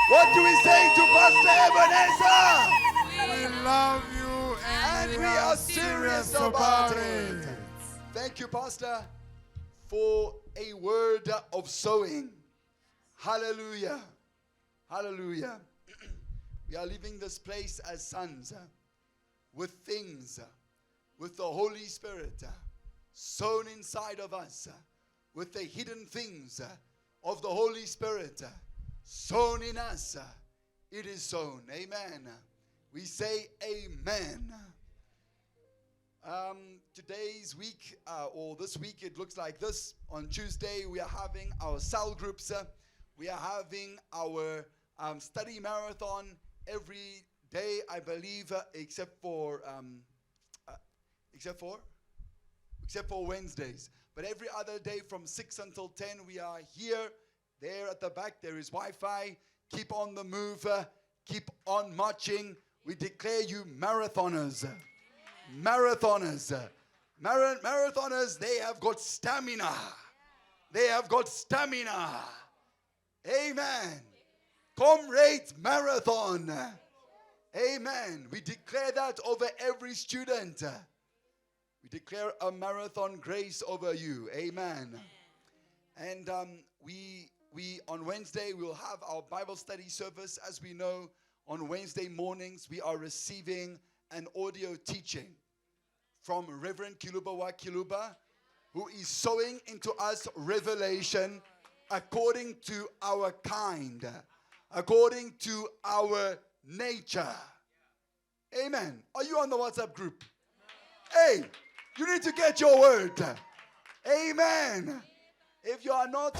What do we say to Pastor Ebenezer? We love you and we are serious about it. Thank you, Pastor, for a word of sowing. Hallelujah. Hallelujah. We are leaving this place as sons with things, with the Holy Spirit sown inside of us, with the hidden things of the Holy Spirit sown in us. It is sown. Amen. We say amen. Today's week, or this week, it looks like this. On Tuesday, we are having our cell groups. We are having our study marathon every day, I believe, except for Wednesdays. But every other day from 6 until 10, we are here. There at the back, there is Wi-Fi. Keep on the move. Keep on marching. We declare you marathoners. Marathoners. Marathoners, they have got stamina. They have got stamina. Amen. Comrades marathon. Amen. We declare that over every student. We declare a marathon grace over you. Amen. And we on Wednesday we'll have our Bible study service. As we know, on Wednesday mornings we are receiving an audio teaching from Reverend Kiluba Kiluba, who is sowing into us revelation according to our kind, according to our nature. Amen. Are you on the WhatsApp group? Hey, you need to get your word. Amen. If you are not...